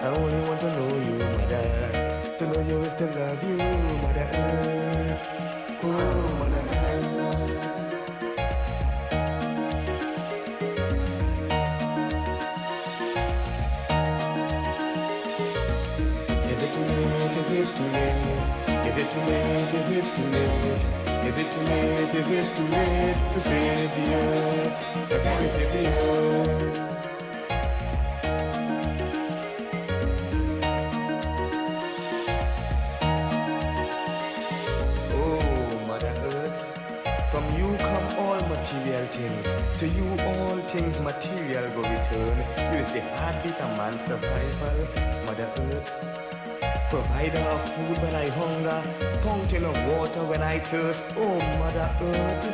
I only want to know you, Mother. To know you is to love you, Mother Earth. Oh, Mother Earth. Is it too late? Is it too late? Is it too late? Is it too late? Is it too late? Is it too late to save the earth? Can we save the earth? Oh, Mother Earth, from you come all material things. To you all things material go return. You is the heartbeat of man's survival, Mother Earth. Provider of food when I hunger, fountain of water when I thirst. Oh, Mother Earth,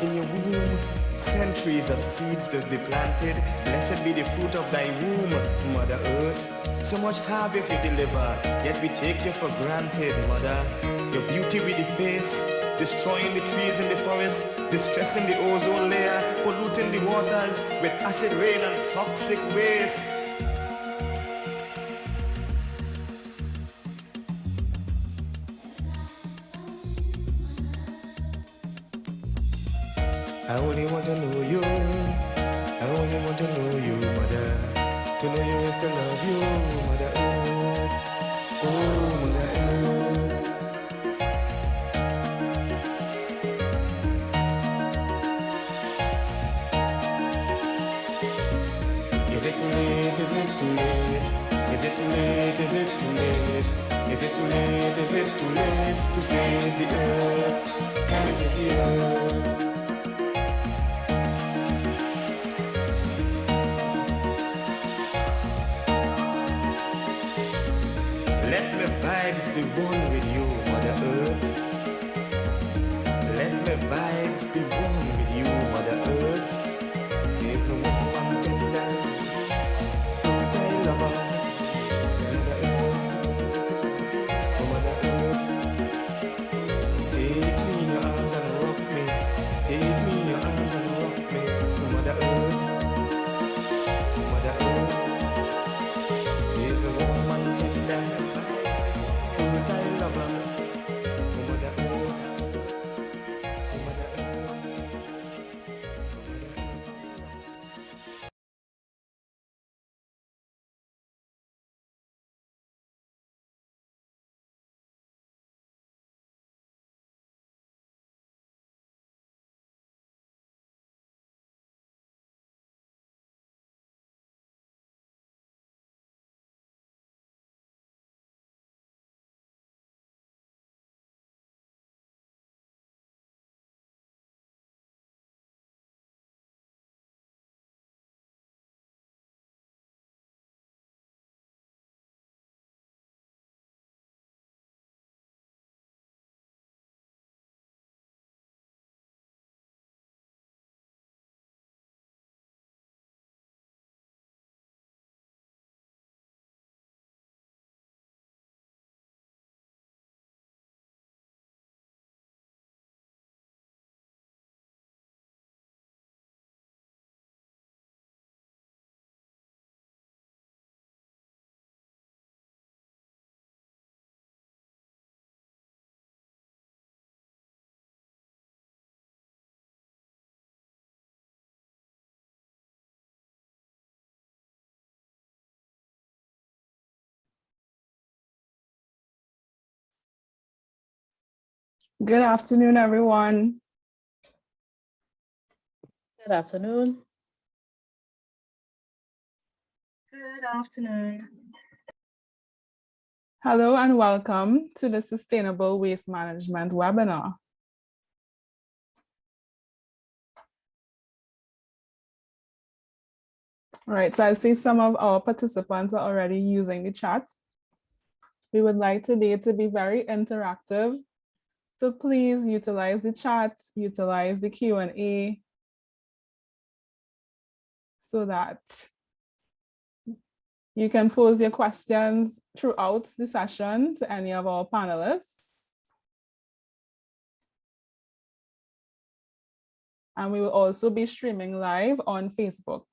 in your womb, centuries of seeds does be planted. Blessed be the fruit of thy womb, Mother Earth. So much harvest you deliver, yet we take you for granted, Mother. Your beauty with the face, destroying the trees in the forest, distressing the ozone layer, polluting the waters with acid rain and toxic waste. I only want to know you. I only want to know you, Mother. To know you is to love you, Mother Earth. Oh, Mother Earth. Is it too late? Is it too late? Is it too late? Is it too late? Is it too late? Is it too late to save the earth? Can we save the earth? Let my vibes be one with you, Mother Earth. Let my vibes be one with you, Mother Earth. There's no one tender, fertile lover, Mother Earth. Oh, Mother Earth, take me in your arms and rock me. Take me in your arms and rock me. Oh, Mother Earth, oh, Mother Earth. There's no woman tender, fertile lover, oh, Mother Earth, oh, Mother Earth, oh, Mother Earth. Good afternoon, everyone. Good afternoon. Good afternoon. Hello and welcome to the Sustainable Waste Management webinar. All right, so I see some of our participants are already using the chat. We would like today to be very interactive. So please utilize the chat, utilize the Q&A so that you can pose your questions throughout the session to any of our panelists. And we will also be streaming live on Facebook.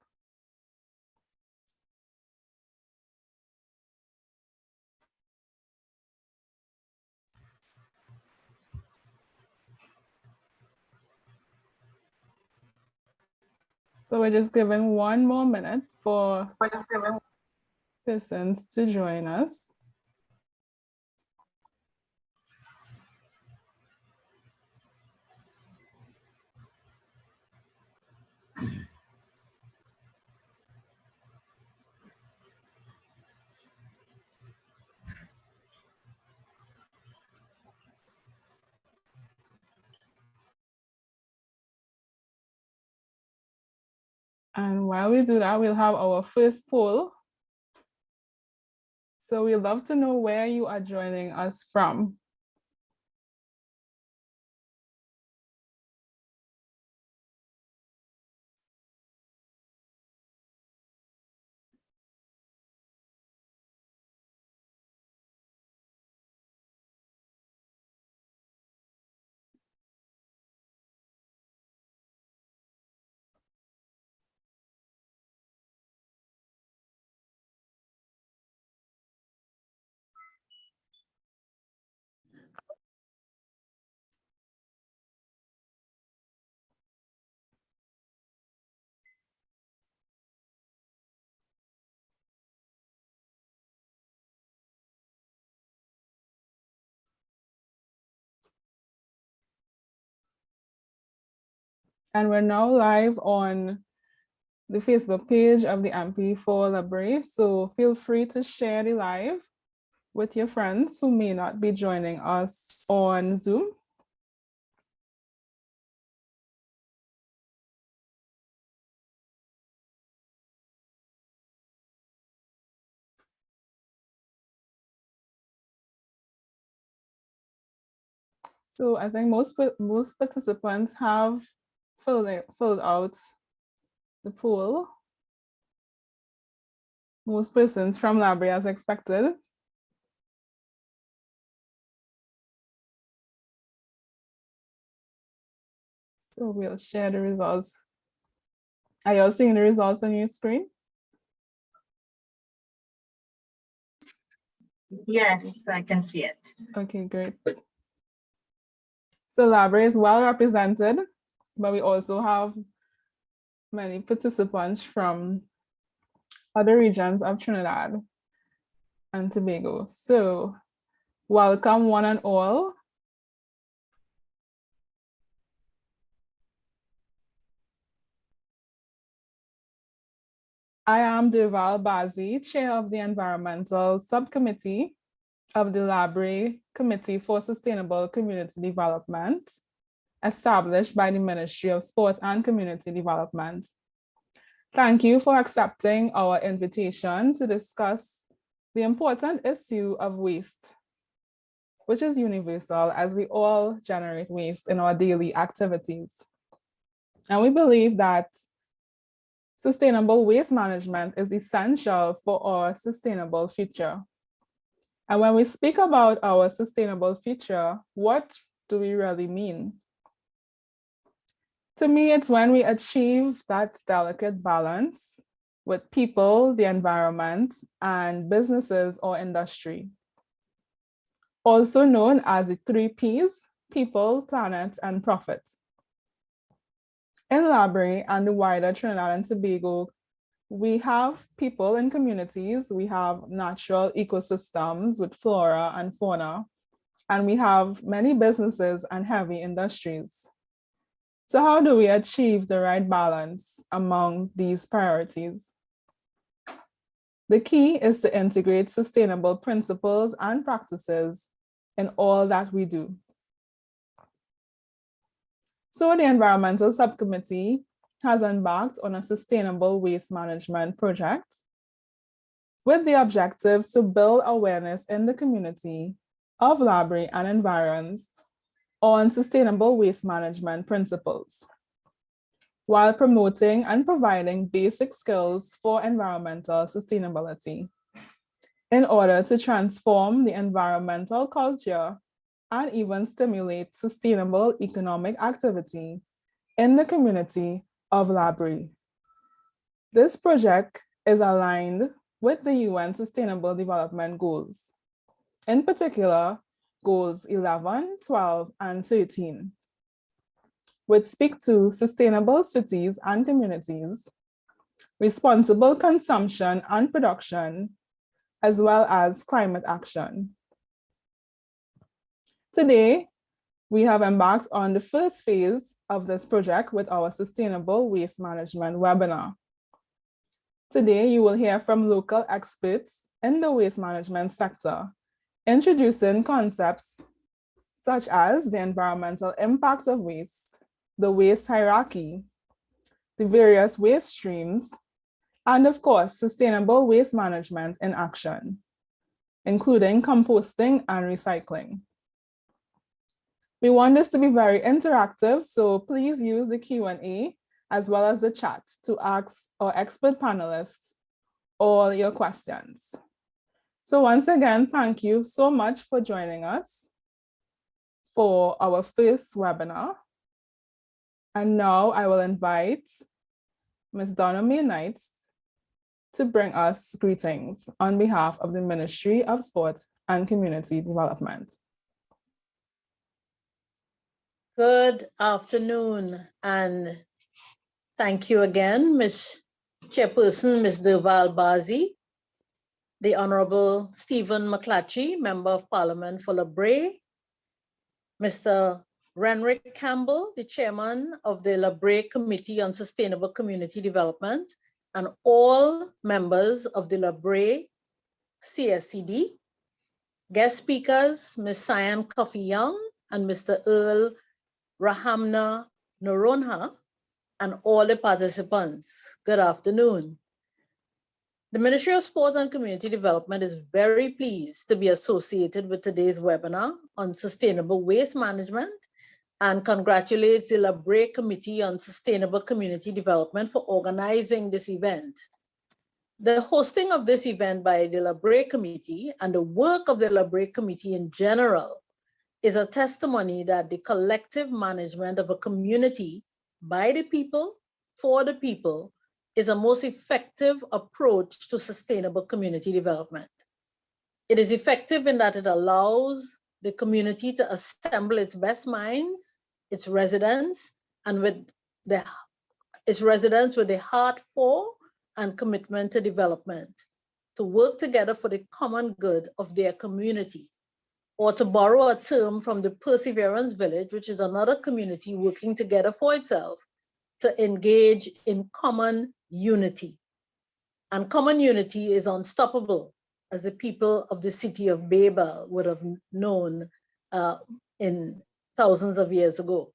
So we're just giving 1 more minute for persons to join us. And while we do that, we'll have our first poll. So we'd love to know where you are joining us from. And we're now live on the Facebook page of the MP4 Library. So feel free to share the live with your friends who may not be joining us on Zoom. So I think most participants have filled out the poll. Most persons from library as expected. So we'll share the results. Are you all seeing the results on your screen? Yes, I can see it. Okay, great. So library is well represented, but we also have many participants from other regions of Trinidad and Tobago. So welcome one and all. I am Durval Bazi, Chair of the Environmental Subcommittee of the Library Committee for Sustainable Community Development, established by the Ministry of Sport and Community Development. Thank you for accepting our invitation to discuss the important issue of waste, which is universal as we all generate waste in our daily activities. And we believe that sustainable waste management is essential for our sustainable future. And when we speak about our sustainable future, what do we really mean? To me, it's when we achieve that delicate balance with people, the environment, and businesses or industry. Also known as the 3 Ps, people, planet, and profit. In Library and the wider Trinidad and Tobago, we have people in communities, we have natural ecosystems with flora and fauna, and we have many businesses and heavy industries. So how do we achieve the right balance among these priorities? The key is to integrate sustainable principles and practices in all that we do. So the Environmental Subcommittee has embarked on a sustainable waste management project with the objectives to build awareness in the community of library and environs on sustainable waste management principles, while promoting and providing basic skills for environmental sustainability in order to transform the environmental culture and even stimulate sustainable economic activity in the community of Library. This project is aligned with the UN Sustainable Development Goals, in particular, Goals 11, 12, and 13, which speak to sustainable cities and communities, responsible consumption and production, as well as climate action. Today, we have embarked on the first phase of this project with our Sustainable Waste Management webinar. Today, you will hear from local experts in the waste management sector, introducing concepts such as the environmental impact of waste, the waste hierarchy, the various waste streams, and of course, sustainable waste management in action, including composting and recycling. We want this to be very interactive, so please use the Q&A as well as the chat to ask our expert panelists all your questions. So once again, thank you so much for joining us for our first webinar. And now I will invite Ms. Donna May Knights to bring us greetings on behalf of the Ministry of Sport and Community Development. Good afternoon, and thank you again, Ms. Chairperson, Ms. Durval Bazi, the Honorable Stephen McClatchy, Member of Parliament for LaBrea, Mr. Renrick Campbell, the Chairman of the LaBrea Committee on Sustainable Community Development, and all members of the LaBrea CSCD, guest speakers, Ms. Cyan Coffey Young and Mr. Earl Rahamna Noronha, and all the participants. Good afternoon. The Ministry of Sport and Community Development is very pleased to be associated with today's webinar on sustainable waste management and congratulates the LaBrea Committee on Sustainable Community Development for organizing this event. The hosting of this event by the LaBrea Committee and the work of the LaBrea Committee in general is a testimony that the collective management of a community by the people, for the people, is a most effective approach to sustainable community development. It is effective in that it allows the community to assemble its best minds, its residents, and with the heart for and commitment to development, to work together for the common good of their community. Or to borrow a term from the Perseverance Village, which is another community working together for itself, to engage in common unity. And common unity is unstoppable, as the people of the city of Babel would have known in thousands of years ago.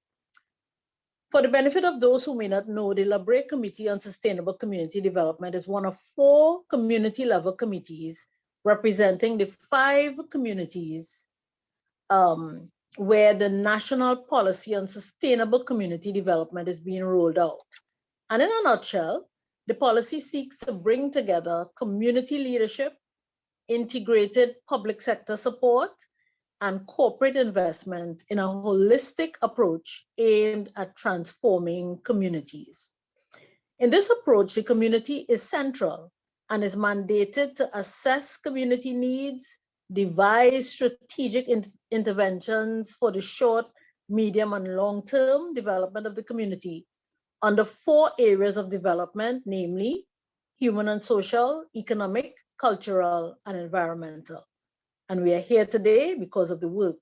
For the benefit of those who may not know, the LaBrea Committee on Sustainable Community Development is one of 4 community-level committees representing the 5 communities where the national policy on sustainable community development is being rolled out. And in a nutshell, the policy seeks to bring together community leadership, integrated public sector support, and corporate investment in a holistic approach aimed at transforming communities. In this approach, the community is central and is mandated to assess community needs, devise strategic interventions for the short, medium, and long-term development of the community under 4 areas of development, namely human and social, economic, cultural, and environmental. And we are here today because of the work,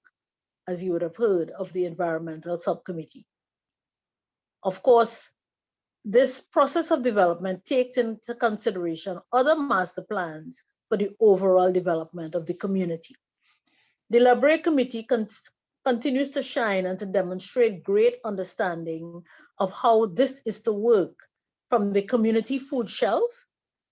as you would have heard, of the environmental subcommittee. Of course, this process of development takes into consideration other master plans for the overall development of the community. The LaBrea Committee continues to shine and to demonstrate great understanding of how this is to work, from the community food shelf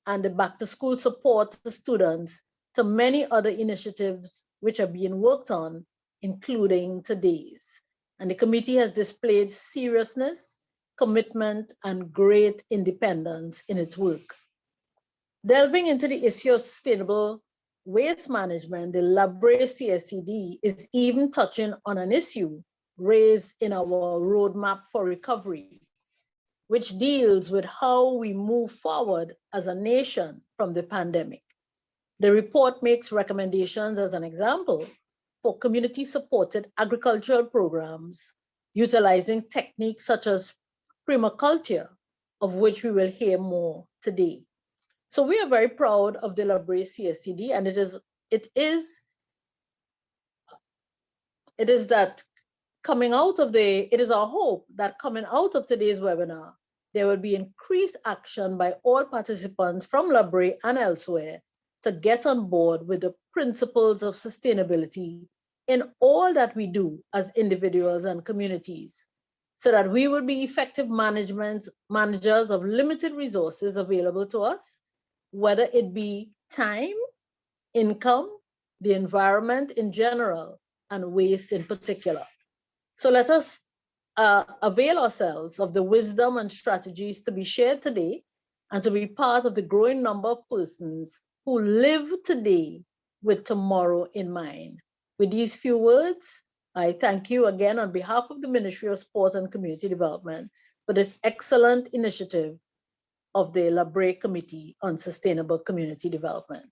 and the back-to-school support to students to many other initiatives which are being worked on, including today's. And the committee has displayed seriousness, commitment, and great independence in its work. Delving into the issue of sustainable waste management, the LaBrea CSCD is even touching on an issue raised in our roadmap for recovery, which deals with how we move forward as a nation from the pandemic. The report makes recommendations, as an example, for community-supported agricultural programs, utilizing techniques such as permaculture, of which we will hear more today. So we are very proud of the Labre CSCD, and it is that it is our hope that coming out of today's webinar, there will be increased action by all participants from Labre and elsewhere to get on board with the principles of sustainability in all that we do as individuals and communities, so that we will be effective managers of limited resources available to us, whether it be time, income, the environment in general, and waste in particular. So let us avail ourselves of the wisdom and strategies to be shared today and to be part of the growing number of persons who live today with tomorrow in mind. With these few words, I thank you again on behalf of the Ministry of Sport and Community Development for this excellent initiative of the Labre Committee on Sustainable Community Development.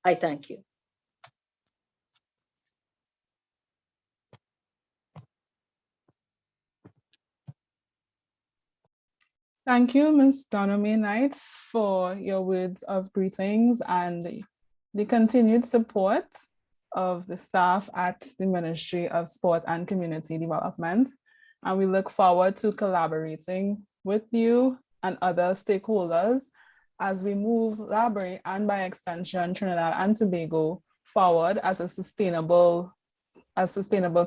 I thank you. Thank you, Ms. Donna May Knights, for your words of greetings and the continued support of the staff at the Ministry of Sport and Community Development. And we look forward to collaborating with you and other stakeholders as we move Labre and by extension Trinidad and Tobago forward as sustainable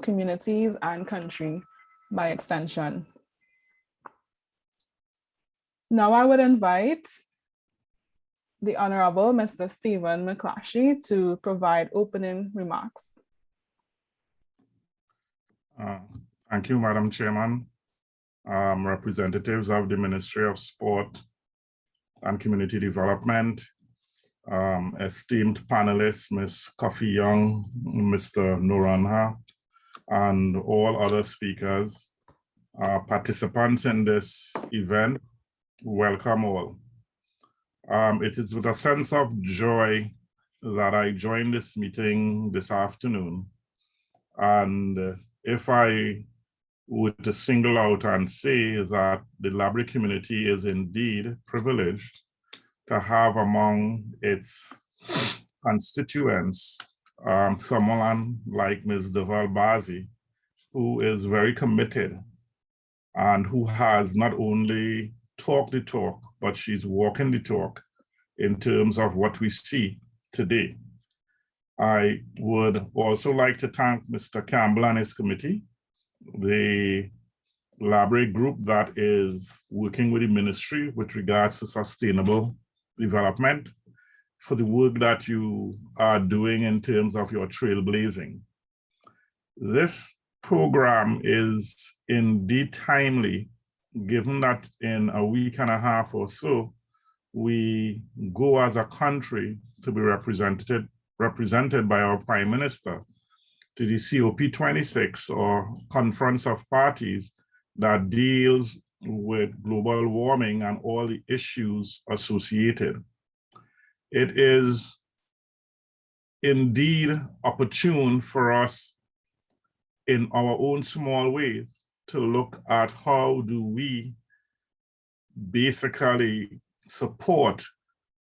communities and country by extension. Now I would invite the Honorable Mr. Stephen McClatchy to provide opening remarks. Thank you, Madam Chairman. Representatives of the Ministry of Sport and Community Development, esteemed panelists, Ms. Kofi Young, Mr. Noranha, and all other speakers, participants in this event, welcome all. It is with a sense of joy that I joined this meeting this afternoon. And if I were to single out and say that the Labre community is indeed privileged to have among its constituents someone like Ms. Deval Bazi, who is very committed and who has not only talk the talk, but she's walking the talk in terms of what we see today. I would also like to thank Mr. Campbell and his committee, the Labre group that is working with the ministry with regards to sustainable development, for the work that you are doing in terms of your trailblazing. This program is indeed timely, given that in a week and a half or so, we go as a country to be represented by our Prime Minister to the COP26, or Conference of Parties, that deals with global warming and all the issues associated. It is indeed opportune for us in our own small ways to look at how do we basically support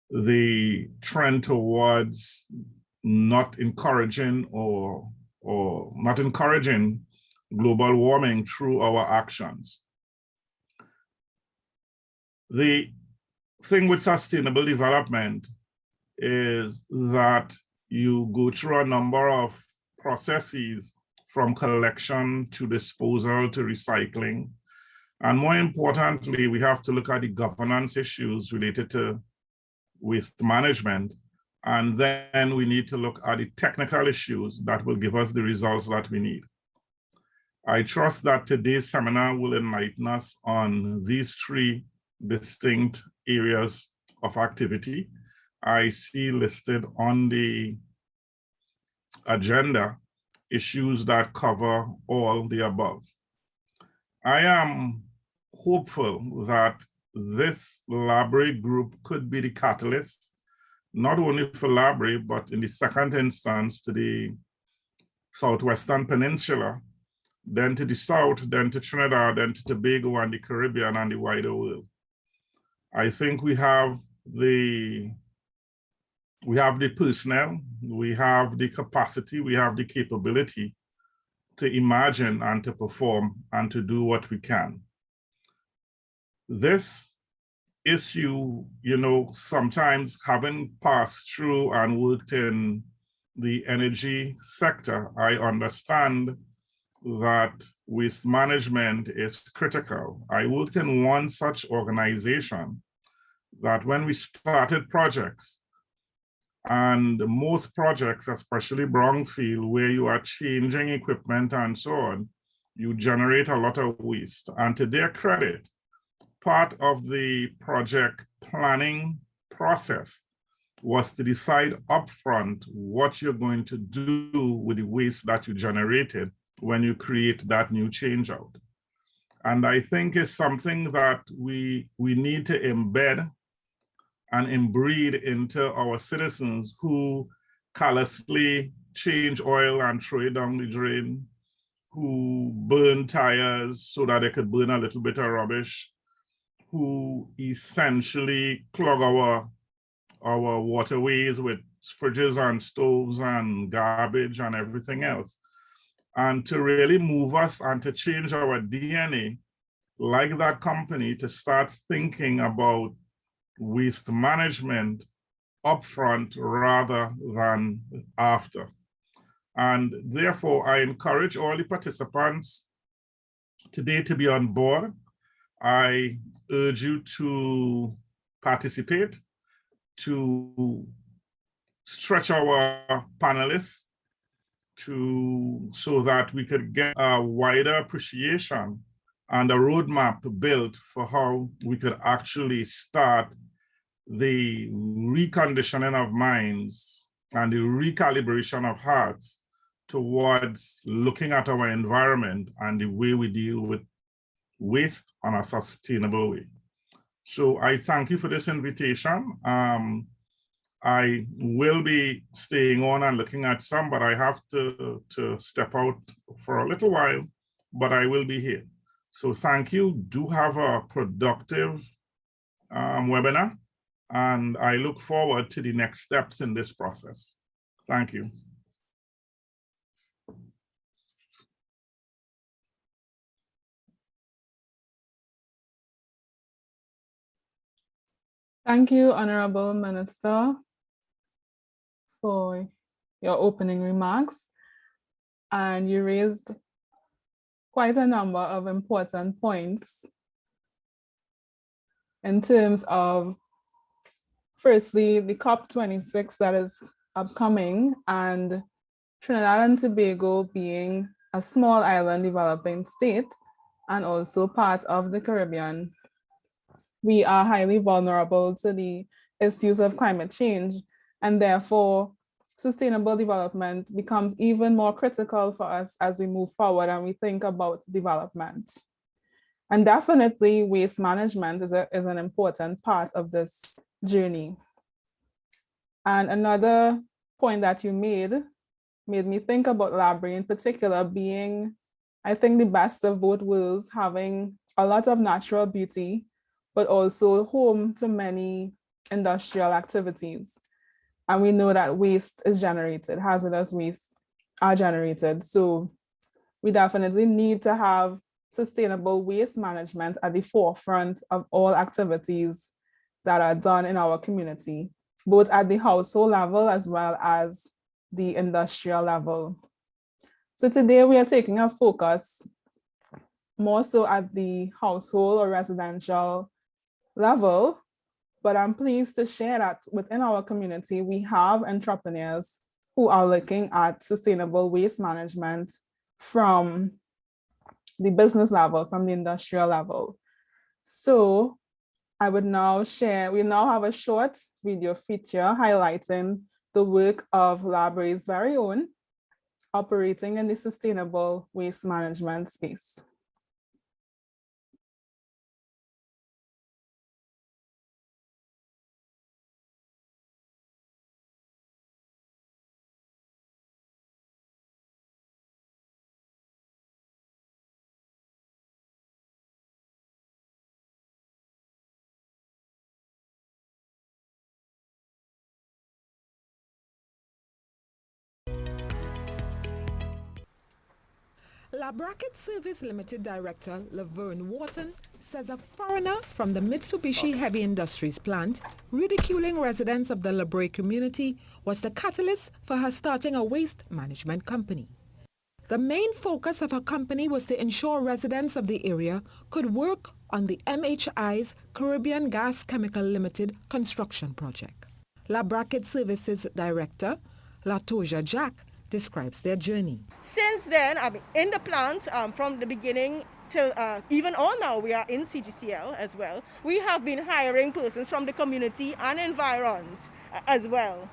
the trend towards not encouraging or not encouraging global warming through our actions. The thing with sustainable development is that you go through a number of processes, from collection to disposal to recycling. And more importantly, we have to look at the governance issues related to waste management. And then we need to look at the technical issues that will give us the results that we need. I trust that today's seminar will enlighten us on these three distinct areas of activity I see listed on the agenda, issues that cover all the above. I am hopeful that this Labre group could be the catalyst, not only for Labre, but in the second instance to the Southwestern Peninsula, then to the South, then to Trinidad, then to Tobago and the Caribbean and the wider world. I think we have the personnel, we have the capacity, we have the capability to imagine and to perform and to do what we can. This issue, sometimes having passed through and worked in the energy sector, I understand that waste management is critical. I worked in one such organization that when we started projects, and most projects, especially brownfield, where you are changing equipment and so on, you generate a lot of waste. And to their credit, part of the project planning process was to decide upfront what you're going to do with the waste that you generated when you create that new changeout. And I think it's something that we need to embed and inbreed into our citizens who callously change oil and throw it down the drain, who burn tires so that they could burn a little bit of rubbish, who essentially clog our waterways with fridges and stoves and garbage and everything else. And to really move us and to change our DNA, like that company, to start thinking about waste management upfront rather than after. And therefore, I encourage all the participants today to be on board. I urge you to participate, to stretch our panelists so that we could get a wider appreciation and a roadmap built for how we could actually start the reconditioning of minds and the recalibration of hearts towards looking at our environment and the way we deal with waste on a sustainable way. So I thank you for this invitation. I will be staying on and looking at some, but I have to step out for a little while, but I will be here. So thank you. Do have a productive webinar, and I look forward to the next steps in this process. Thank you. Thank you, Honorable Minister, for your opening remarks. And you raised quite a number of important points in terms of, firstly, the COP26 that is upcoming, and Trinidad and Tobago being a small island developing state and also part of the Caribbean. We are highly vulnerable to the issues of climate change, and therefore sustainable development becomes even more critical for us as we move forward and we think about development. And definitely waste management is an important part of this journey. And another point that you made me think about Labrie in particular being, I think, the best of both worlds, having a lot of natural beauty, but also home to many industrial activities. And we know that waste is generated, hazardous waste are generated. So we definitely need to have sustainable waste management at the forefront of all activities that are done in our community, both at the household level as well as the industrial level. So today we are taking a focus more so at the household or residential level, but I'm pleased to share that within our community, we have entrepreneurs who are looking at sustainable waste management from the business level, from the industrial level. So I would now share, we now have a short video feature highlighting the work of Labrie's very own operating in the sustainable waste management space. Labracket Service Limited Director Laverne Wharton says a foreigner from the Mitsubishi Heavy Industries plant ridiculing residents of the Labray community was the catalyst for her starting a waste management company. The main focus of her company was to ensure residents of the area could work on the MHI's Caribbean Gas Chemical Limited construction project. Labracket Services Director Latoja Jack describes their journey. Since then, I mean, in the plant, from the beginning till even on now, we are in CGCL as well. We have been hiring persons from the community and environs as well.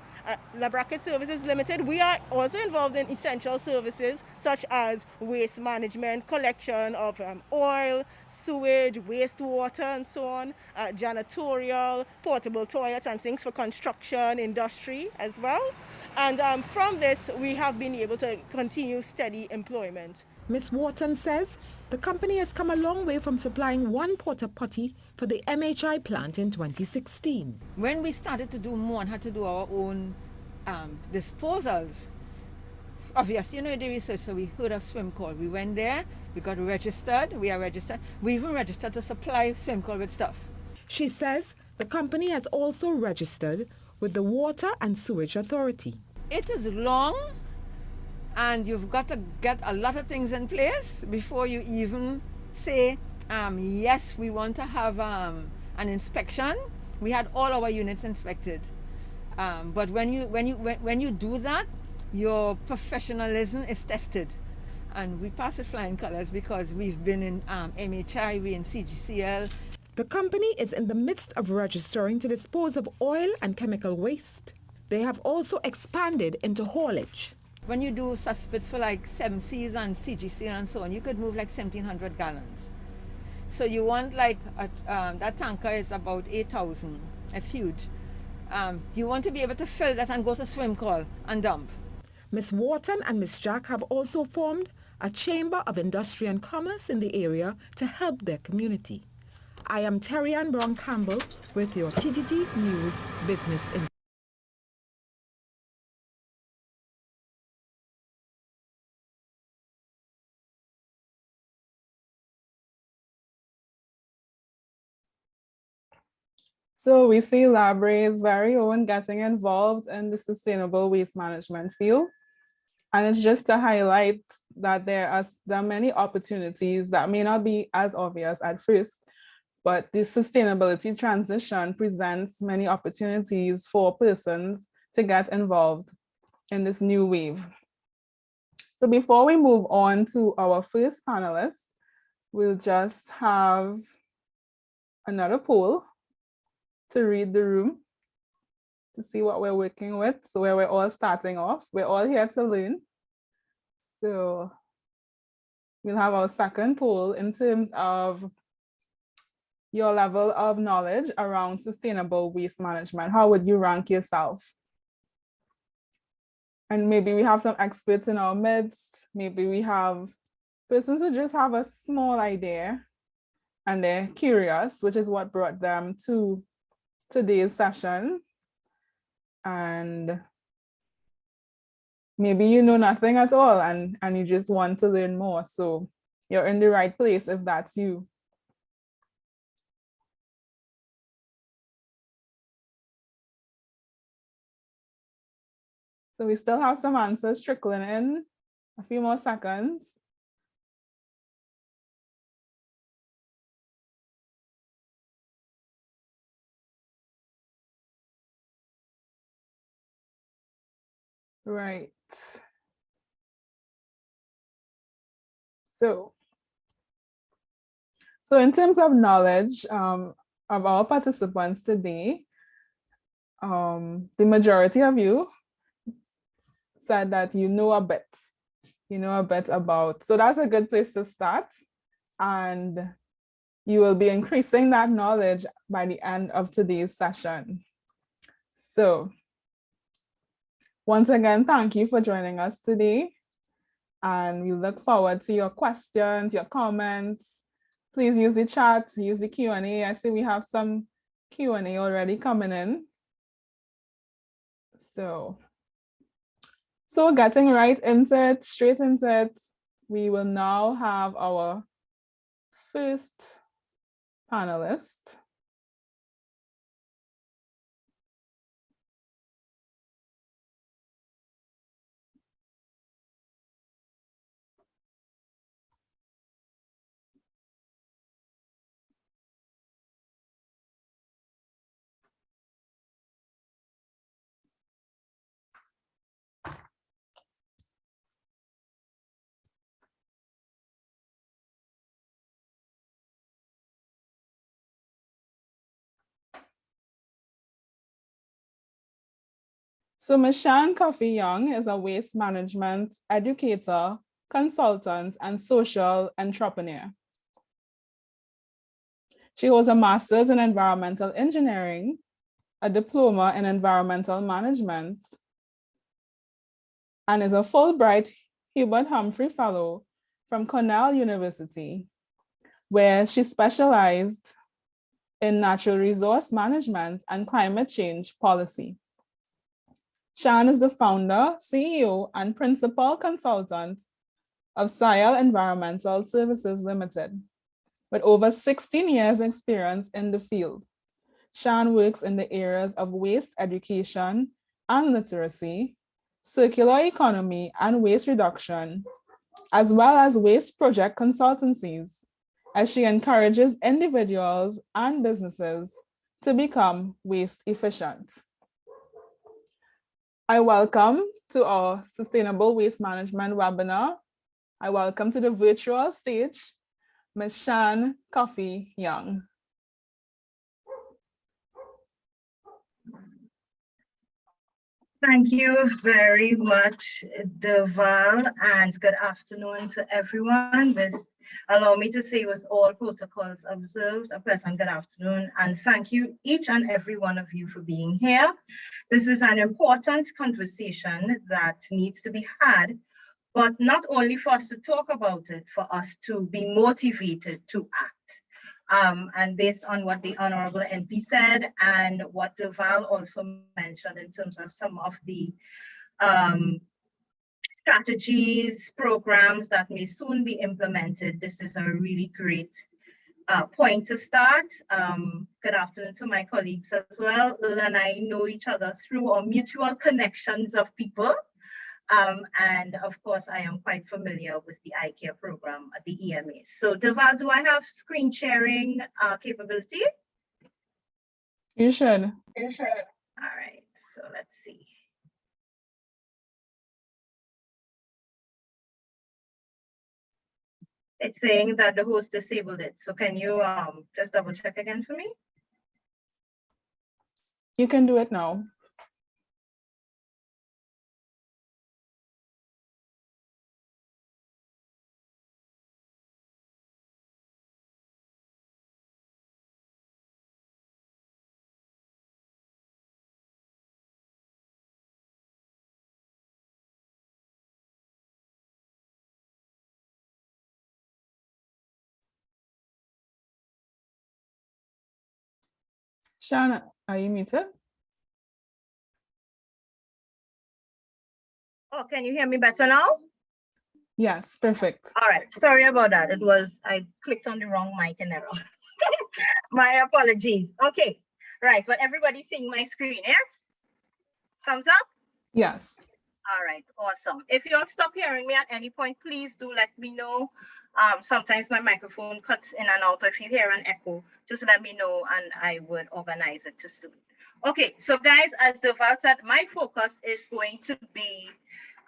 Labracket Services Limited, we are also involved in essential services such as waste management, collection of oil, sewage, wastewater and so on, janitorial, portable toilets and things for construction, industry as well. And from this, we have been able to continue steady employment. Ms. Wharton says the company has come a long way from supplying one porta potty for the MHI plant in 2016. When we started to do more and had to do our own disposals, obviously, you know, the research, so we heard of Swim Call. We went there, we got registered, we are registered. We even registered to supply Swim Call with stuff. She says the company has also registered with the Water and Sewage Authority. It is long, and you've got to get a lot of things in place before you even say, yes, we want to have an inspection. We had all our units inspected. But when you do that, your professionalism is tested. And we pass with flying colors because we've been in MHI, we're in CGCL. The company is in the midst of registering to dispose of oil and chemical waste. They have also expanded into haulage. When you do suspects for like 7Cs and CGC and so on, you could move like 1,700 gallons. So you want like, that tanker is about 8,000. It's huge. You want to be able to fill that and go to Swim Call and dump. Ms. Wharton and Ms. Jack have also formed a Chamber of Industry and Commerce in the area to help their community. I am Terry Ann Brown Campbell with your TTT News Business Info. So we see Labray's very own getting involved in the sustainable waste management field. And it's just to highlight that there are many opportunities that may not be as obvious at first, but the sustainability transition presents many opportunities for persons to get involved in this new wave. So before we move on to our first panelist, we'll just have another poll to read the room, to see what we're working with. So where we're all starting off, we're all here to learn. So we'll have our second poll in terms of your level of knowledge around sustainable waste management. How would you rank yourself? And maybe we have some experts in our midst. Maybe we have persons who just have a small idea and they're curious, which is what brought them to today's session. And maybe you know nothing at all and you just want to learn more. So you're in the right place if that's you. So we still have some answers trickling in, a few more seconds. Right. So in terms of knowledge of our participants today, the majority of you said that you know a bit about, so that's a good place to start. And you will be increasing that knowledge by the end of today's session. So once again, thank you for joining us today. And we look forward to your questions, your comments. Please use the chat, use the Q&A. I see we have some Q&A already coming in. So getting right into it, straight into it, we will now have our first panelist. So Ms. Shan Coffee Young is a waste management educator, consultant, and social entrepreneur. She holds a master's in environmental engineering, a diploma in environmental management, and is a Fulbright Hubert Humphrey Fellow from Cornell University, where she specialized in natural resource management and climate change policy. Shan is the founder, CEO, and principal consultant of Sayal Environmental Services Limited, with over 16 years experience in the field. Shan works in the areas of waste education and literacy, circular economy and waste reduction, as well as waste project consultancies, as she encourages individuals and businesses to become waste efficient. I welcome to our Sustainable Waste Management webinar. I welcome to the virtual stage, Ms. Shan Coffee Young. Thank you very much, Deval, and good afternoon to everyone. Allow me to say, with all protocols observed, a pleasant good afternoon, and thank you, each and every one of you, for being here. This is an important conversation that needs to be had, but not only for us to talk about it, for us to be motivated to act. And based on what the Honorable MP said and what Deval also mentioned in terms of some of the strategies, programs that may soon be implemented, this is a really great point to start. Good afternoon to my colleagues as well. Earl and I know each other through our mutual connections of people. And of course, I am quite familiar with the iCare program at the EMA. So Deval, do I have screen sharing capability? You should. All right, so let's see. It's saying that the host disabled it. So can you just double check again for me? You can do it now. Shan, are you muted? Oh, can you hear me better now? Yes, perfect. All right, sorry about that. I clicked on the wrong mic and error. My apologies. Okay, right, but everybody's seeing my screen, yes? Thumbs up? Yes. All right, awesome. If you'll stop hearing me at any point, please do let me know. Sometimes my microphone cuts in and out. If you hear an echo, just let me know and I would organize it to suit. Okay, so guys, as Deval said, my focus is going to be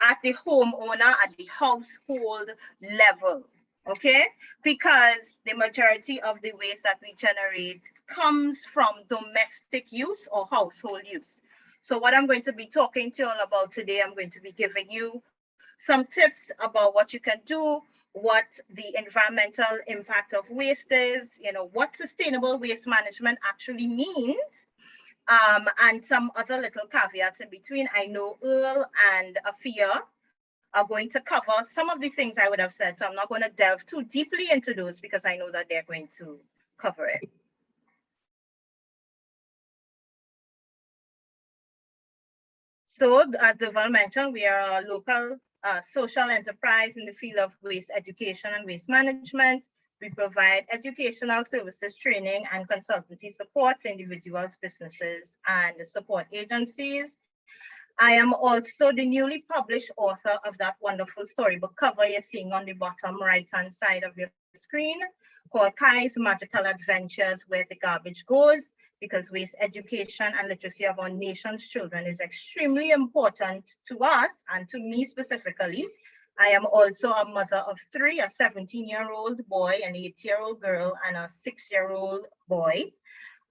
at the homeowner, at the household level, okay? Because the majority of the waste that we generate comes from domestic use or household use. So what I'm going to be talking to you all about today, I'm going to be giving you some tips about what you can do, what the environmental impact of waste is, what sustainable waste management actually means, and some other little caveats in between. I know Earl and Afia are going to cover some of the things I would have said, so I'm not going to delve too deeply into those because I know that they're going to cover it. So as Deval mentioned, we are a local social enterprise in the field of waste education and waste management. We provide educational services, training, and consultancy support to individuals, businesses, and support agencies. I am also the newly published author of that wonderful storybook cover you're seeing on the bottom right-hand side of your screen, called Kai's Magical Adventures Where the Garbage Goes, because waste education and literacy of our nation's children is extremely important to us and to me specifically. I am also a mother of 3, a 17-year-old boy, an 8-year-old girl, and a 6-year-old boy.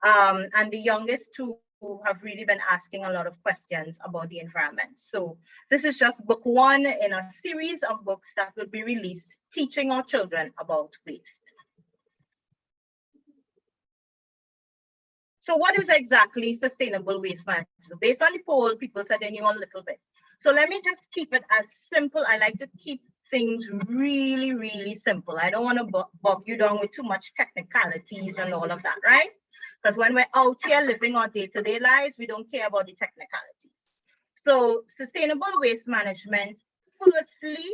And the youngest 2 who have really been asking a lot of questions about the environment. So this is just book 1 in a series of books that will be released teaching our children about waste. So what is exactly sustainable waste management? So based on the poll, people said they knew a little bit. So let me just keep it as simple. I like to keep things really, really simple. I don't want to bog you down with too much technicalities and all of that, right? Because when we're out here living our day-to-day lives, we don't care about the technicalities. So sustainable waste management, firstly,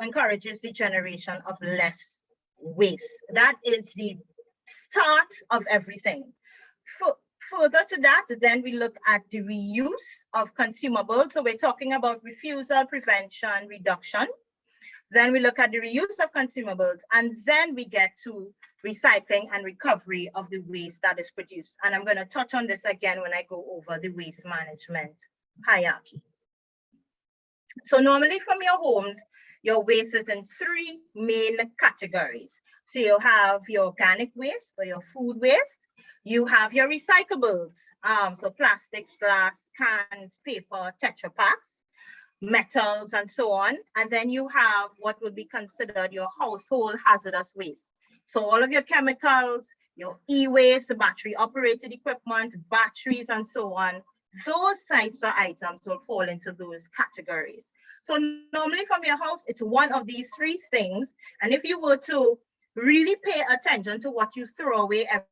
encourages the generation of less waste. That is the start of everything. Further to that, then we look at the reuse of consumables. So we're talking about refusal, prevention, reduction. Then we look at the reuse of consumables, and then we get to recycling and recovery of the waste that is produced. And I'm going to touch on this again when I go over the waste management hierarchy. So normally from your homes, your waste is in 3 main categories. So you have your organic waste or your food waste. You have your recyclables, so plastics, glass, cans, paper, Tetra Paks, metals, and so on. And then you have what would be considered your household hazardous waste. So all of your chemicals, your e-waste, the battery operated equipment, batteries, and so on, those types of items will fall into those categories. So normally from your house, it's one of these 3 things. And if you were to really pay attention to what you throw away every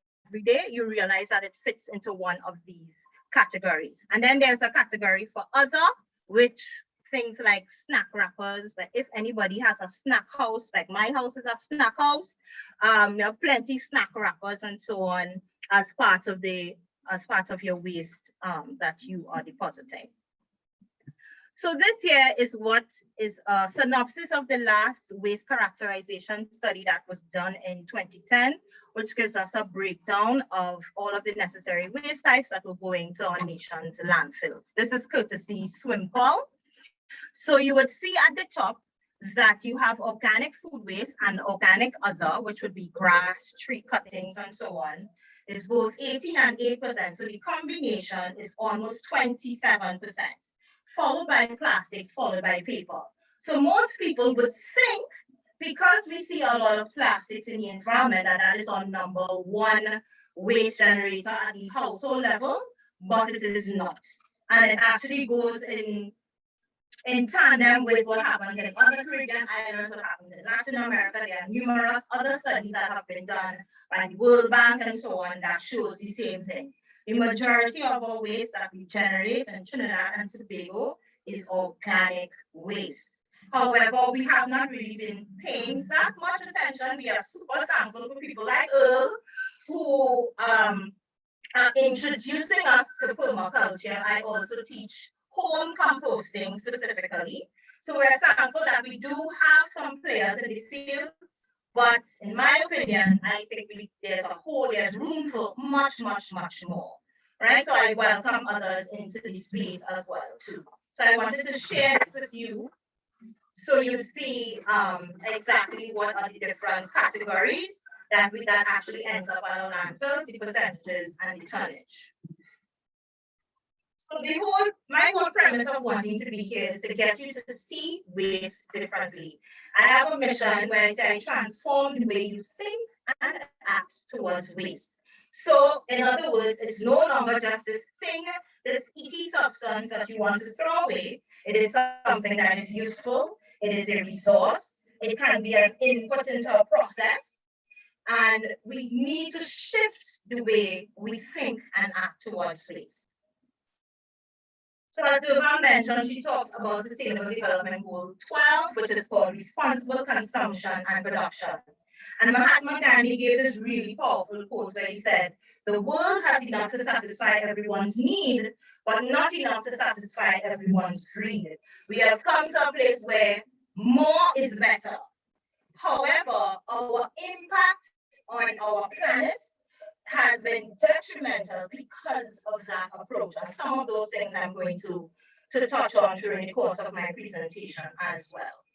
day, you realize that it fits into one of these categories. And then there's a category for other, which things like snack wrappers. Like if anybody has a snack house, like my house is a snack house, you have plenty snack wrappers and so on as part of your waste that you are depositing. So this here is what is a synopsis of the last waste characterization study that was done in 2010, which gives us a breakdown of all of the necessary waste types that will go into our nation's landfills. This is courtesy SwimCall. So you would see at the top that you have organic food waste and organic other, which would be grass, tree cuttings, and so on, is both 18 and 8%. So the combination is almost 27%, followed by plastics, followed by paper. So most people would think, because we see a lot of plastics in the environment, that is our number 1 waste generator at the household level, but it is not. And it actually goes in tandem with what happens in other Caribbean islands, what happens in Latin America. There are numerous other studies that have been done by the World Bank and so on that shows the same thing. The majority of our waste that we generate in Trinidad and Tobago is organic waste. However, we have not really been paying that much attention. We are super thankful for people like Earl who are introducing us to permaculture. I also teach home composting specifically. So we're thankful that we do have some players in the field, but in my opinion, I think there's room for much, much, much more, right? So I welcome others into the space as well too. So I wanted to share this with you so you see exactly what are the different categories that actually ends up at our landfills, the percentages and the tonnage. So my whole premise of wanting to be here is to get you to see waste differently. I have a mission where I say I transform the way you think and act towards waste. So in other words, it's no longer just this thing, this icky substance that you want to throw away. It is something that is useful. It is a resource. It can be an input into a process. And we need to shift the way we think and act towards waste. So as Durban mentioned, she talked about Sustainable Development Goal 12, which is called Responsible Consumption and Production. And Mahatma Gandhi gave this really powerful quote where he said, "The world has enough to satisfy everyone's need, but not enough to satisfy everyone's greed." We have come to a place where more is better. However, our impact on our planet has been detrimental because of that approach. And some of those things I'm going to touch on during the course of my presentation as well.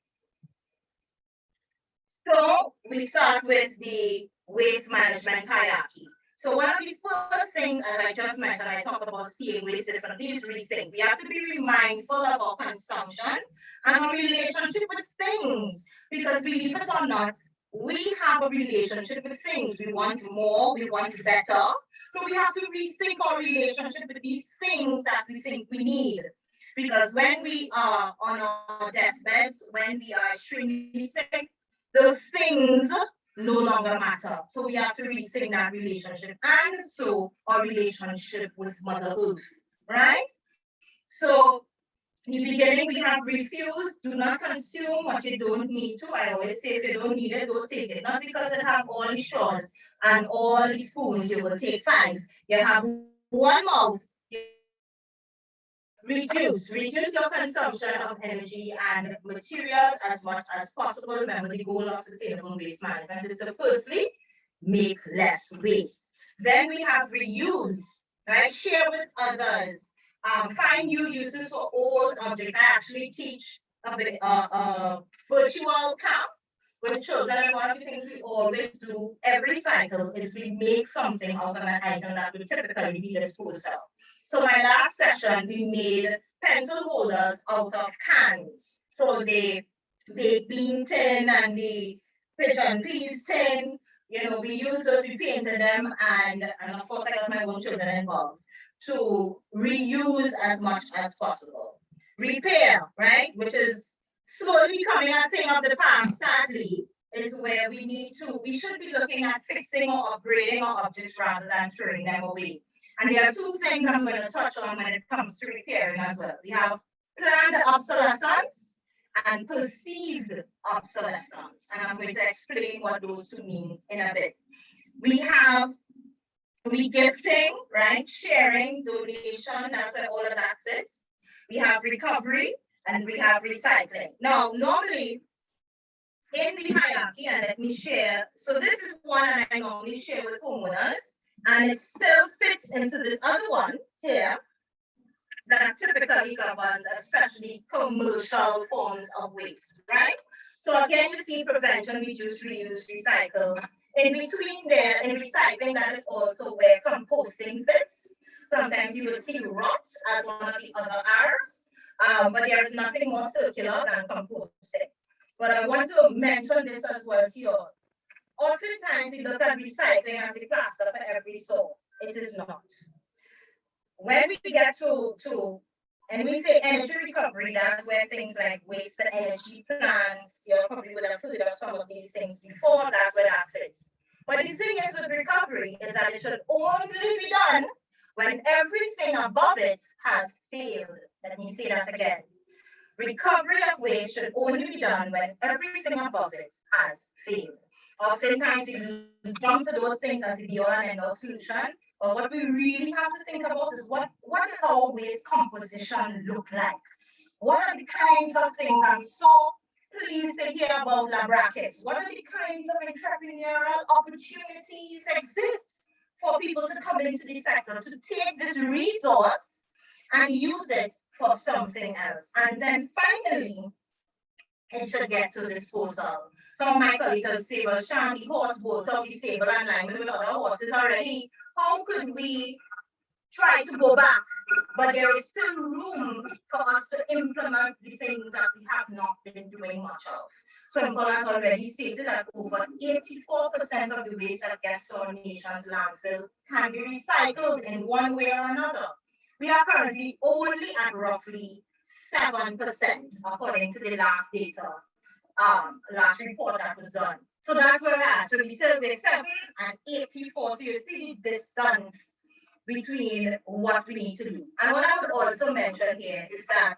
So we start with the waste management hierarchy. So one of the first things, as I just mentioned, I talked about seeing waste differently, is rethink. We have to be mindful of our consumption and our relationship with things, because believe it or not, we have a relationship with things. We want more, we want better. So we have to rethink our relationship with these things that we think we need. Because when we are on our deathbeds, when we are extremely sick, those things no longer matter. So we have to rethink that relationship, and so our relationship with Mother Earth, right? So in the beginning, we have refuse, do not consume what you don't need to. I always say, if you don't need it, don't take it. Not because it have all the straws and all the spoons, you will take 5. You have one mouth. Reduce your consumption of energy and materials as much as possible. Remember, the goal of sustainable waste management is to firstly make less waste. Then we have reuse, right? Share with others. Find new uses for old objects. I actually teach a virtual camp with children, and one of the things we always do every cycle is we make something out of an item that would typically be disposed of. So my last session, we made pencil holders out of cans. So the baked bean tin and the pigeon peas tin, we used those, we painted them, and of course I got my own children involved to reuse as much as possible. Repair, right, which is slowly becoming a thing of the past, sadly, is where we should be looking at fixing or upgrading our objects rather than throwing them away. And there are 2 things I'm going to touch on when it comes to repairing as well. We have planned obsolescence and perceived obsolescence. And I'm going to explain what those 2 mean in a bit. We have regifting, right? Sharing, donation, that's where all of that fits. We have recovery and we have recycling. Now, normally in the hierarchy, and let me share. So this is one that I normally share with homeowners. And it still fits into this other one here that typically governs especially commercial forms of waste, right? So again, you see prevention, reduce, reuse, recycle. In between there, in recycling, that is also where composting fits. Sometimes you will see rot as one of the other R's, but there is nothing more circular than composting. But I want to mention this as well to you all. Oftentimes, we look at recycling as a plaster for every sore. It is not. When we get to and we say energy recovery, that's where things like waste to energy plants, you probably would have heard of some of these things before, that's where that fits. But the thing is with recovery is that it should only be done when everything above it has failed. Let me say that again. Recovery of waste should only be done when everything above it has failed. Oftentimes, we jump to those things as the be-all and end-all solution, but what we really have to think about is what does our waste composition look like? What are the kinds of things? I'm so pleased to hear about La Brackets. What are the kinds of entrepreneurial opportunities exist for people to come into the sector, to take this resource and use it for something else? And then finally, it should get to disposal. Some of my colleagues will say, well, Sean, the horse boat of the stable and lineman with other horses already. How could we try to go back? But there is still room for us to implement the things that we have not been doing much of. Swinple has already stated that over 84% of the waste that gets to our nation's landfill can be recycled in one way or another. We are currently only at roughly 7%, according to the last data. Last report that was done. So that's where we're at. So we still with 7 and 84. So you see the distance between what we need to do. And what I would also mention here is that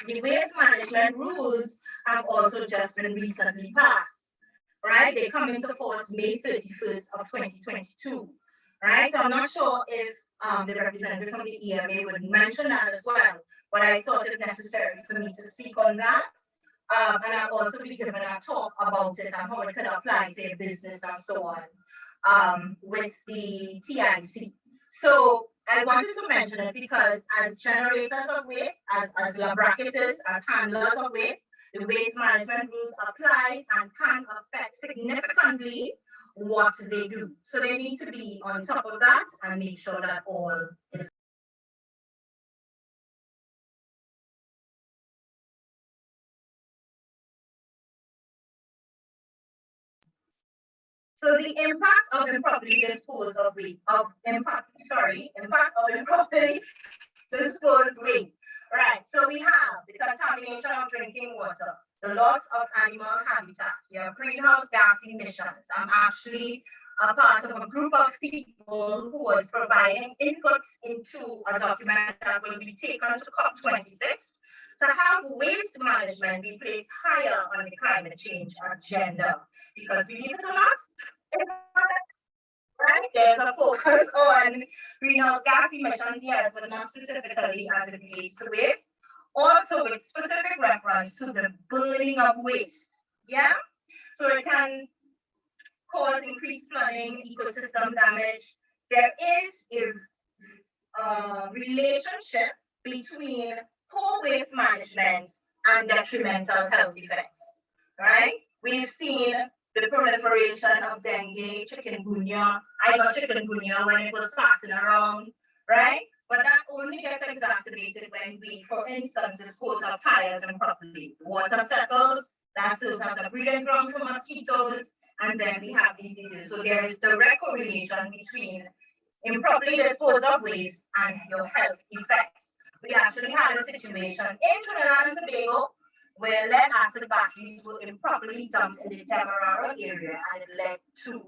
the waste management rules have also just been recently passed, right? They come into force May 31st of 2022, right? So I'm not sure if the representative from the EMA would mention that as well, but I thought it necessary for me to speak on that. And I'll also be given a talk about it and how it could apply to a business and so on with the TIC. So I wanted to mention it because as generators of waste, as lab bracketers, as handlers of waste, the waste management rules apply and can affect significantly what they do. So they need to be on top of that and make sure that all is. So the impact of improperly disposed of waste, impact of improperly disposed waste. Right, so we have the contamination of drinking water, the loss of animal habitat, we have greenhouse gas emissions. I'm actually a part of a group of people who was providing inputs into a document that will be taken to COP26 to have waste management be placed higher on the climate change agenda. Because believe it or not, right, there's a focus on greenhouse gas emissions, yes, but not specifically as it relates to waste. Also with specific reference to the burning of waste, yeah? So it can cause increased flooding, ecosystem damage. There is a relationship between poor waste management and detrimental health effects, right? We've seen the proliferation of dengue, chikungunya. I got chikungunya when it was passing around, right? But that only gets exacerbated when we, for instance, dispose of tires improperly. Water settles, that serves as a breeding ground for mosquitoes, and then we have diseases. So there is direct correlation between improperly disposed of waste and your health effects. We actually had a situation in Trinidad and Tobago where lead acid batteries were improperly dumped in the Demerara area, and it led to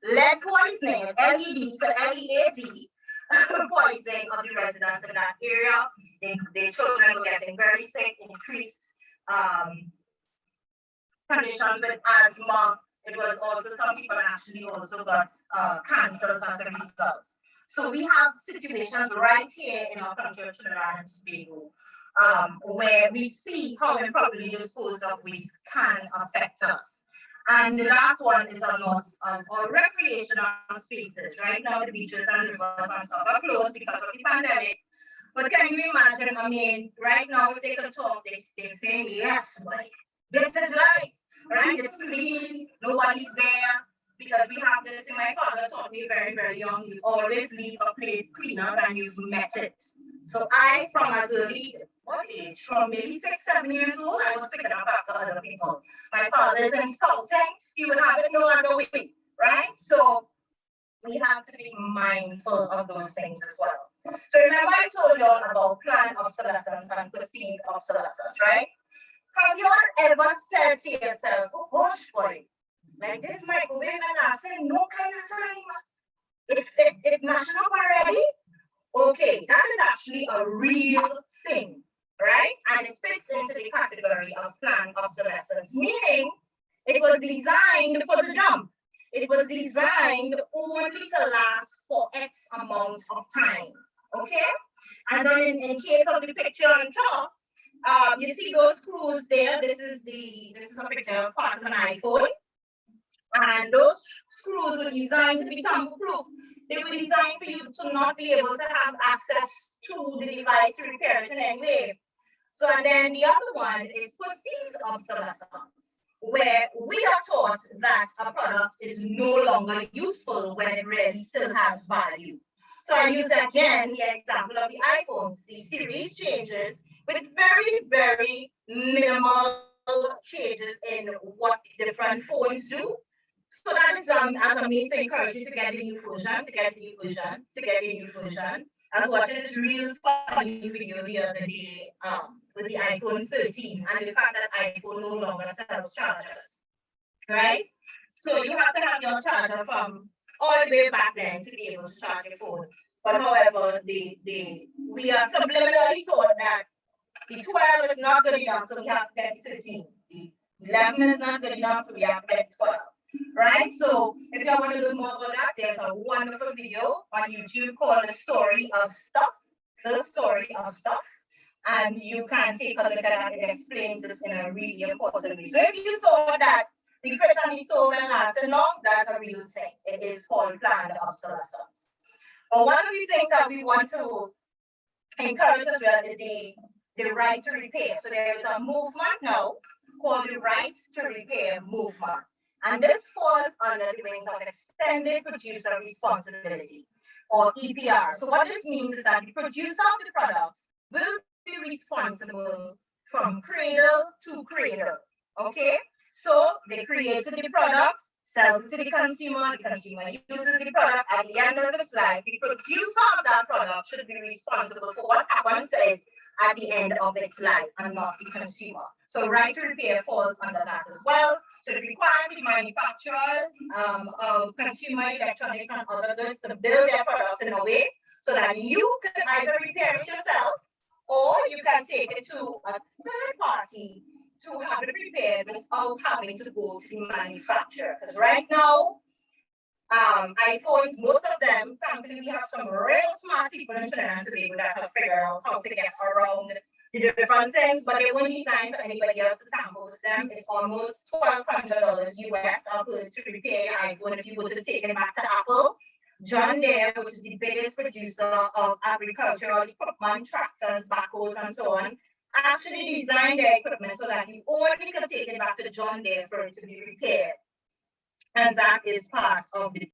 lead poisoning, LED to LEAD poisoning of the residents in that area. The children were getting very sick, increased conditions with asthma. It was also, some people actually also got cancers as a result. So we have situations right here in our country of Trinidad and Tobago where we see how improperly disposed of waste can affect us. And the last one is a loss of our recreational spaces. Right now, the beaches and rivers and stuff are closed because of the pandemic. But can you imagine, I mean, right now, if they could talk, they say, yes, like, this is life, right? It's clean, nobody's there. Because we have this, and my father taught me very, very young, you always leave a place cleaner than you've met it. So I, from as early, what age? From maybe 6, 7 years old, I was picking up after other people. My father is insulting, he would have it no other way, right? So we have to be mindful of those things as well. So remember I told you all about planned obsolescence and perceived obsolescence, right? Have you all ever said to yourself, oh gosh, boy, like this microwave and lasting no kind of time. It's mashing up already? Okay, that is actually a real thing, right? And it fits into the category of planned obsolescence, meaning it was designed for the dump. It was designed only to last for X amount of time, okay? And then in case of the picture on top, you see those screws there. This is a picture of part of an iPhone. And those screws were designed to be tamper-proof. They were designed for you to not be able to have access to the device to repair it in any way. So, and then the other one is perceived obsolescence, where we are taught that a product is no longer useful when it really still has value. So I use again the example of the iPhones, the series changes with very, very minimal changes in what different phones do. So that is as a means to encourage you to get the new version, to get the new version, to get the new version. I was watching this real funny video the other day with the iPhone 13 and the fact that iPhone no longer sells chargers, right? So you have to have your charger from all the way back then to be able to charge your phone. But however, we are subliminally told that the 12 is not good enough, so we have to get 13. The 11 is not good enough, so we have to get 12. Right? So if you want to learn more about that, there's a wonderful video on YouTube called The Story of Stuff. The Story of Stuff. And you can take a look at that. It explains this in a really important way. So if you saw that the fridge on the stove and lasting long, that's a real thing. It is called planned obsolescence. But one of the things that we want to encourage as well is the right to repair. So there is a movement now called the Right to Repair movement. And this falls under the wings of Extended Producer Responsibility, or EPR. So what this means is that the producer of the products will be responsible from cradle to cradle. Okay? So they created the product, sells it to the consumer uses the product. At the end of its life, the producer of that product should be responsible for what happens to it at the end of its life and not the consumer. So right to repair falls under that as well. So it requires the manufacturers of consumer electronics and other goods to build their products in a way so that you can either repair it yourself or you can take it to a third party to have it repaired without having to go to the manufacturer. Because right now, iPhones, most of them, thankfully we have some real smart people in Trinidad and Tobago that have figured out how to get around the different things, but they weren't designed for anybody else to tamper with them. It's almost $1,200 US to repair your iPhone if you were to take it back to Apple. John Deere, which is the biggest producer of agricultural equipment, tractors, backhoes, and so on, actually designed their equipment so that you only could take it back to John Deere for it to be repaired. And that is part of the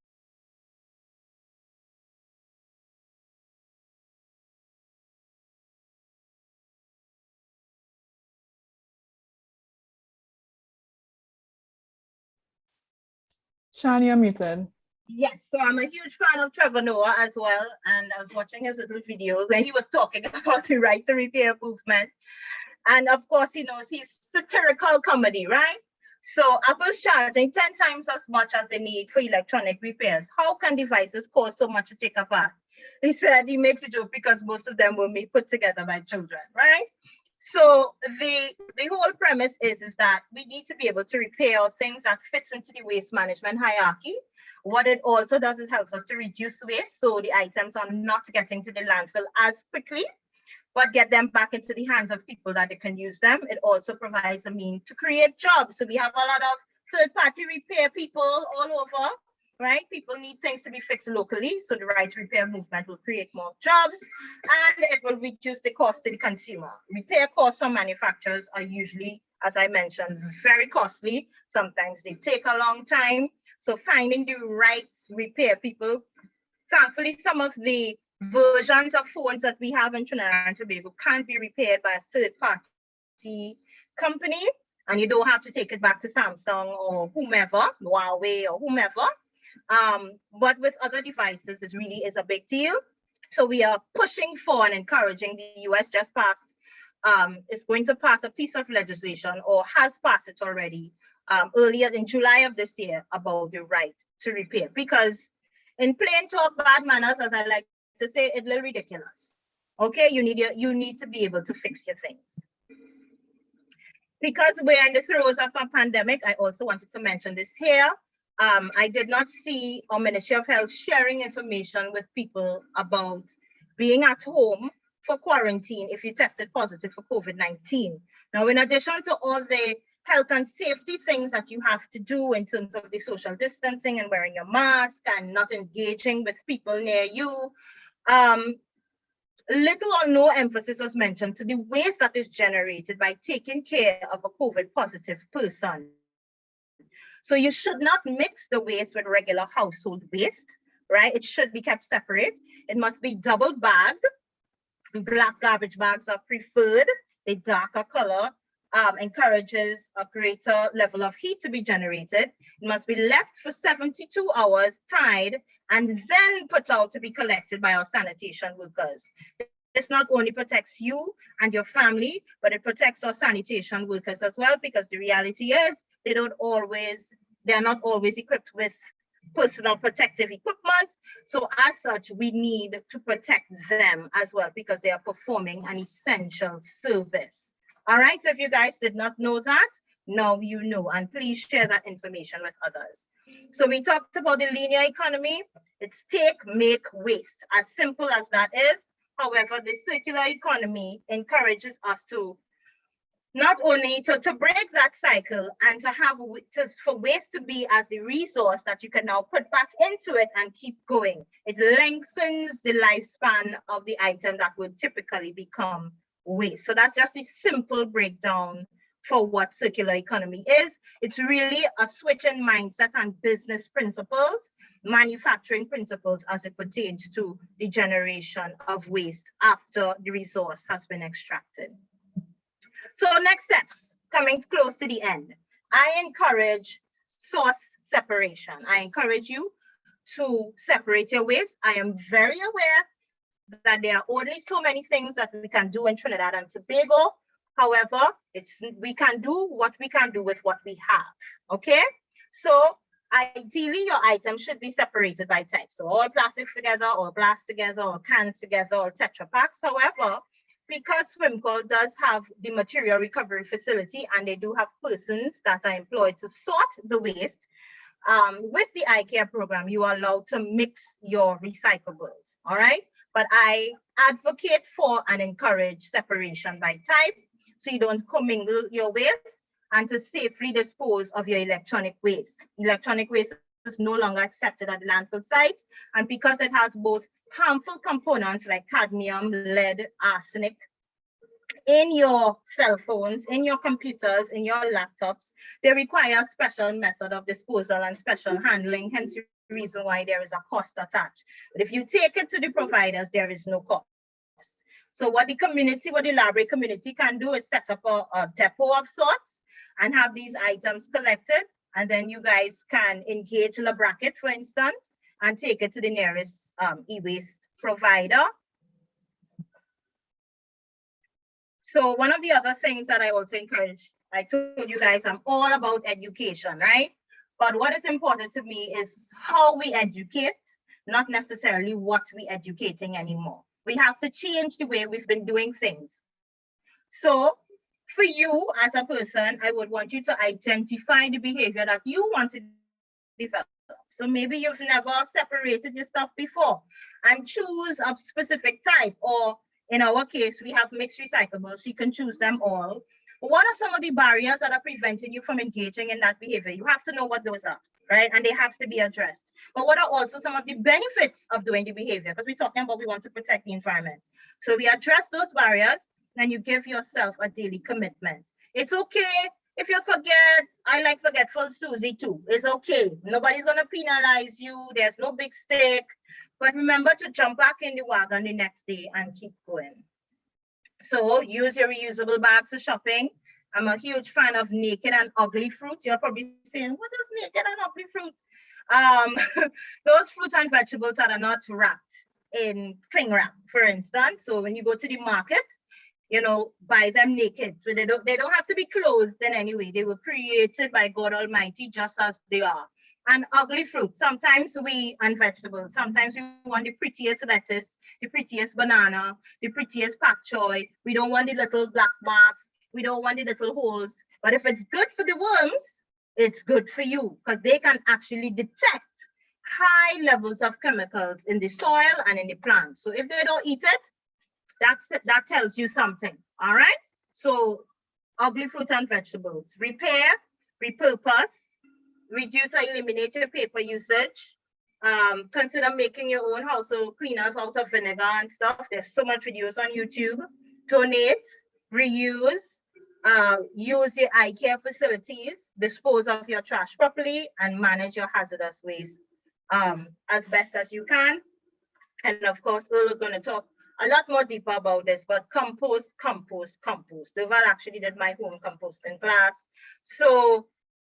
Sean, you're muted. Yes, so I'm a huge fan of Trevor Noah as well, and I was watching his little video where he was talking about the right to repair movement. And of course, he knows he's satirical comedy, right? So Apple's charging 10 times as much as they need for electronic repairs. How can devices cost so much to take apart? He said he makes a joke because most of them were put together by children, right? So the whole premise is that we need to be able to repair things that fits into the waste management hierarchy. What it also does is helps us to reduce waste, so the items are not getting to the landfill as quickly, but get them back into the hands of people that they can use them. It also provides a means to create jobs. So we have a lot of third-party repair people all over, right? People need things to be fixed locally, so the right to repair movement will create more jobs, and it will reduce the cost to the consumer. Repair costs for manufacturers are usually, as I mentioned, very costly. Sometimes they take a long time. So finding the right repair people, thankfully, some of the versions of phones that we have in Trinidad and Tobago can't be repaired by a third-party company, and you don't have to take it back to Samsung or whomever, Huawei or whomever. But with other devices, it really is a big deal. So we are pushing for and encouraging. The US just passed, is going to pass a piece of legislation, or has passed it already, earlier in July of this year, about the right to repair. Because in plain talk, bad manners, as I like to say, it's a little ridiculous. Okay, you need to be able to fix your things. Because we're in the throes of a pandemic, I also wanted to mention this here. I did not see our Ministry of Health sharing information with people about being at home for quarantine if you tested positive for COVID-19. Now, in addition to all the health and safety things that you have to do in terms of the social distancing and wearing your mask and not engaging with people near you, little or no emphasis was mentioned to the waste that is generated by taking care of a COVID positive person. So you should not mix the waste with regular household waste, right? It should be kept separate. It must be double bagged. Black garbage bags are preferred. A darker color encourages a greater level of heat to be generated. It must be left for 72 hours tied and then put out to be collected by our sanitation workers. This not only protects you and your family, but it protects our sanitation workers as well, because the reality is they are not always equipped with personal protective equipment. So as such, we need to protect them as well because they are performing an essential service. All right, so if you guys did not know that, now you know, and please share that information with others. So we talked about the linear economy. It's take, make, waste, as simple as that is. However, the circular economy encourages us to not only to break that cycle and to have for waste to be as the resource that you can now put back into it and keep going. It lengthens the lifespan of the item that would typically become waste. So that's just a simple breakdown for what circular economy is. It's really a switch in mindset and business principles, manufacturing principles as it pertains to the generation of waste after the resource has been extracted. So next steps, coming close to the end. I encourage source separation. I encourage you to separate your waste. I am very aware that there are only so many things that we can do in Trinidad and Tobago. However, we can do what we can do with what we have, okay? So ideally, your items should be separated by type. So all plastics together, all glass together, or cans together, or Tetra Paks. However, because SWMCO does have the material recovery facility and they do have persons that are employed to sort the waste, with the iCare program, you are allowed to mix your recyclables, all right? But I advocate for and encourage separation by type so you don't commingle your waste and to safely dispose of your electronic waste. Electronic waste is no longer accepted at the landfill sites, and because it has both harmful components like cadmium, lead, arsenic in your cell phones, in your computers, in your laptops, they require a special method of disposal and special handling, hence the reason why there is a cost attached. But if you take it to the providers, there is no cost. So what the library community can do is set up a depot of sorts and have these items collected, and then you guys can engage La Bracket, for instance, and take it to the nearest e-waste provider. So one of the other things that I also encourage, I told you guys, I'm all about education, right? But what is important to me is how we educate, not necessarily what we're educating anymore. We have to change the way we've been doing things. So for you as a person, I would want you to identify the behavior that you want to develop. So maybe you've never separated your stuff before and choose a specific type, or in our case, we have mixed recyclables, you can choose them all. What are some of the barriers that are preventing you from engaging in that behavior? You have to know what those are, right? And they have to be addressed. But what are also some of the benefits of doing the behavior? Because we're talking about we want to protect the environment. So we address those barriers, and you give yourself a daily commitment. It's okay if you forget. I like Forgetful Susie too. It's okay. Nobody's gonna penalize you. There's no big stick. But remember to jump back in the wagon the next day and keep going. So use your reusable bags for shopping. I'm a huge fan of Naked and Ugly Fruit. You're probably saying, what is Naked and Ugly Fruit? Those fruits and vegetables that are not wrapped in cling wrap, for instance. So when you go to the market, you know, buy them naked. So they don't have to be closed in any way. They were created by God Almighty just as they are. And ugly fruit, sometimes and vegetables, sometimes we want the prettiest lettuce, the prettiest banana, the prettiest pak choy. We don't want the little black marks. We don't want the little holes. But if it's good for the worms, it's good for you because they can actually detect high levels of chemicals in the soil and in the plant. So if they don't eat it, that tells you something, all right? So ugly fruits and vegetables, repair, repurpose, reduce or eliminate your paper usage. Consider making your own household cleaners out of vinegar and stuff. There's so much videos on YouTube. Donate, reuse, use your iCare facilities, dispose of your trash properly, and manage your hazardous waste as best as you can. And of course, we're going to talk a lot more deeper about this, but compost. Duval actually did my home composting class. So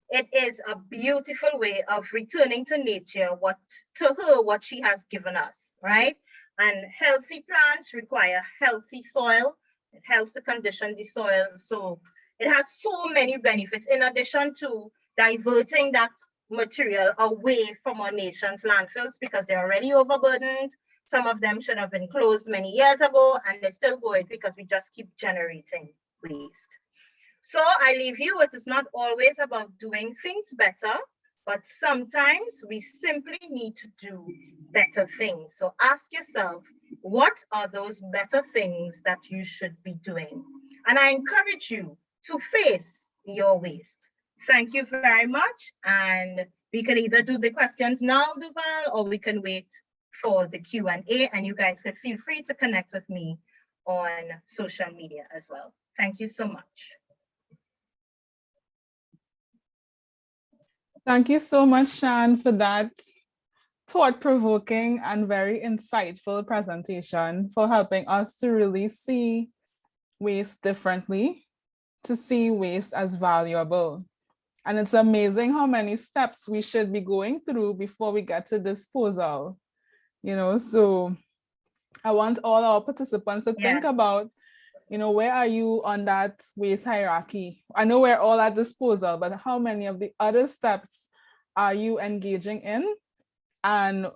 it is a beautiful way of returning to nature, what she has given us, right? And healthy plants require healthy soil. It helps to condition the soil. So it has so many benefits in addition to diverting that material away from our nation's landfills because they're already overburdened. Some of them should have been closed many years ago, and they're still going because we just keep generating waste. So I leave you, it is not always about doing things better, but sometimes we simply need to do better things. So ask yourself, what are those better things that you should be doing? And I encourage you to face your waste. Thank you very much. And we can either do the questions now, Duval, or we can wait for the Q&A, and you guys can feel free to connect with me on social media as well. Thank you so much. Thank you so much, Shan, for that thought-provoking and very insightful presentation, for helping us to really see waste differently, to see waste as valuable. And it's amazing how many steps we should be going through before we get to disposal. You know, so I want all our participants to think about, you know, where are you on that waste hierarchy? I know we're all at disposal, but how many of the other steps are you engaging in? And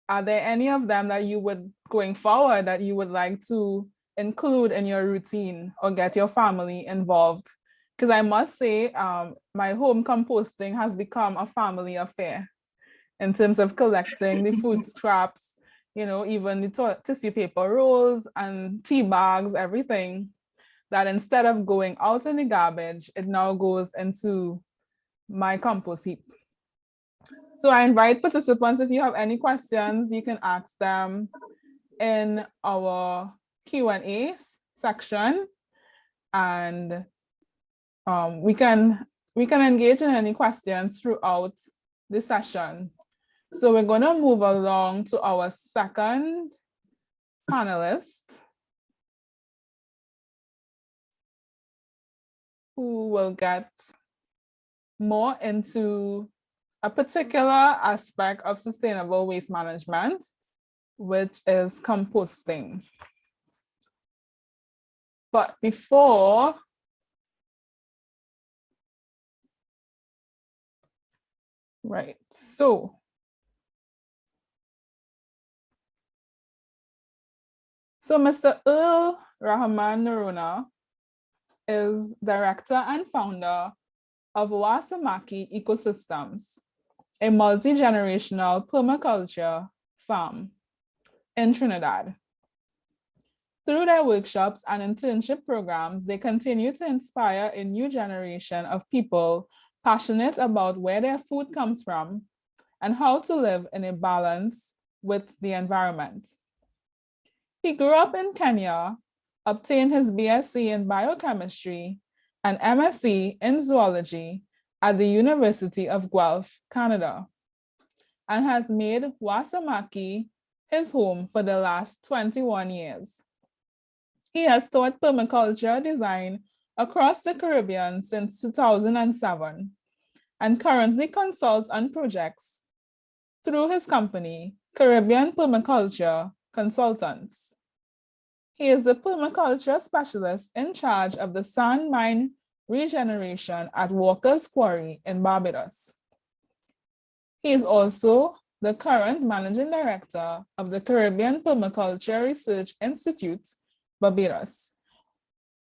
are there any of them that you would, going forward, that you would like to include in your routine or get your family involved? Because I must say, my home composting has become a family affair in terms of collecting the food scraps, you know, even the tissue paper rolls and tea bags, everything, that instead of going out in the garbage, it now goes into my compost heap. So I invite participants, if you have any questions, you can ask them in our Q&A section, and we can engage in any questions throughout the session. So we're going to move along to our second panelist, who will get more into a particular aspect of sustainable waste management, which is composting. But before so Mr. Earl Rahman Noronha is director and founder of Wasamaki Ecosystems, a multi-generational permaculture farm in Trinidad. Through their workshops and internship programs, they continue to inspire a new generation of people passionate about where their food comes from and how to live in a balance with the environment. He grew up in Kenya, obtained his BSc in biochemistry and MSc in zoology at the University of Guelph, Canada, and has made Wasamaki his home for the last 21 years. He has taught permaculture design across the Caribbean since 2007 and currently consults on projects through his company, Caribbean Permaculture Consultants. He is the permaculture specialist in charge of the sand mine regeneration at Walker's Quarry in Barbados. He is also the current managing director of the Caribbean Permaculture Research Institute, Barbados.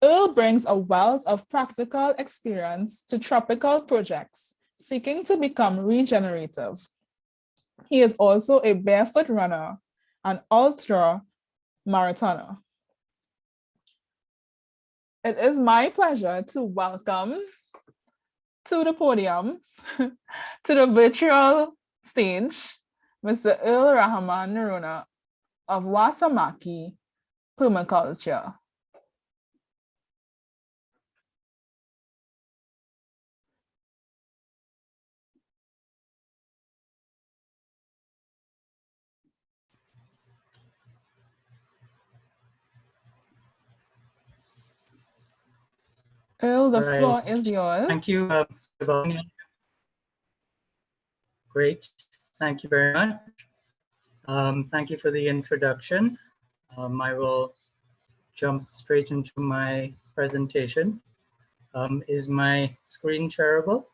Earl brings a wealth of practical experience to tropical projects seeking to become regenerative. He is also a barefoot runner and ultra marathoner. It is my pleasure to welcome to the podium, to the virtual stage, Mr. Earl Rahman Noronha of Wasamaki Permaculture. Earl, the floor is yours. Thank you, Giovanni. Great, thank you very much. Thank you for the introduction. I will jump straight into my presentation. Is my screen shareable?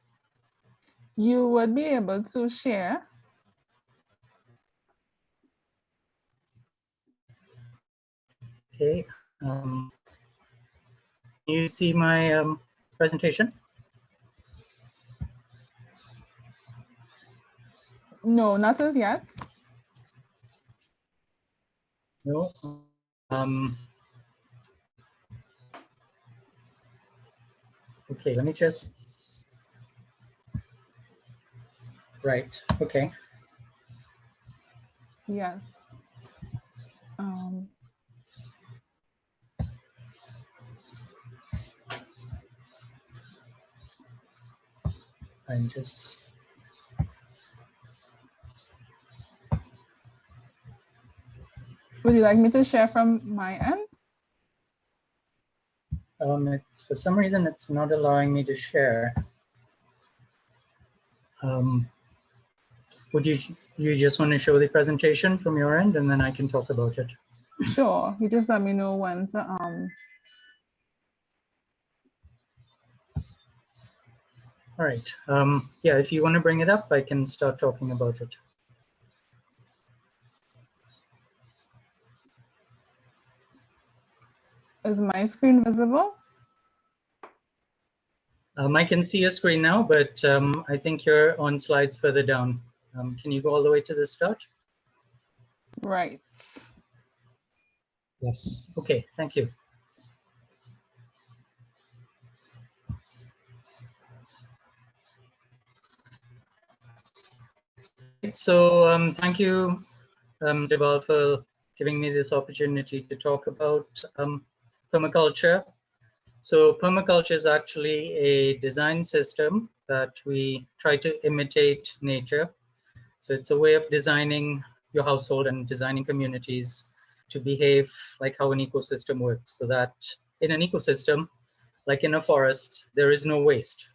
You would be able to share. Okay. You see my presentation? No, not as yet. No. Okay, let me just. Right. Okay. Yes. I'm just. Would you like me to share from my end? It's for some reason it's not allowing me to share. Would you just want to show the presentation from your end, and then I can talk about it? Sure. You just let me know when to All right. Yeah, if you want to bring it up, I can start talking about it. Is my screen visible? I can see your screen now, but I think you're on slides further down. Can you go all the way to the start? Right. Yes. Okay, thank you. So thank you, Deval, for giving me this opportunity to talk about permaculture. So permaculture is actually a design system that we try to imitate nature. So it's a way of designing your household and designing communities to behave like how an ecosystem works, so that in an ecosystem, like in a forest, there is no waste.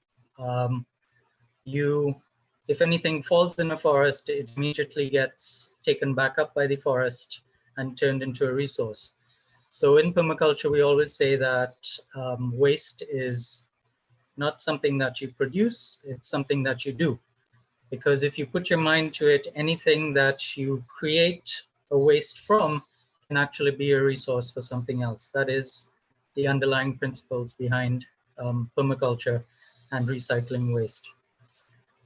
If anything falls in a forest, it immediately gets taken back up by the forest and turned into a resource. So in permaculture, we always say that waste is not something that you produce, it's something that you do. Because if you put your mind to it, anything that you create a waste from can actually be a resource for something else. That is the underlying principles behind permaculture and recycling waste.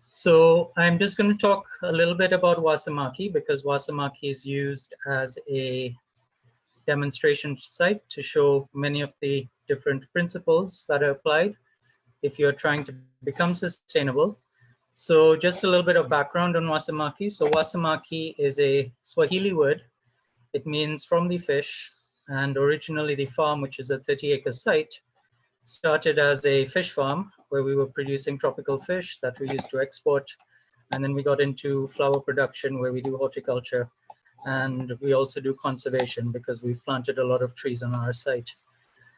So I'm just going to talk a little bit about Wasamaki, because Wasamaki is used as a demonstration site to show many of the different principles that are applied if you're trying to become sustainable. So just a little bit of background on Wasamaki. So Wasamaki is a Swahili word. It means from the fish, and originally the farm, which is a 30-acre site, started as a fish farm where we were producing tropical fish that we used to export. And then we got into flower production where we do horticulture. And we also do conservation because we've planted a lot of trees on our site.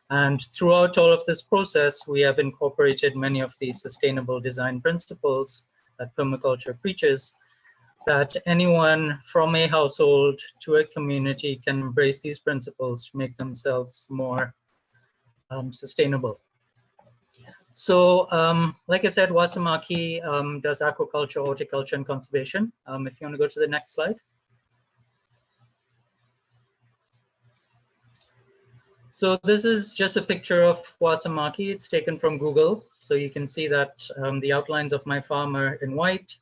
And throughout all of this process, we have incorporated many of these sustainable design principles that permaculture preaches, that anyone from a household to a community can embrace these principles to make themselves more sustainable. So like I said, Wasamaki does aquaculture, horticulture, and conservation. If you want to go to the next slide. So this is just a picture of Wasamaki. It's taken from Google. So you can see that the outlines of my farm are in white,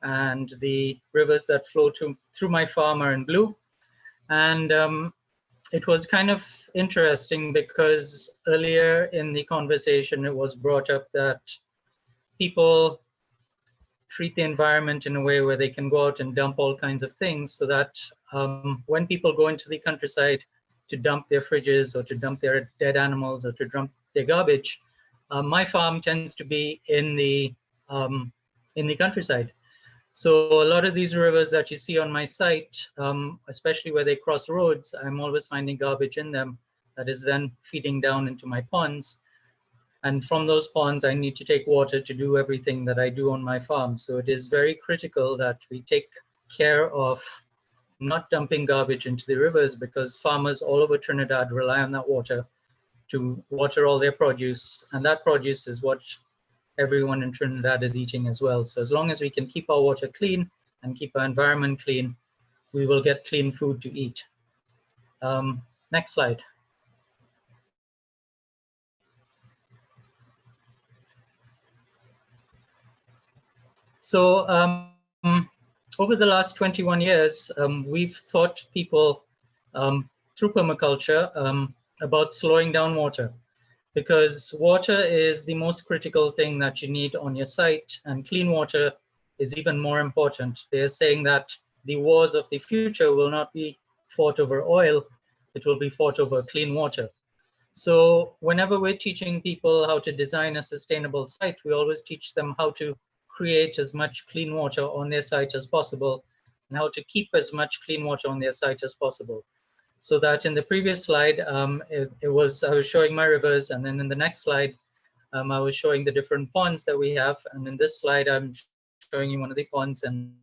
and the rivers that flow through my farm are in blue. And it was kind of interesting because earlier in the conversation, it was brought up that people treat the environment in a way where they can go out and dump all kinds of things, so that when people go into the countryside to dump their fridges or to dump their dead animals or to dump their garbage, my farm tends to be in the countryside. So a lot of these rivers that you see on my site, especially where they cross roads, I'm always finding garbage in them that is then feeding down into my ponds. And from those ponds, I need to take water to do everything that I do on my farm. So it is very critical that we take care of not dumping garbage into the rivers, because farmers all over Trinidad rely on that water to water all their produce. And that produce is what everyone in Trinidad is eating as well. So as long as we can keep our water clean and keep our environment clean, we will get clean food to eat. Next slide. So over the last 21 years, we've taught people through permaculture about slowing down water, because water is the most critical thing that you need on your site, and clean water is even more important. They're saying that the wars of the future will not be fought over oil, it will be fought over clean water. So whenever we're teaching people how to design a sustainable site, we always teach them how to create as much clean water on their site as possible, and how to keep as much clean water on their site as possible. So that in the previous slide, I was showing my rivers, and then in the next slide, I was showing the different ponds that we have. And in this slide, I'm showing you one of the ponds. And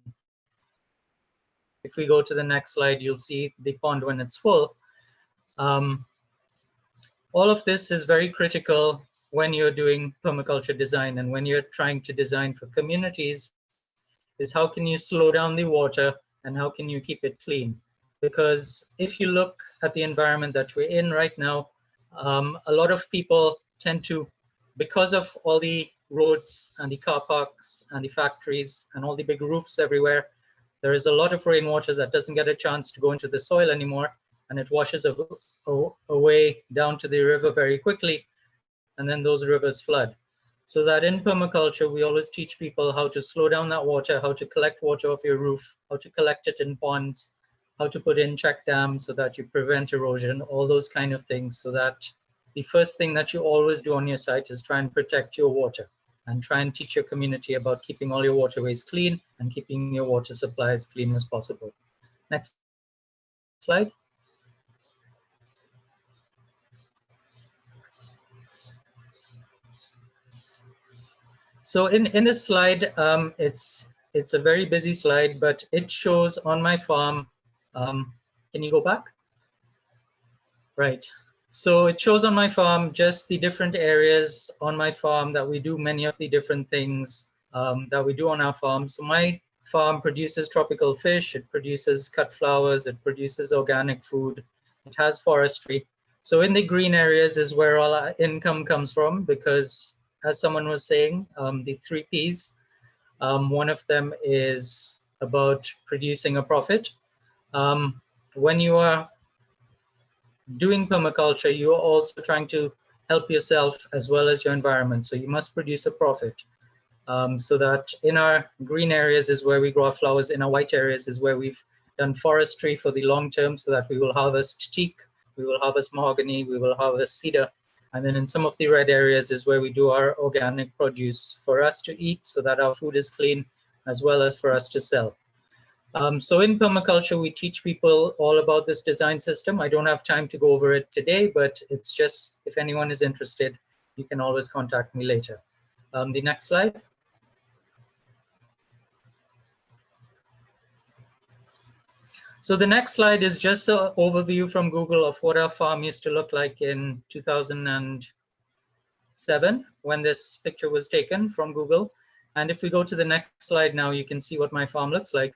if we go to the next slide, you'll see the pond when it's full. All of this is very critical when you're doing permaculture design, and when you're trying to design for communities, is how can you slow down the water and how can you keep it clean? Because if you look at the environment that we're in right now, a lot of people tend to, because of all the roads and the car parks and the factories and all the big roofs everywhere, there is a lot of rainwater that doesn't get a chance to go into the soil anymore, and it washes away down to the river very quickly, and then those rivers flood. So that in permaculture, we always teach people how to slow down that water, how to collect water off your roof, how to collect it in ponds, how to put in check dams so that you prevent erosion, all those kind of things, so that the first thing that you always do on your site is try and protect your water and try and teach your community about keeping all your waterways clean and keeping your water supply as clean as possible. Next slide. So in this slide, it's a very busy slide, but it shows on my farm. Can you go back? Right. So it shows on my farm just the different areas on my farm that we do many of the different things that we do on our farm. So my farm produces tropical fish, it produces cut flowers, it produces organic food, it has forestry. So in the green areas is where all our income comes from, because as someone was saying, the 3 Ps, one of them is about producing a profit. When you are doing permaculture, you are also trying to help yourself as well as your environment. So you must produce a profit. So that in our green areas is where we grow flowers, in our white areas is where we've done forestry for the long term, so that we will harvest teak, we will harvest mahogany, we will harvest cedar. And then in some of the red areas is where we do our organic produce for us to eat, so that our food is clean, as well as for us to sell. So in permaculture, we teach people all about this design system. I don't have time to go over it today, but it's just, if anyone is interested, you can always contact me later. The next slide. So the next slide is just an overview from Google of what our farm used to look like in 2007, when this picture was taken from Google. And if we go to the next slide now, you can see what my farm looks like,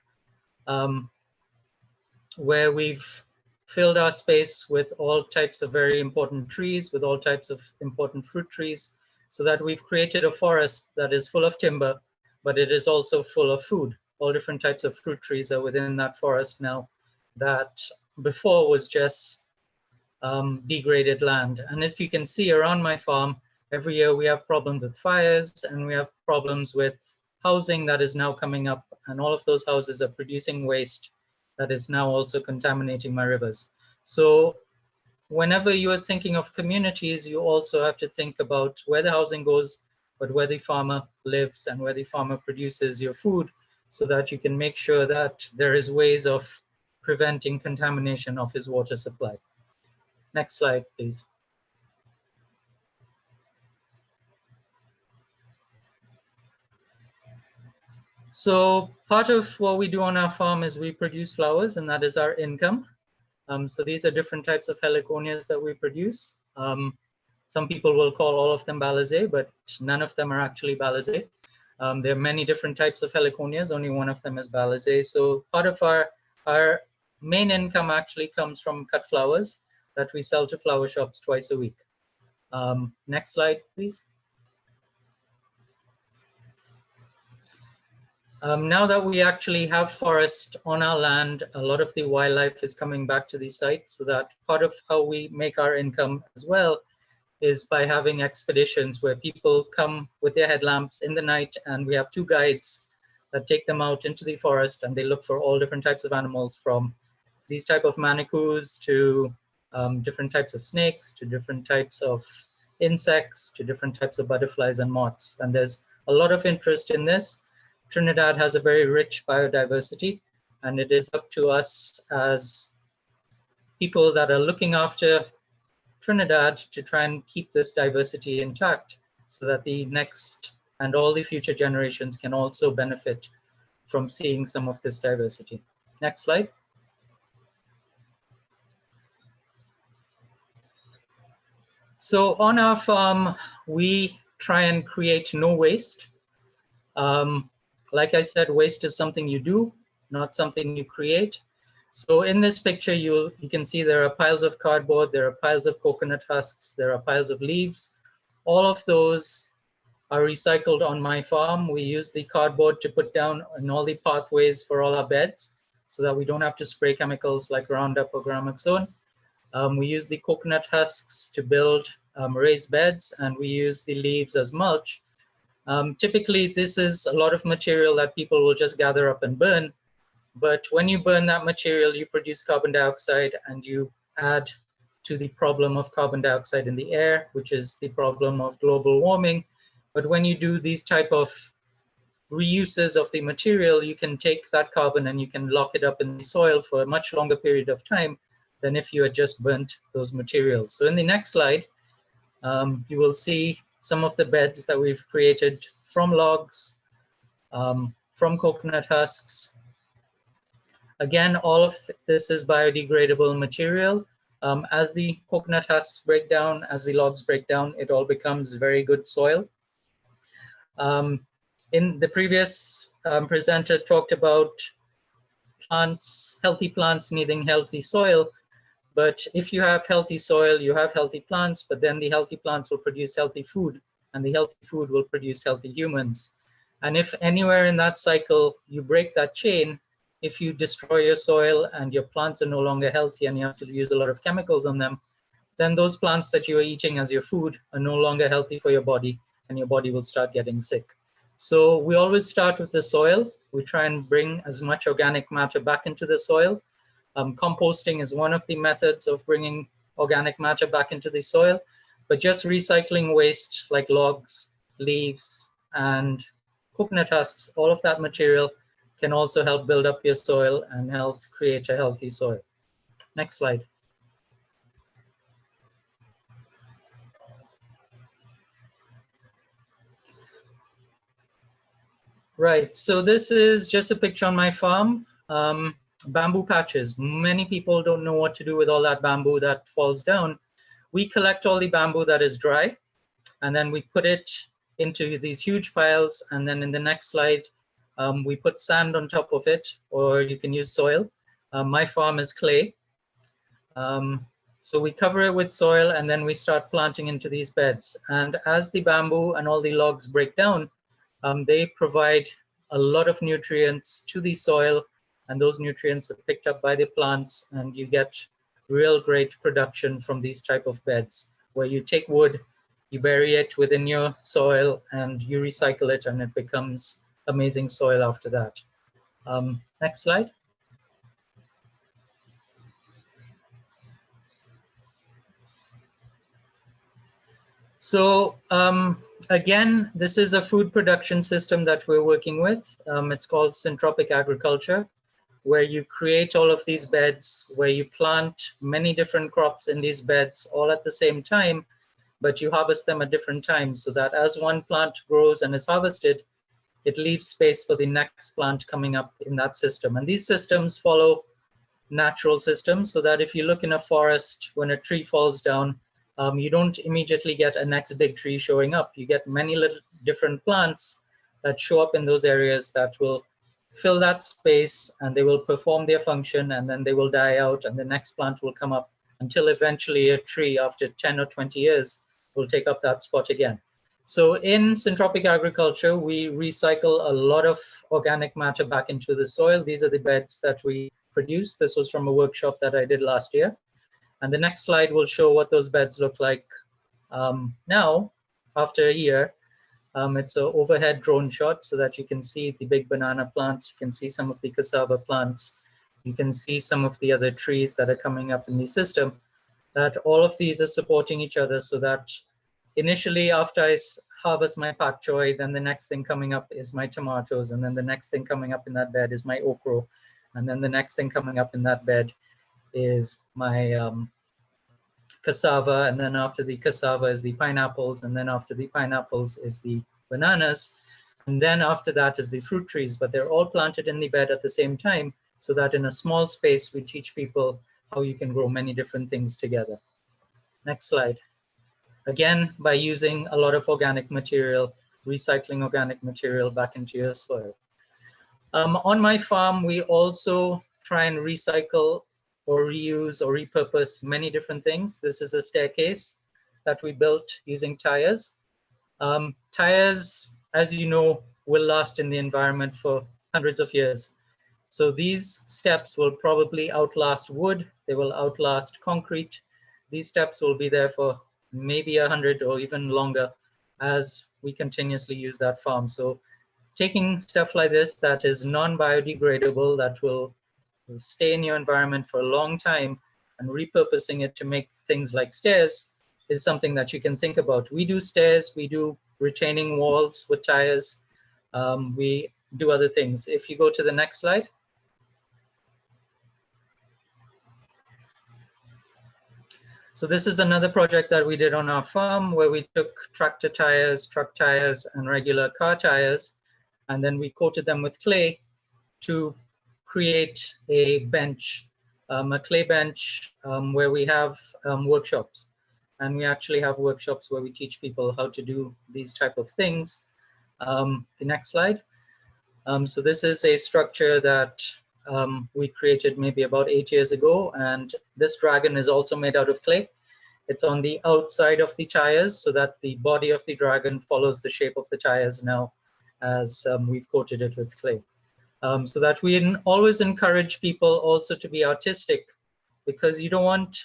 where we've filled our space with all types of very important trees, with all types of important fruit trees, so that we've created a forest that is full of timber, but it is also full of food. All different types of fruit trees are within that forest now, that before was just degraded land. And as you can see around my farm, every year we have problems with fires, and we have problems with housing that is now coming up, and all of those houses are producing waste that is now also contaminating my rivers. So whenever you are thinking of communities, you also have to think about where the housing goes, but where the farmer lives and where the farmer produces your food, so that you can make sure that there is ways of preventing contamination of his water supply. Next slide, please. So part of what we do on our farm is we produce flowers, and that is our income. So these are different types of heliconias that we produce. Some people will call all of them Balasé, but none of them are actually Balasé. There are many different types of heliconias, only one of them is Balasé. So part of our main income actually comes from cut flowers that we sell to flower shops twice a week. Next slide, please. Now that we actually have forest on our land, a lot of the wildlife is coming back to these sites, so that part of how we make our income as well is by having expeditions where people come with their headlamps in the night, and we have 2 guides that take them out into the forest, and they look for all different types of animals, from these type of manacus to different types of snakes, to different types of insects, to different types of butterflies and moths. And there's a lot of interest in this. Trinidad has a very rich biodiversity, and it is up to us as people that are looking after Trinidad to try and keep this diversity intact, so that the next and all the future generations can also benefit from seeing some of this diversity. Next slide. So on our farm, we try and create no waste. Like I said, waste is something you do, not something you create. So in this picture, you can see there are piles of cardboard, there are piles of coconut husks, there are piles of leaves. All of those are recycled on my farm. We use the cardboard to put down in all the pathways for all our beds, so that we don't have to spray chemicals like Roundup or Gramoxone. We use the coconut husks to build raised beds, and we use the leaves as mulch. Typically, this is a lot of material that people will just gather up and burn. But when you burn that material, you produce carbon dioxide, and you add to the problem of carbon dioxide in the air, which is the problem of global warming. But when you do these type of reuses of the material, you can take that carbon and you can lock it up in the soil for a much longer period of time than if you had just burnt those materials. So in the next slide, you will see some of the beds that we've created from logs, from coconut husks. Again, all of this is biodegradable material. As the coconut husks break down, as the logs break down, it all becomes very good soil. In the previous presenter talked about plants, healthy plants needing healthy soil. But if you have healthy soil, you have healthy plants, but then the healthy plants will produce healthy food, and the healthy food will produce healthy humans. And if anywhere in that cycle you break that chain, if you destroy your soil and your plants are no longer healthy and you have to use a lot of chemicals on them, then those plants that you are eating as your food are no longer healthy for your body, and your body will start getting sick. So we always start with the soil. We try and bring as much organic matter back into the soil. Composting is one of the methods of bringing organic matter back into the soil, but just recycling waste like logs, leaves, and coconut husks, all of that material can also help build up your soil and help create a healthy soil. Next slide. Right, so this is just a picture on my farm. Bamboo patches. Many people don't know what to do with all that bamboo that falls down. We collect all the bamboo that is dry, and then we put it into these huge piles, and then in the next slide, we put sand on top of it, or you can use soil. My farm is clay. So we cover it with soil, and then we start planting into these beds. And as the bamboo and all the logs break down, they provide a lot of nutrients to the soil, and those nutrients are picked up by the plants, and you get real great production from these type of beds, where you take wood, you bury it within your soil, and you recycle it, and it becomes amazing soil after that. Next slide. So again, this is a food production system that we're working with. It's called syntropic agriculture, where you create all of these beds, where you plant many different crops in these beds all at the same time, but you harvest them at different times, so that as one plant grows and is harvested, it leaves space for the next plant coming up in that system. And these systems follow natural systems, so that if you look in a forest, when a tree falls down, you don't immediately get a next big tree showing up. You get many little different plants that show up in those areas that will fill that space, and they will perform their function, and then they will die out, and the next plant will come up until eventually a tree after 10 or 20 years will take up that spot again. So in syntropic agriculture, we recycle a lot of organic matter back into the soil. These are the beds that we produce. This was from a workshop that I did last year. And the next slide will show what those beds look like now, after a year. It's an overhead drone shot so that you can see the big banana plants. You can see some of the cassava plants. You can see some of the other trees that are coming up in the system, that all of these are supporting each other, so that initially after I harvest my pak choy, then the next thing coming up is my tomatoes, and then the next thing coming up in that bed is my okra, and then the next thing coming up in that bed is my cassava, and then after the cassava is the pineapples, and then after the pineapples is the bananas, and then after that is the fruit trees. But they're all planted in the bed at the same time, so that in a small space we teach people how you can grow many different things together. Next slide. Again, by using a lot of organic material, recycling organic material back into your soil. On my farm, we also try and recycle or reuse or repurpose many different things. This is a staircase that we built using tires. Tires, as you know, will last in the environment for hundreds of years. So these steps will probably outlast wood. They will outlast concrete. These steps will be there for maybe 100 or even longer as we continuously use that farm. So taking stuff like this that is non-biodegradable, that will stay in your environment for a long time, and repurposing it to make things like stairs is something that you can think about. We do stairs, we do retaining walls with tires, we do other things. If you go to the next slide. So this is another project that we did on our farm, where we took tractor tires, truck tires, and regular car tires, and then we coated them with clay to create a bench, a clay bench, where we have workshops. And we actually have workshops where we teach people how to do these type of things. The next slide. So this is a structure that we created maybe about 8 years ago, and this dragon is also made out of clay. It's on the outside of the tires, so that the body of the dragon follows the shape of the tires now, as we've coated it with clay. So that we always encourage people also to be artistic, because you don't want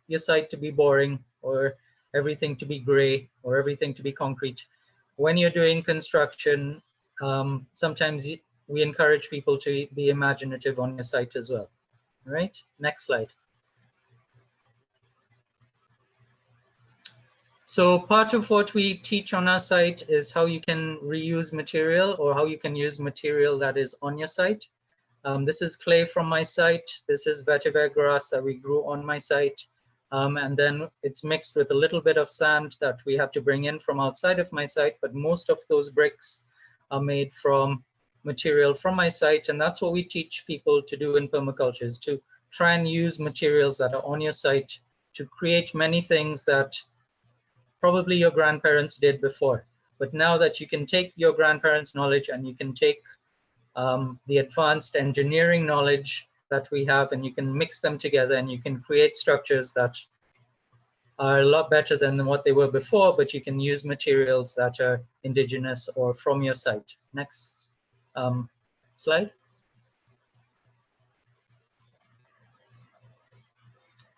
your site to be boring or everything to be gray or everything to be concrete. When you're doing construction, sometimes we encourage people to be imaginative on your site as well. All right, next slide. So part of what we teach on our site is how you can reuse material, or how you can use material that is on your site. This is clay from my site. This is vetiver grass that we grew on my site. And then it's mixed with a little bit of sand that we have to bring in from outside of my site. But most of those bricks are made from material from my site. And that's what we teach people to do in permaculture, is to try and use materials that are on your site to create many things that probably your grandparents did before. But now that you can take your grandparents' knowledge and you can take the advanced engineering knowledge that we have, and you can mix them together, and you can create structures that are a lot better than what they were before, but you can use materials that are indigenous or from your site. Next slide.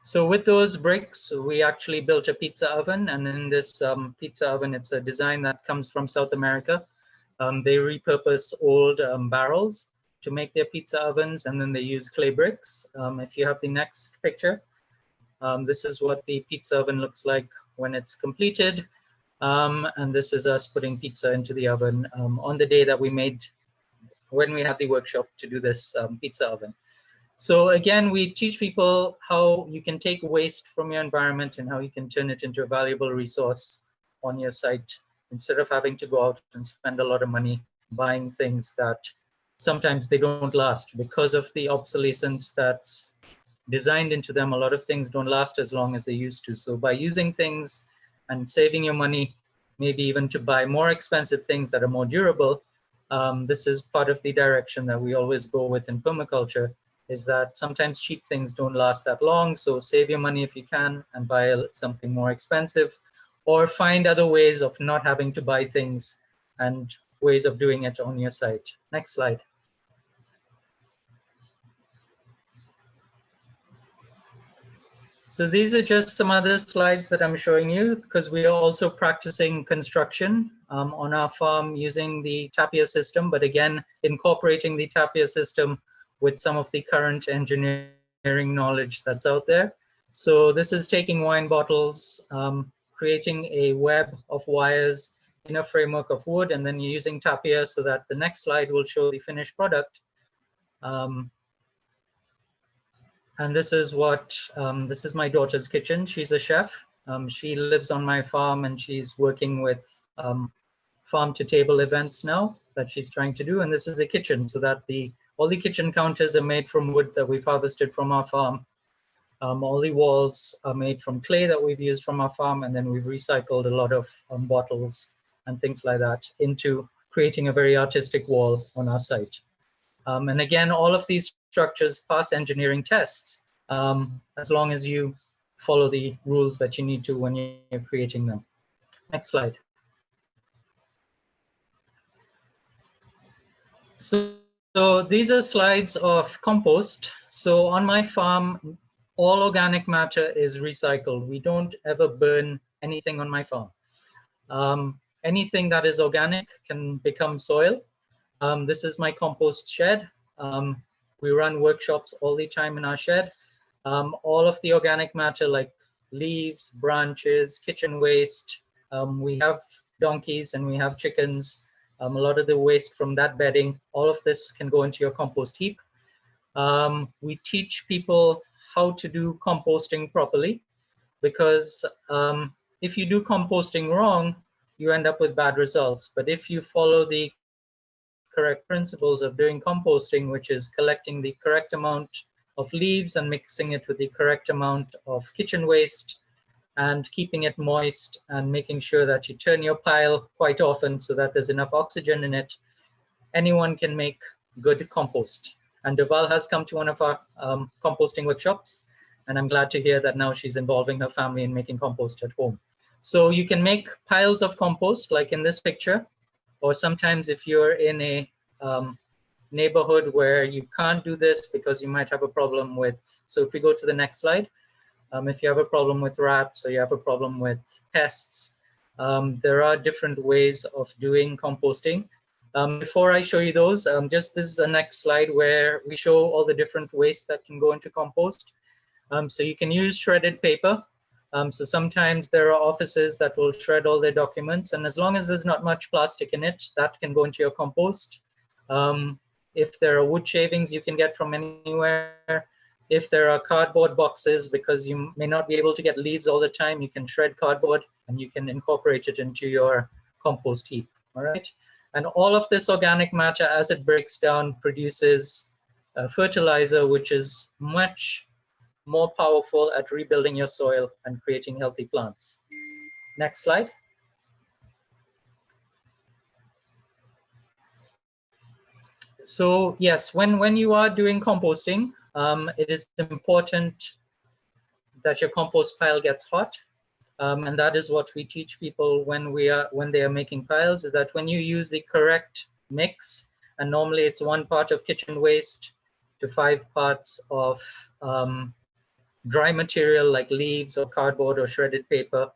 So with those bricks, we actually built a pizza oven, and in this pizza oven, it's a design that comes from South America. They repurpose old barrels to make their pizza ovens, and then they use clay bricks. If you have the next picture, this is what the pizza oven looks like when it's completed. And this is us putting pizza into the oven on the day that when we had the workshop to do this pizza oven. So again, we teach people how you can take waste from your environment and how you can turn it into a valuable resource on your site, instead of having to go out and spend a lot of money buying things that sometimes they don't last because of the obsolescence that's designed into them, a lot of things don't last as long as they used to. So by using things and saving your money, maybe even to buy more expensive things that are more durable, this is part of the direction that we always go with in permaculture, is that sometimes cheap things don't last that long. So save your money if you can and buy something more expensive, or find other ways of not having to buy things and ways of doing it on your site. Next slide. So these are just some other slides that I'm showing you, because we are also practicing construction on our farm using the Tapia system, but again, incorporating the Tapia system with some of the current engineering knowledge that's out there. So this is taking wine bottles, creating a web of wires in a framework of wood, and then you're using Tapia so that the next slide will show the finished product. And this is what, this is my daughter's kitchen. She's a chef. She lives on my farm and she's working with farm to table events now that she's trying to do. And this is the kitchen, so that all the kitchen counters are made from wood that we've harvested from our farm. All the walls are made from clay that we've used from our farm, and then we've recycled a lot of bottles and things like that into creating a very artistic wall on our site. And again, all of these structures pass engineering tests as long as you follow the rules that you need to when you're creating them. Next slide. So these are slides of compost. So on my farm, all organic matter is recycled. We don't ever burn anything on my farm. Anything that is organic can become soil. This is my compost shed. We run workshops all the time in our shed. All of the organic matter like leaves, branches, kitchen waste. We have donkeys and we have chickens. A lot of the waste from that bedding, all of this can go into your compost heap. We teach people how to do composting properly, because if you do composting wrong, you end up with bad results. But if you follow the correct principles of doing composting, which is collecting the correct amount of leaves and mixing it with the correct amount of kitchen waste and keeping it moist and making sure that you turn your pile quite often so that there's enough oxygen in it, anyone can make good compost. And Deval has come to one of our composting workshops, and I'm glad to hear that now she's involving her family in making compost at home. So you can make piles of compost like in this picture, or sometimes if you're in a neighborhood where you can't do this because you might have a problem with, so if we go to the next slide, if you have a problem with rats or you have a problem with pests, there are different ways of doing composting. Before I show you those, this is the next slide where we show all the different waste that can go into compost. So you can use shredded paper. So sometimes there are offices that will shred all their documents, and as long as there's not much plastic in it, that can go into your compost. If there are wood shavings you can get from anywhere, if there are cardboard boxes, because you may not be able to get leaves all the time, you can shred cardboard and you can incorporate it into your compost heap, all right? And all of this organic matter, as it breaks down, produces fertilizer, which is much more powerful at rebuilding your soil and creating healthy plants. Next slide. So yes, when you are doing composting, it is important that your compost pile gets hot. And that is what we teach people when they are making piles, is that when you use the correct mix, and normally it's 1 part of kitchen waste to 5 parts of dry material like leaves or cardboard or shredded paper,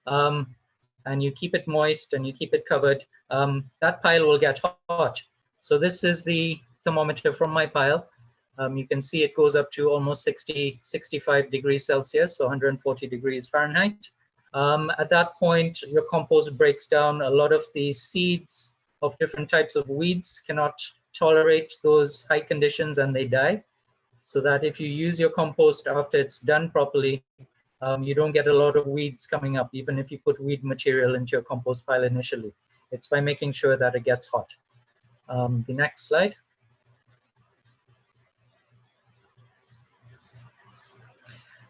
and you keep it moist and you keep it covered, that pile will get hot. So this is the thermometer from my pile. You can see it goes up to almost 65 degrees Celsius, so 140 degrees Fahrenheit. At that point, your compost breaks down. A lot of the seeds of different types of weeds cannot tolerate those high conditions and they die. So that if you use your compost after it's done properly, you don't get a lot of weeds coming up, even if you put weed material into your compost pile initially. It's by making sure that it gets hot. The next slide.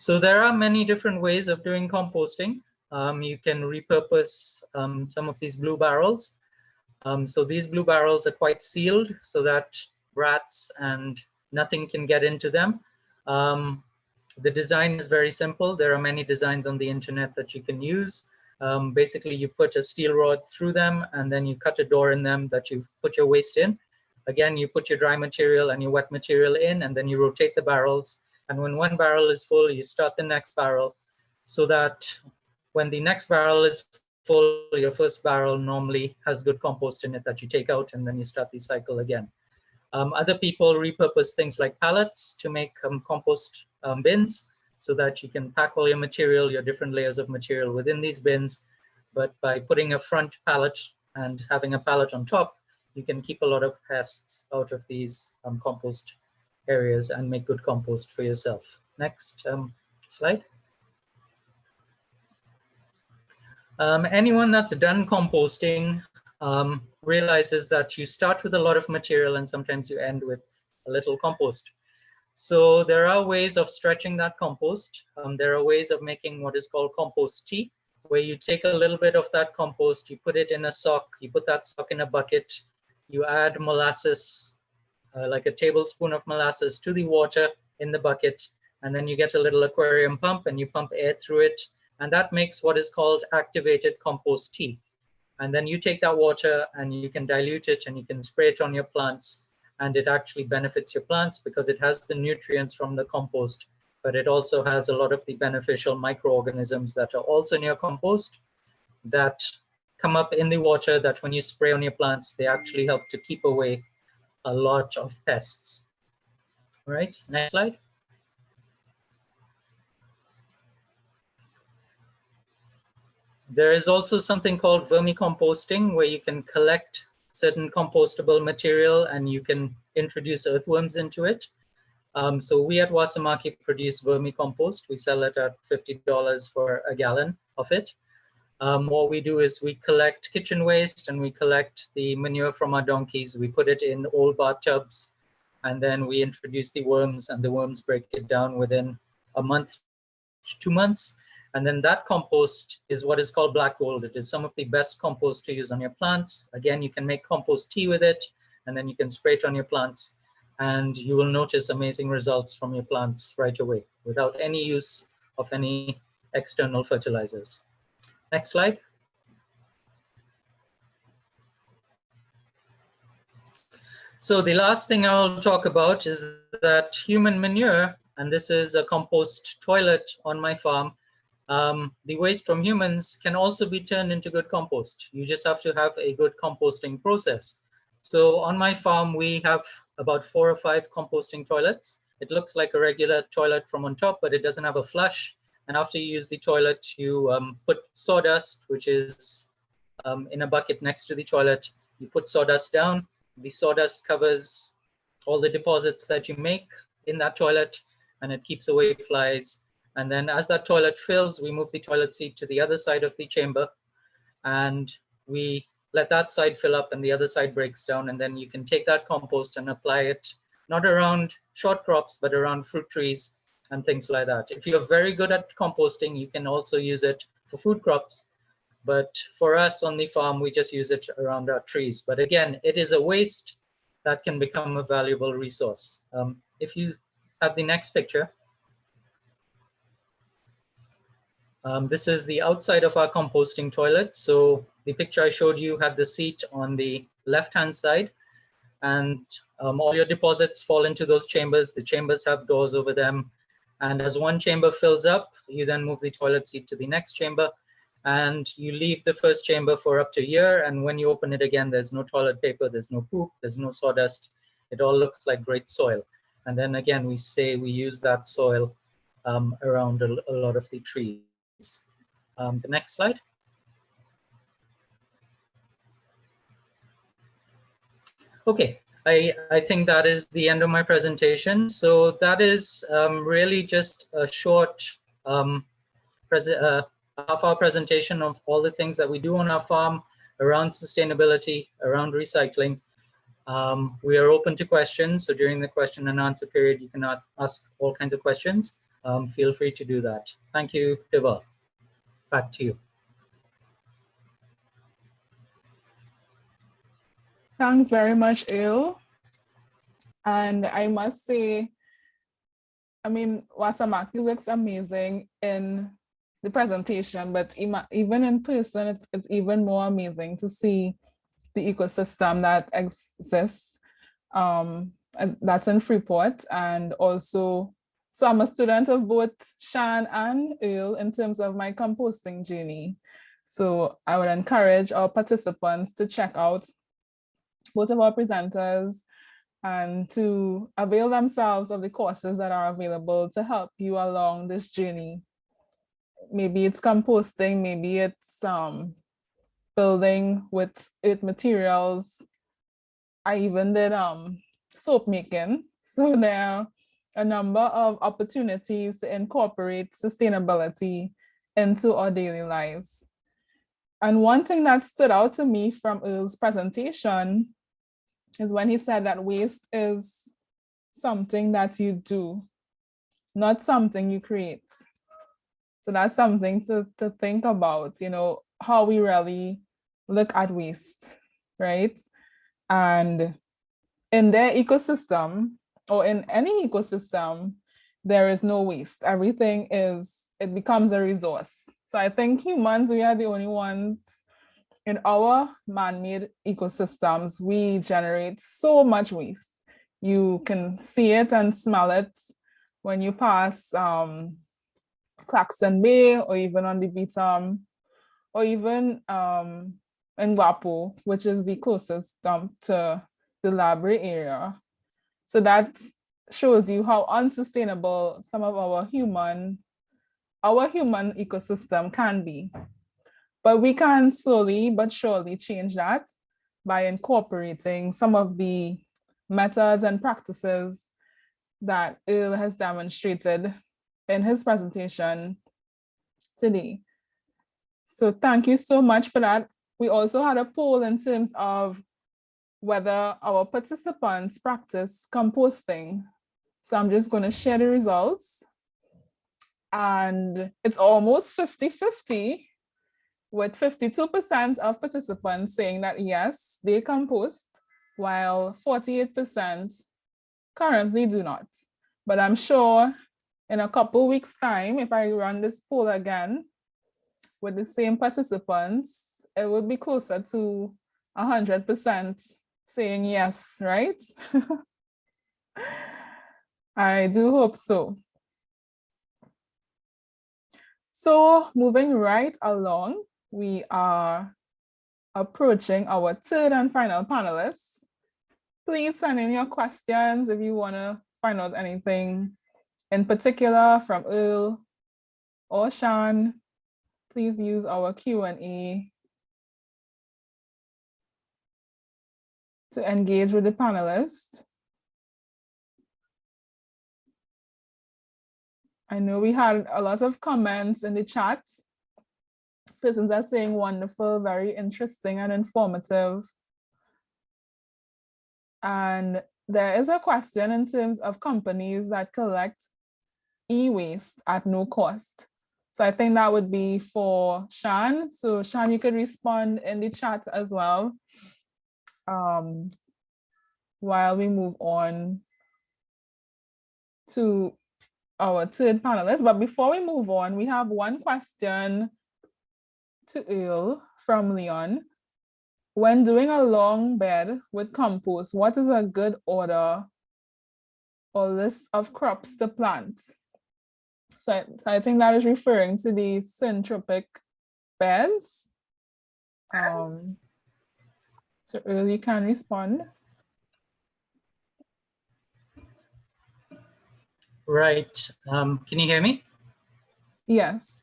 So there are many different ways of doing composting. You can repurpose some of these blue barrels. So these blue barrels are quite sealed so that rats and nothing can get into them. The design is very simple. There are many designs on the internet that you can use. Basically, you put a steel rod through them and then you cut a door in them that you put your waste in. Again, you put your dry material and your wet material in, and then you rotate the barrels. And when one barrel is full, you start the next barrel, so that when the next barrel is full, your first barrel normally has good compost in it that you take out, and then you start the cycle again. Other people repurpose things like pallets to make compost bins, so that you can pack all your material, your different layers of material within these bins. But by putting a front pallet and having a pallet on top, you can keep a lot of pests out of these compost areas and make good compost for yourself. Next slide. Anyone that's done composting realizes that you start with a lot of material and sometimes you end with a little compost. So there are ways of stretching that compost. There are ways of making what is called compost tea, where you take a little bit of that compost, you put it in a sock, you put that sock in a bucket, you add molasses, like a tablespoon of molasses to the water in the bucket, and then you get a little aquarium pump and you pump air through it, and that makes what is called activated compost tea. And then you take that water and you can dilute it and you can spray it on your plants, and it actually benefits your plants because it has the nutrients from the compost, but it also has a lot of the beneficial microorganisms that are also in your compost that come up in the water, that when you spray on your plants, they actually help to keep away a lot of pests. All right, next slide. There is also something called vermicomposting, where you can collect certain compostable material and you can introduce earthworms into it. So we at Wasamaki produce vermicompost. We sell it at $50 for a gallon of it. What we do is we collect kitchen waste and we collect the manure from our donkeys. We put it in old bathtubs, and then we introduce the worms, and the worms break it down within a month, 2 months. And then that compost is what is called black gold. It is some of the best compost to use on your plants. Again, you can make compost tea with it, and then you can spray it on your plants, and you will notice amazing results from your plants right away without any use of any external fertilizers. Next slide. So the last thing I'll talk about is that human manure, and this is a compost toilet on my farm. The waste from humans can also be turned into good compost. You just have to have a good composting process. So on my farm, we have about 4 or 5 composting toilets. It looks like a regular toilet from on top, but it doesn't have a flush. And after you use the toilet, you put sawdust, which is in a bucket next to the toilet. You put sawdust down. The sawdust covers all the deposits that you make in that toilet, and it keeps away flies. And then as that toilet fills, we move the toilet seat to the other side of the chamber, and we let that side fill up and the other side breaks down. And then you can take that compost and apply it, not around short crops, but around fruit trees and things like that. If you're very good at composting, you can also use it for food crops. But for us on the farm, we just use it around our trees. But again, it is a waste that can become a valuable resource. If you have the next picture. This is the outside of our composting toilet. So the picture I showed you had the seat on the left-hand side, and all your deposits fall into those chambers. The chambers have doors over them. And as one chamber fills up, you then move the toilet seat to the next chamber, and you leave the first chamber for up to a year. And when you open it again, there's no toilet paper, there's no poop, there's no sawdust. It all looks like great soil. And then again, we say we use that soil around a lot of the trees. The next slide. Okay, I think that is the end of my presentation. So that is really just a short half-hour presentation of all the things that we do on our farm around sustainability, around recycling. We are open to questions. So during the question and answer period, you can ask all kinds of questions. feel free to do that. Thank you, Diva. Back to you. Thanks very much, Il. And I must say, I mean, Wasamaki looks amazing in the presentation, but even in person, it's even more amazing to see the ecosystem that exists. And that's in Freeport. And also, so I'm a student of both Shan and Earl in terms of my composting journey. So I would encourage our participants to check out both of our presenters and to avail themselves of the courses that are available to help you along this journey. Maybe it's composting, maybe it's building with earth materials. I even did soap making. So there are a number of opportunities to incorporate sustainability into our daily lives. And one thing that stood out to me from Earl's presentation is when he said that waste is something that you do, not something you create. So that's something to think about, you know, how we really look at waste, right? And in their ecosystem, or in any ecosystem, there is no waste. Everything it becomes a resource. So I think humans, we are the only ones in our man-made ecosystems, we generate so much waste. You can see it and smell it when you pass Claxton Bay, or even on the Vitam, or even in Guapo, which is the closest dump to the library area. So that shows you how unsustainable some of our human ecosystem can be. But we can slowly but surely change that by incorporating some of the methods and practices that Earl has demonstrated in his presentation today. So thank you so much for that. We also had a poll in terms of whether our participants practice composting. So I'm just going to share the results. And it's almost 50-50, with 52% of participants saying that yes, they compost, while 48% currently do not. But I'm sure in a couple weeks' time, if I run this poll again with the same participants, it would be closer to 100% saying yes, right? I do hope so. So moving right along, we are approaching our third and final panelists. Please send in your questions if you want to find out anything in particular from Earl or Shan. Please use our Q&A to engage with the panelists. I know we had a lot of comments in the chat. Persons are saying wonderful, very interesting and informative. And there is a question in terms of companies that collect e-waste at no cost. So I think that would be for Shan. So Shan, you could respond in the chat as well while we move on to our third panelist. But before we move on, we have one question to Earl from Leon. When doing a long bed with compost, what is a good order or list of crops to plant? So I think that is referring to the syntropic beds. So Earl, you can respond. Right. Can you hear me? Yes.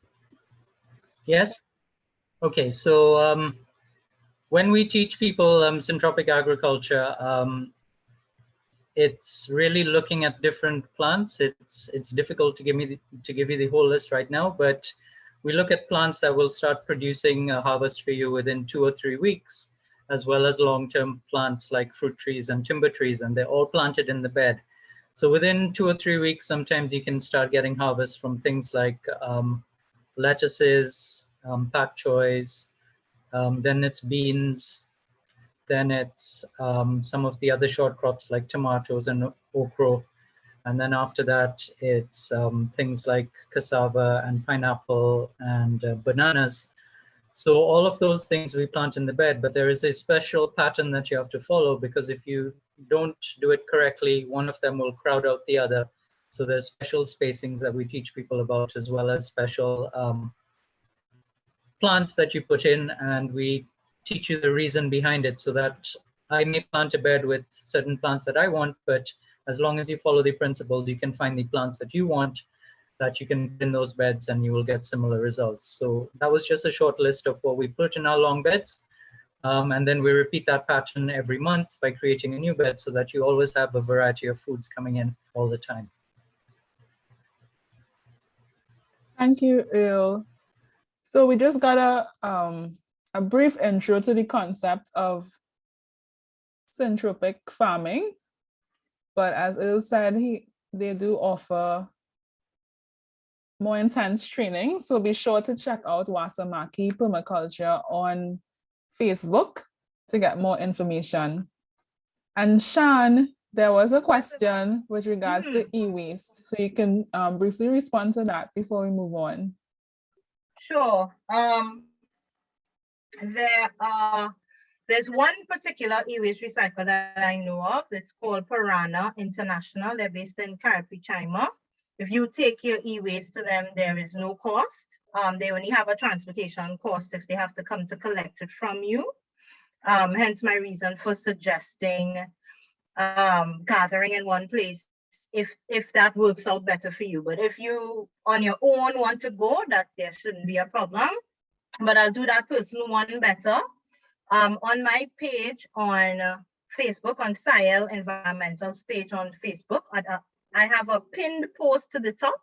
Yes? Okay, so when we teach people syntropic agriculture, it's really looking at different plants. It's difficult to give you the whole list right now, but we look at plants that will start producing a harvest for you within 2 or 3 weeks, as well as long-term plants like fruit trees and timber trees, and they're all planted in the bed. So within 2 or 3 weeks, sometimes you can start getting harvests from things like lettuces, pak choys, then it's beans, then it's some of the other short crops like tomatoes and okra. And then after that, it's things like cassava and pineapple and bananas. So all of those things we plant in the bed, but there is a special pattern that you have to follow, because if you don't do it correctly, one of them will crowd out the other. So there's special spacings that we teach people about, as well as special plants that you put in, and we teach you the reason behind it, so that I may plant a bed with certain plants that I want, but as long as you follow the principles, you can find the plants that you want, that you can put in those beds, and you will get similar results. So that was just a short list of what we put in our long beds. And then we repeat that pattern every month by creating a new bed, so that you always have a variety of foods coming in all the time. Thank you, Earl. So we just got a brief intro to the concept of syntropic farming, but as Earl said, they do offer more intense training. So be sure to check out Wasamaki Permaculture on Facebook to get more information. And Shan, there was a question with regards to e-waste. So you can briefly respond to that before we move on. Sure. There's one particular e-waste recycler that I know of. It's called Piranha International. They're based in Carapichaima. If you take your e-waste to them, there is no cost. They only have a transportation cost if they have to come to collect it from you. Hence my reason for suggesting gathering in one place, if that works out better for you. But if you on your own want to go, that there shouldn't be a problem. But I'll do that personal one better. On my page on Facebook, on SIAL Environmental's page on Facebook, I have a pinned post to the top,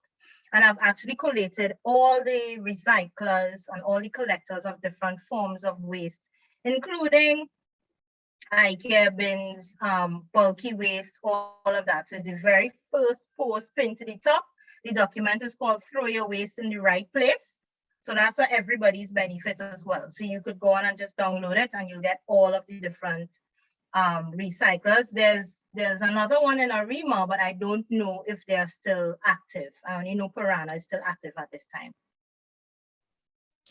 and I've actually collated all the recyclers and all the collectors of different forms of waste, including IKEA bins, bulky waste, all of that. So it's the very first post pinned to the top. The document is called Throw Your Waste in the Right Place. So that's for everybody's benefit as well. So you could go on and just download it, and you'll get all of the different recyclers. There's another one in Arima, but I don't know if they're still active. I only know Piranha is still active at this time.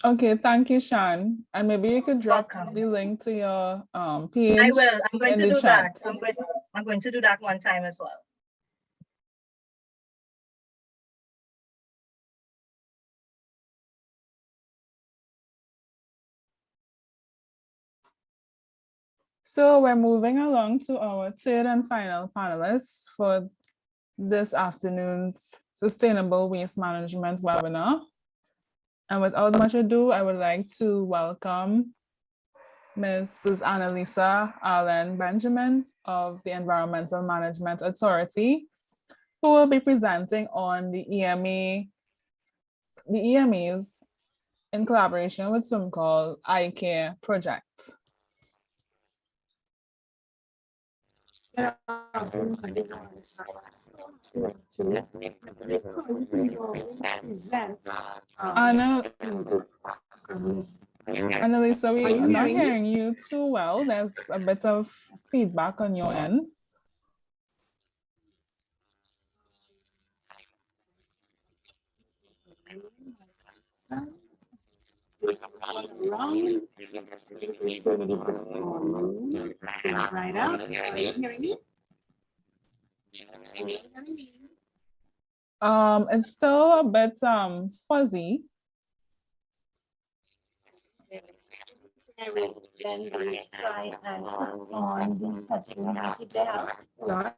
Okay, thank you, Shan. And maybe you could drop the link to your page. I will. I'm going to do chat. that. I'm going to do that one time as well. So we're moving along to our third and final panelists for this afternoon's Sustainable Waste Management webinar. And without much ado, I would like to welcome Ms. Annalisa Allen Benjamin of the Environmental Management Authority, who will be presenting on the EMA's in collaboration with SwimCall iCare project. Annalisa, we're not hearing you too well. There's a bit of feedback on your end. It's still a bit fuzzy. I will then try and put on the settings if they have.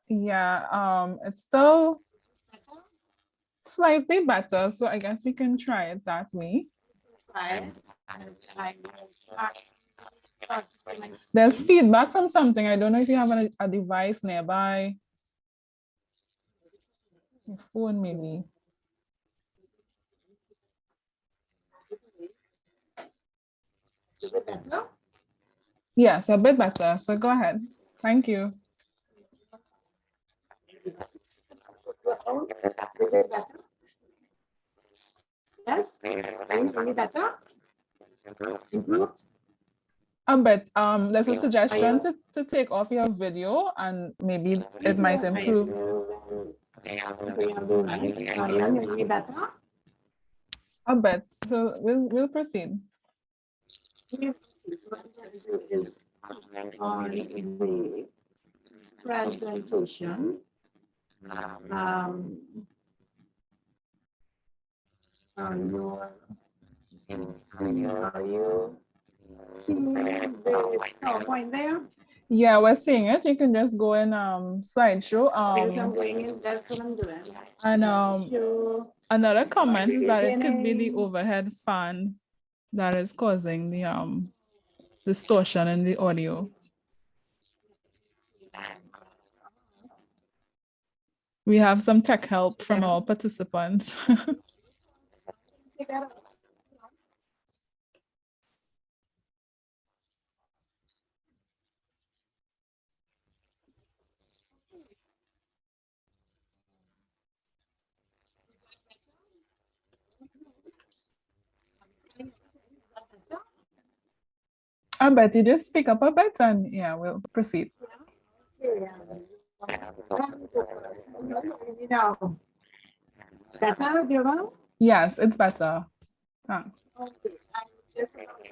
Yeah, it's still slightly better, so I guess we can try it that way. There's feedback from something. I don't know if you have a device nearby. Your phone, maybe. Is it better? Yes, a bit better. So go ahead. Thank you. Is it better? Yes? Any better? Improved? A bit. There's a suggestion to take off your video and maybe it might improve. Any better? A bit. So we'll proceed. On the presentation. On your, are you seeing the PowerPoint there? Yeah, we're seeing it. You can just go in slideshow. Yes, I'm going in, that's what I'm doing. And So, another comment is that it could be the overhead fan that is causing the distortion in the audio. We have some tech help from our participants. I bet you just speak up a bit and yeah, we'll proceed. Better, Dewa? Yes, it's better. Thanks. Okay, I just want to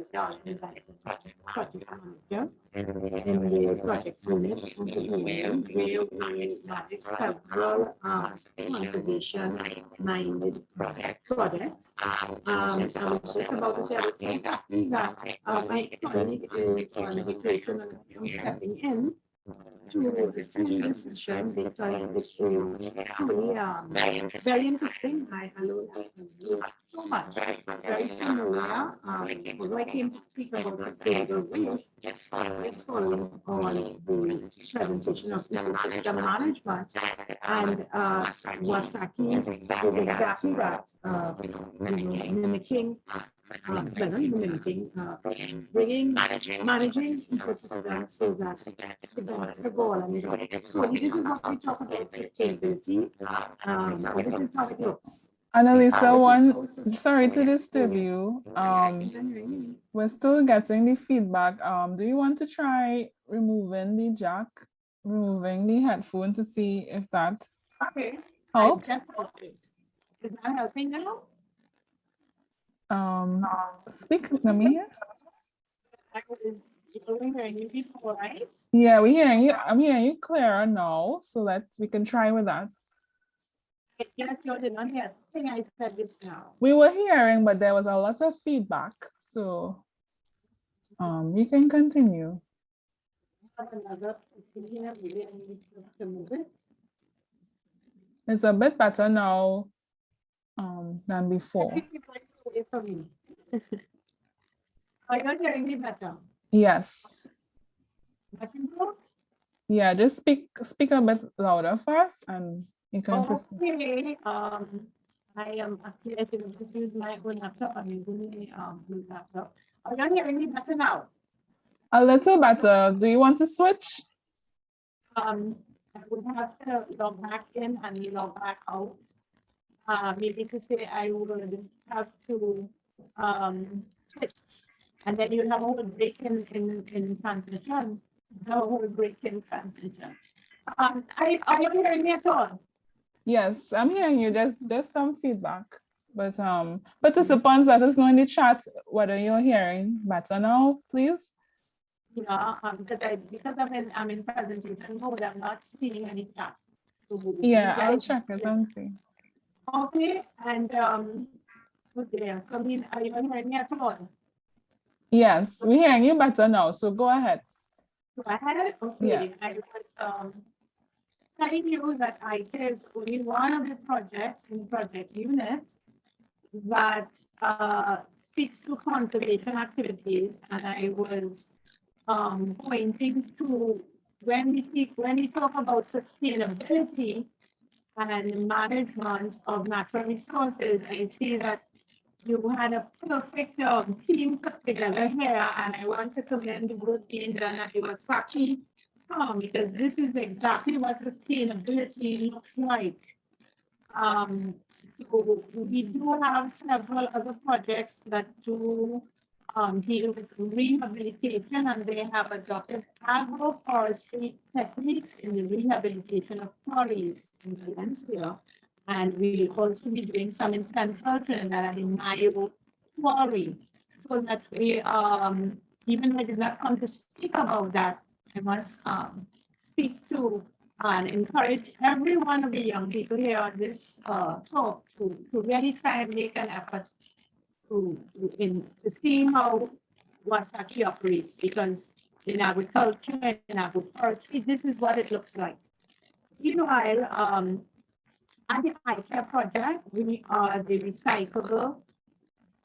say, in the projects unit, where we manage several conservation-minded projects. I was just about to tell you that my colleague is on vacation and stepping in to this decision because this is truly very interesting. I learned so much. Very familiar. When I came to speak about sustainable waste, it's following on the presentation of ecosystem management. And Wasaki is exactly that, mimicking bringing, managing ecosystems so that the goal. And so this is what we talk about sustainability. This is how it looks. Annalisa, sorry to disturb you. We're still getting the feedback. Do you want to try removing the jack, removing the headphone to see if that helps? Is that helping now? Speak, let me hear. Right? Yeah, we're hearing you. I'm hearing you clearer now. So we can try with that. Yes, you did not hear. I think I said this now. We were hearing, but there was a lot of feedback. So you can continue. It's a bit better now than before. Are you hearing me better? Yes. Yeah, just speak a bit louder first and you can proceed. Okay. I am actually, I can use my own laptop. I'm using the laptop. Are you hearing me better now? A little better. Do you want to switch? I would have to log back in and log back out. Maybe to say I would have to switch. And then you have a whole break in transmission. A whole break in transmission. Are you hearing me at all? Yes, I'm hearing you. There's some feedback. But participants, let us know in the chat whether you're hearing better now, please. Yeah, because I'm in presentation mode, I'm not seeing any chat. Yeah, I'll check it and see. Okay, and okay, so are you hearing me at all? Yes, we're hearing you better now, so go ahead. Go ahead. Okay. Yes. I was telling you that ITER is only one of the projects in project unit that speaks to conservation activities, and I was pointing to when we talk about sustainability and management of natural resources, I see that you had a perfect team put together here, and I want to commend the work being done at the Wasaki Farm, because this is exactly what sustainability looks like. So we do have several other projects that do deal with rehabilitation, and they have adopted agroforestry techniques in the rehabilitation of quarries in Valencia. And we'll also be doing some in Central Trinidad in Mayo Quarry. So that we, even though I did not come to speak about that, I must speak to and encourage every one of the young people here on this talk to really try and make an effort to see how Wasaki operates, because in agriculture and in agroforestry, this is what it looks like. Meanwhile, at the ICARE project, we are the recyclable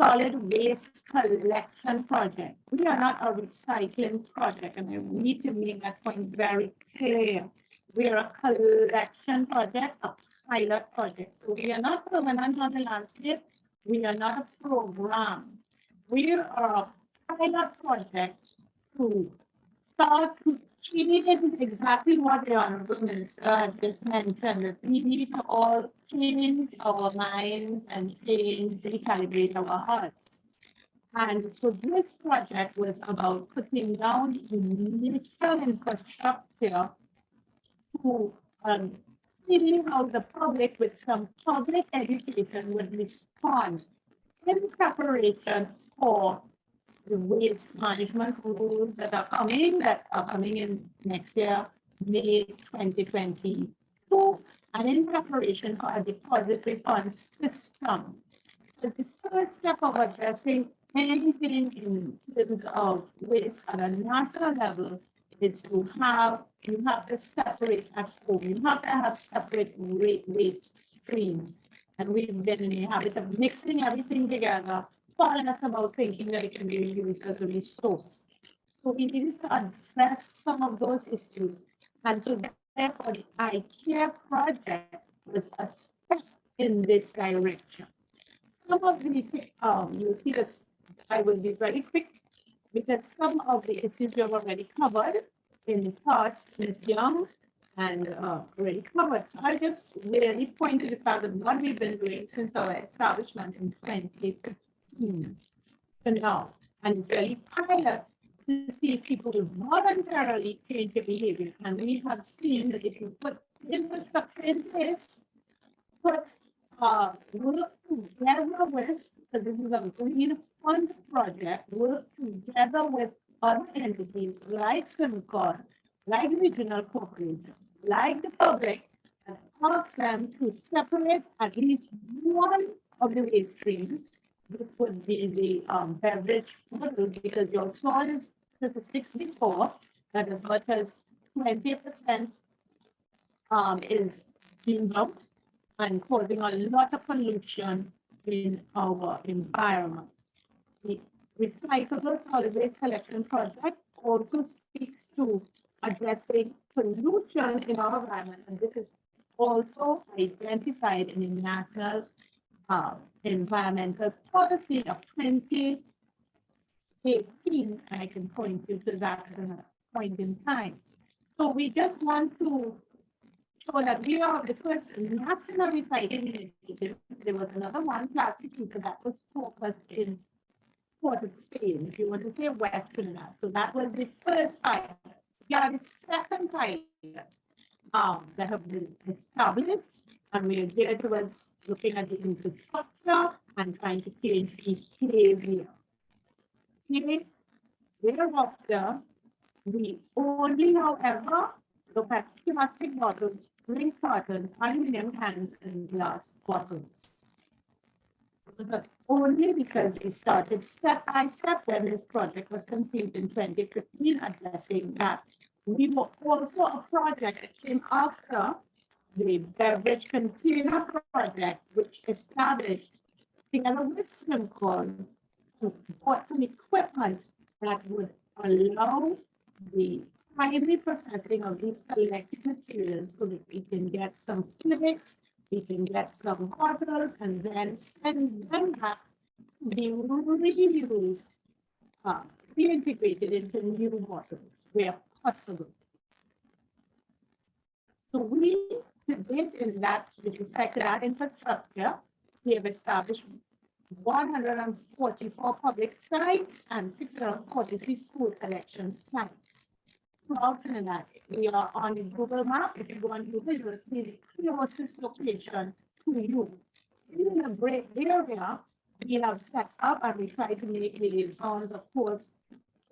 solid waste collection project. We are not a recycling project, and I need to make that point very clear. We are a collection project, a pilot project. So we are not permanent on the landscape. We are not a program. We are a pilot project to start to change exactly what the Honorable Minister just mentioned, that we need to all change our minds and change, recalibrate our hearts. And so this project was about putting down initial infrastructure to see how the public, with some public education, would respond in preparation for the waste management rules that are coming in next year, May 2022, and in preparation for a deposit refund system. So the first step of addressing anything in terms of waste at a national level is you have to separate at home. You have to have separate waste streams. And we've been in the habit of mixing everything together, falling us about thinking that it can be used as a resource. So we needed to address some of those issues. And so therefore the ICARE project was a step in this direction. Some of the, you'll see this, I will be very quick, because some of the issues we have already covered in the past, Ms. Young, and already covered. So I just really point to the fact that what we've been doing since our establishment in 2015 to now, and it's really pilot to see if people will voluntarily change their behavior. And we have seen that if you put infrastructure in place, put work together with, so this is a green fund project, work together with other entities like SIMCON, like regional corporations, like the public, and ask them to separate at least one of the waste streams. This would be the beverage bottles, because your saw is statistics before that as much as 20% is being dumped and causing a lot of pollution in our environment. The recyclable solid waste collection project also speaks to addressing pollution in our environment, and this is also identified in the National Environmental Policy of 2018, and I can point you to that at a point in time. So we just want to show that we are the first national recycling initiative. There was another one, Plastic People, that was focused in Port of Spain, if you want to say Western that. So that was the first pilot. We are the second pilot that have been established, and we are geared towards looking at the infrastructure and trying to change behavior. Thereafter, we only, however, look at plastic bottles, drink cartons, aluminum cans, and glass bottles. But only because we started step by step when this project was conceived in 2015, addressing that. We were also a project that came after the beverage container project, which established, together with SIMCON, to put some equipment that would allow the primary processing of these selected materials so that we can get some flakes, we can get some bottles, and then send them back be reused, reintegrated into new models where possible. So we did in that with respect to that infrastructure, we have established 144 public sites and 643 school collection sites. Throughout Trinidad, we are on the Google map. If you go on Google, you will see the closest location to you. In the break area, we have set up and we try to make liaisons, of course.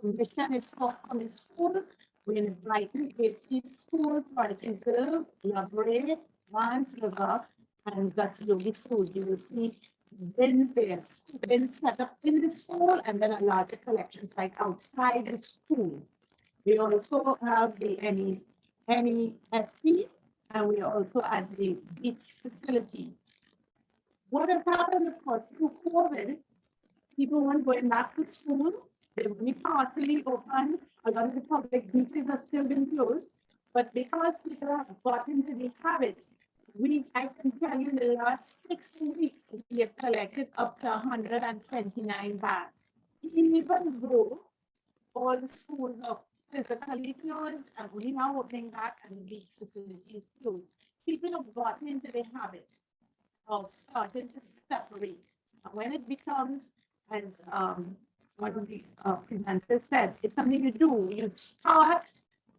Mission is for the school. We invite the school, Forest Reserve, La Brea, Vance River, and Gatsby schools. You will see bins there, bins set up in the school, and then a larger collection site outside the school. We also have the NESC, and we also have the beach facility. What has happened, of course, through COVID, people weren't going back to school. They were only partially open. A lot of the public beaches have still been closed. But because people have got into the habit, I can tell you in the last 6 weeks, we have collected up to 129 bags. Even though all the schools are physically closed and we now opening back and the beach facilities closed, people have gotten into the habit of starting to separate. And when it becomes, as one of the presenters said, it's something you do. You start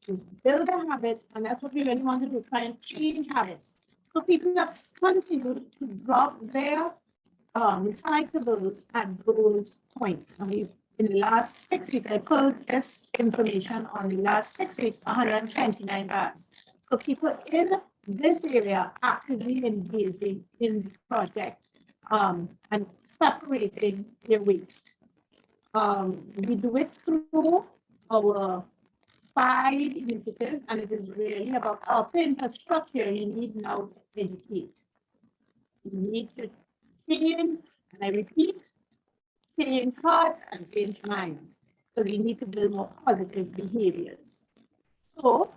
to build a habit, and that's what we really want to do, try and change habits. So people have continued to drop their recyclables at those points. I mean, in the last 6 weeks, I pulled this information on the last 6 weeks, 129 bags. So people in this area actively engaging in the project and separating their waste. We do it through our 5 initiatives, and it is really about our infrastructure. You need now to educate. You need to change, and I repeat, change hearts and change minds. So we need to build more positive behaviors. So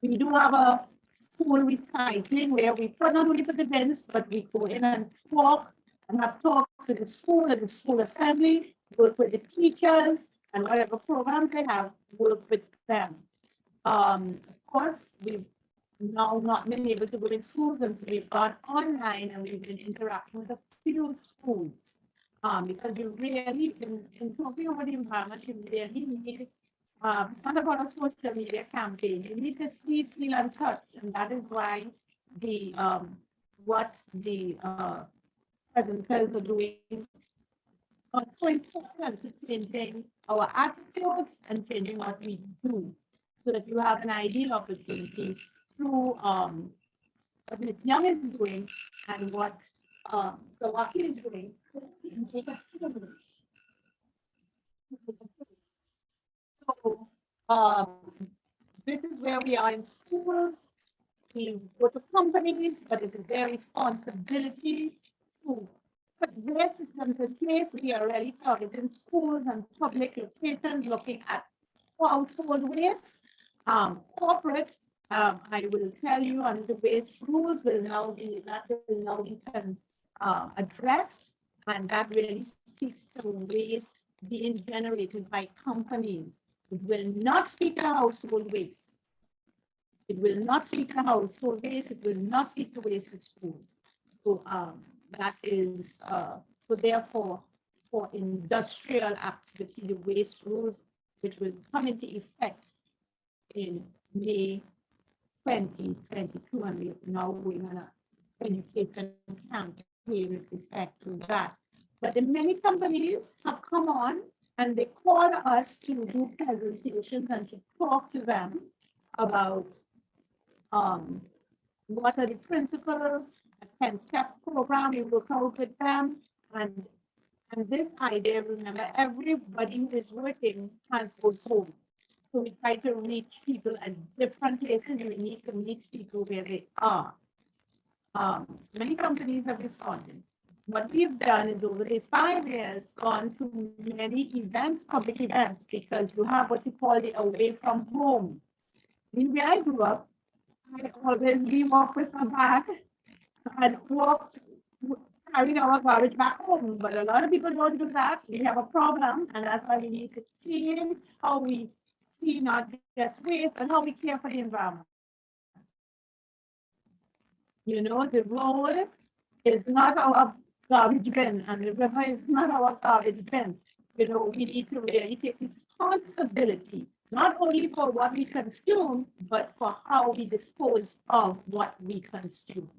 we do have a school recycling where we not only put the bins, but we go in and talk and have talks with the school and the school assembly, work with the teachers, and whatever programs they have, work with them. Of course, we've now not been able to go in schools, and we've gone online and we've been interacting with a few schools. Because you really, in talking about the environment, you really need, it's not about a social media campaign. You need to see, feel, and touch, and that is why the what the presenters are doing are so important to changing our attitudes and changing what we do, so that you have an ideal opportunity through what Ms. Young is doing and what Sawaki is doing. So this is where we are in schools. We go to companies, but it is their responsibility to put their systems in place. We are really targeting schools and public locations, looking at household waste. Corporate, I will tell you, under the waste rules will now be addressed, and that really speaks to waste being generated by companies. It will not speak to household waste. It will not speak to household waste. It will not speak to waste in schools. So that is, so therefore, for industrial activity, the waste rules, which will come into effect in May 2022, and we are now going on an education campaign with respect to that. But the many companies have come on and they call us to do presentations and to talk to them about what are the principles, a 10-step program, we work out with them. And this idea, remember, everybody who is working has goes home. So we try to reach people at different places. We need to meet people where they are. Many companies have responded. What we've done is over the 5 years gone to many events, public events, because you have what you call the away from home. When I grew up, I always walked with my bag and walked carrying our garbage back home, but a lot of people don't do that. We have a problem, and that's why we need to change how we see not just waste, but how we care for the environment. You know, the road is not our garbage bin, and the river is not our garbage bin. You know, we need to really take responsibility, not only for what we consume, but for how we dispose of what we consume.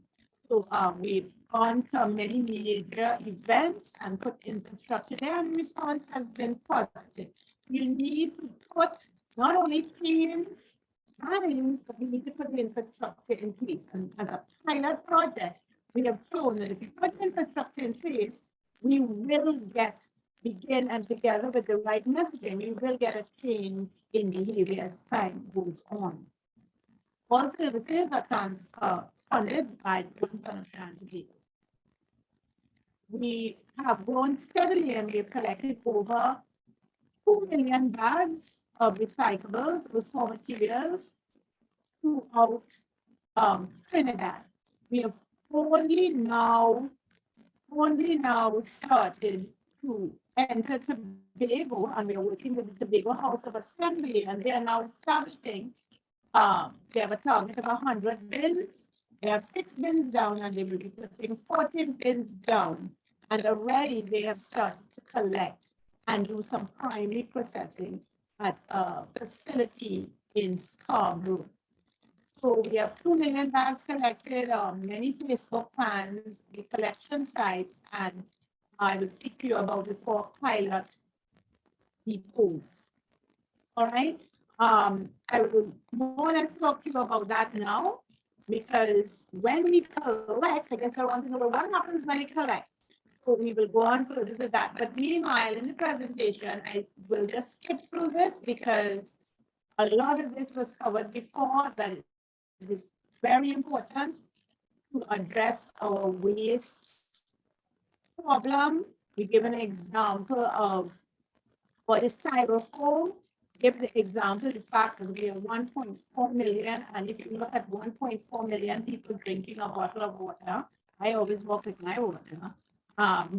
So we've gone to many major events and put infrastructure there, and the response has been positive. You need to put not only clean planning, but we need to put the infrastructure in place. And as a pilot project, we have shown that if you put infrastructure in place, we will begin and together with the right messaging, we will get a change in behavior as time goes on. All services are funded by the International. We have grown steadily and we've collected over 2 million bags of recyclables, raw materials throughout Trinidad. We have only now started to enter Tobago, and we are working with the Tobago House of Assembly, and they are now establishing, they have a target of 100 bins. They have 6 bins down, and they will be putting 14 bins down. And already they have started to collect and do some primary processing at a facility in Scarborough. So we have 2 million bags collected, many Facebook fans, the collection sites, and I will speak to you about the 4 pilot depots. All right. I will more or less talk to you about that now, because when we collect, I guess I want to know what happens when it collects. So we will go on further to that. But meanwhile, in the presentation, I will just skip through this because a lot of this was covered before, that it is very important to address our waste problem. We give an example of what is styrofoam. Give the example, the fact that we have 1.4 million, and if you look at 1.4 million people drinking a bottle of water, I always walk with my water.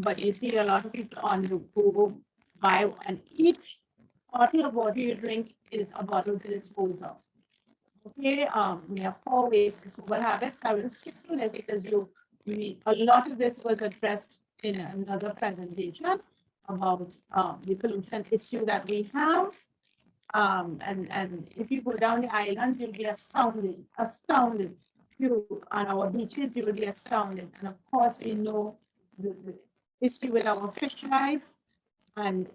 But you see a lot of people on the Google buy, and each bottle of water you drink is a bottle to dispose of. Okay, we have 4 waste disposal habits. I will skip through this because a lot of this was addressed in another presentation about the pollution issue that we have. And if you go down the islands, you'll be astounded. You on our beaches, you will be astounded. And of course, we know the issue with our fish life, and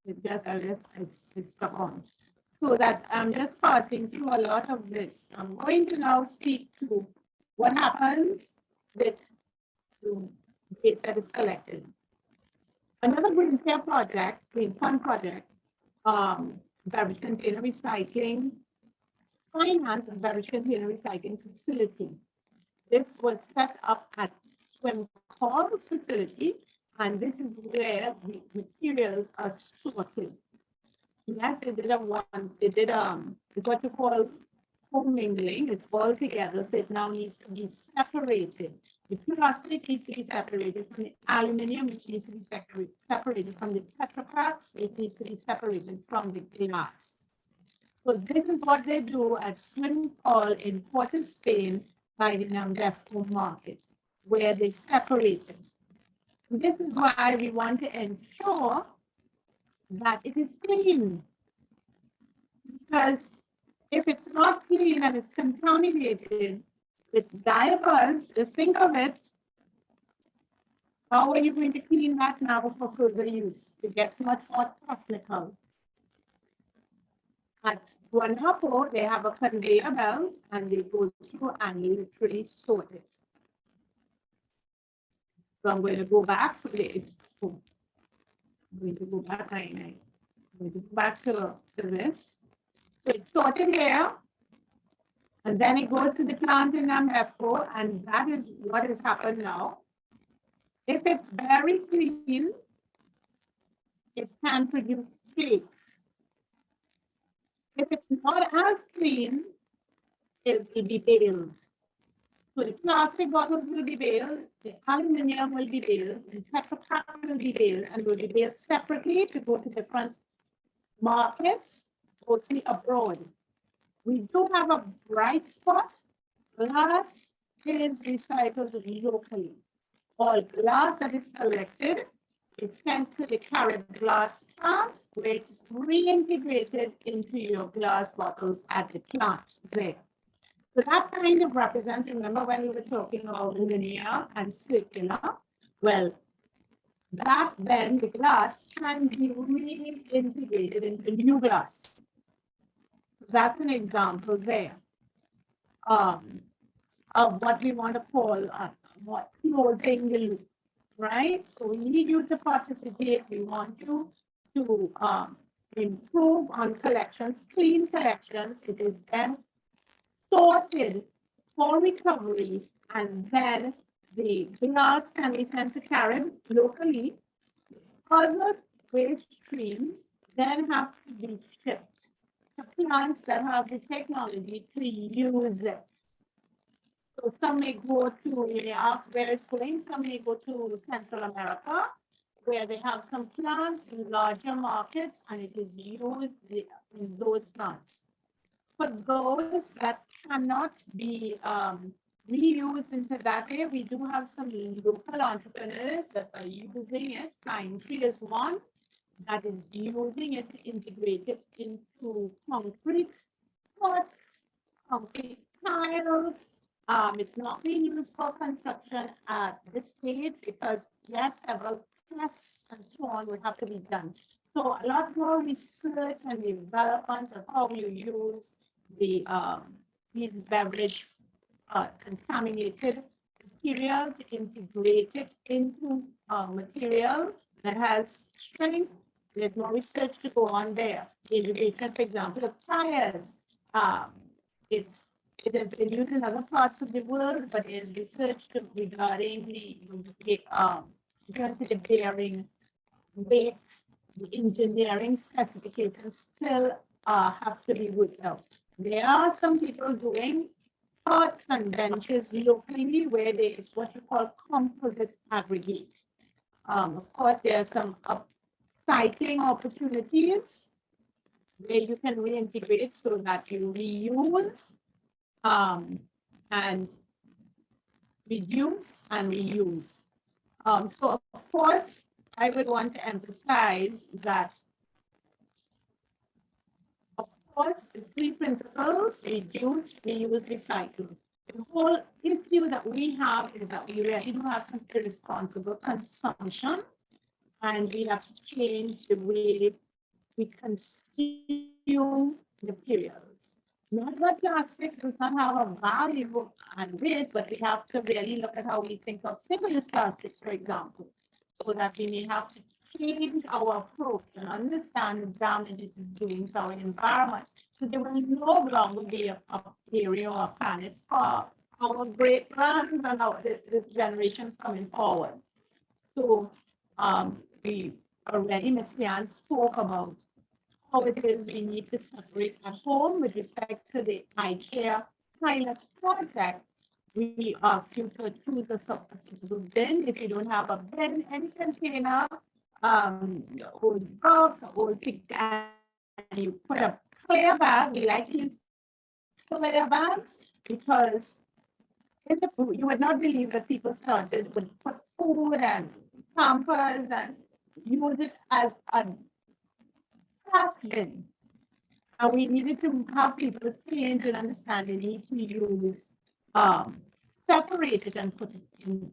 it's stuck on. So that I'm just passing through a lot of this. I'm going to now speak to what happens with the waste that is collected. Another Green Care project, Green Fund project, beverage container recycling, finance and beverage container recycling facility. This was set up at Swim Call facility, and this is where the materials are sorted. Yes, they did it's what you call commingling. It's all together, so it now needs to be separated. The plastic needs to be separated from the aluminum, which needs to be separated from the Tetra Paks. It needs to be separated from the glass. So this is what they do at Swim Call in Port of Spain by the Nambefco market, where they separate it. This is why we want to ensure that it is clean. Because if it's not clean and it's contaminated with diapers, just think of it. How are you going to clean that now for further use? It gets much more technical. At Guanapo, they have a conveyor belt and they go through and literally sort it. So I'm going to go back. So it's I'm going to go back. I'm going to go back to this. So it's sorted here. And then it goes to the plant in Nambefco, and that is what has happened now. If it's very clean, it can produce flakes. If it's not as clean, it will be baled. So the plastic bottles will be baled, the aluminum will be baled, the Tetra Pak will be baled, and will be baled separately to go to different markets, mostly abroad. We do have a bright spot. Glass is recycled locally. All glass that is collected is sent to the Carib glass plant, where it's reintegrated into your glass bottles at the plant there. So that kind of represents, remember when we were talking about linear and circular? Well, that then the glass can be reintegrated into new glass. That's an example there of what we want to call what closing the loop, right? So we need you to participate. We want you to improve on collections, clean collections. It is then sorted for recovery, and then the glass can be sent to Carib locally. Other waste streams then have to be shipped to plants that have the technology to use it. So some may go to where it's going, some may go to Central America, where they have some plants in larger markets, and it is used in those plants. For those that cannot be reused into that way, we do have some local entrepreneurs that are using it. Pine Tree is one that is using it to integrate it into concrete pots, concrete tiles. It's not being used for construction at this stage because, yes, several tests and so on would have to be done. So a lot more research and development of how you use the these beverage contaminated material to integrate it into material that has strength. There's more research to go on there. The integration, for example, of tires. It has been used in other parts of the world, but is research regarding the bearing weight, the engineering specifications still have to be worked out. There are some people doing parts and benches locally where there is what you call composite aggregate. Of course, there are some upcycling opportunities where you can reintegrate so that you reuse and reduce and reuse. So of course, I would want to emphasize that, of course, the three principles: reduce, reuse, recycle. The whole issue that we have is that we really do have some irresponsible consumption, and we have to change the way we consume materials. Not that plastic does not have a value and weight, but we have to really look at how we think of single-use plastics, for example, so that we may have to change our approach and understand the damage this is doing to our environment. So there will no longer be a area or a planet for our great grands and the generations coming forward. So we already, Ms. Lian spoke about how it is we need to separate at home with respect to the iCare pilot project. We ask you to choose a substitute bin. If you don't have a bin, any container, old box, old pig, and you put a clear bag. We like to use clear bags because you would not believe that people started with put food and pampers and use it as a bin. And we needed to have people change and understand they need to use separate it and put it in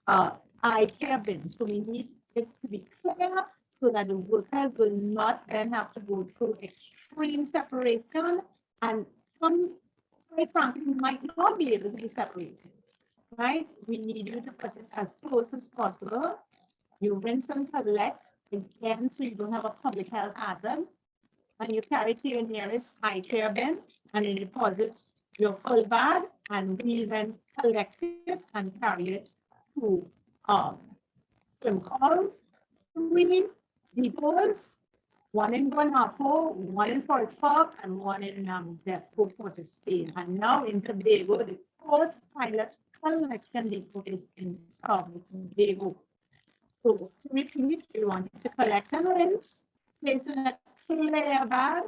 iCare bins. So we need it to be clear so that the workers will not then have to go through extreme separation, and some, quite frankly, might not be able to be separated, right? We need you to put it as close as possible. You rinse and collect again so you don't have a public health hazard, and you carry it to your nearest iCare bin and you deposit your full bag, and we then collect it and carry it to swim calls, swimming depots, one in Guanapo, one in Forest Park, and one in Despo, Port of Spain. And now in Tobago, the fourth pilot collection depot is in Tobago. So to repeat, we want to collect and rinse, place in a clear bag,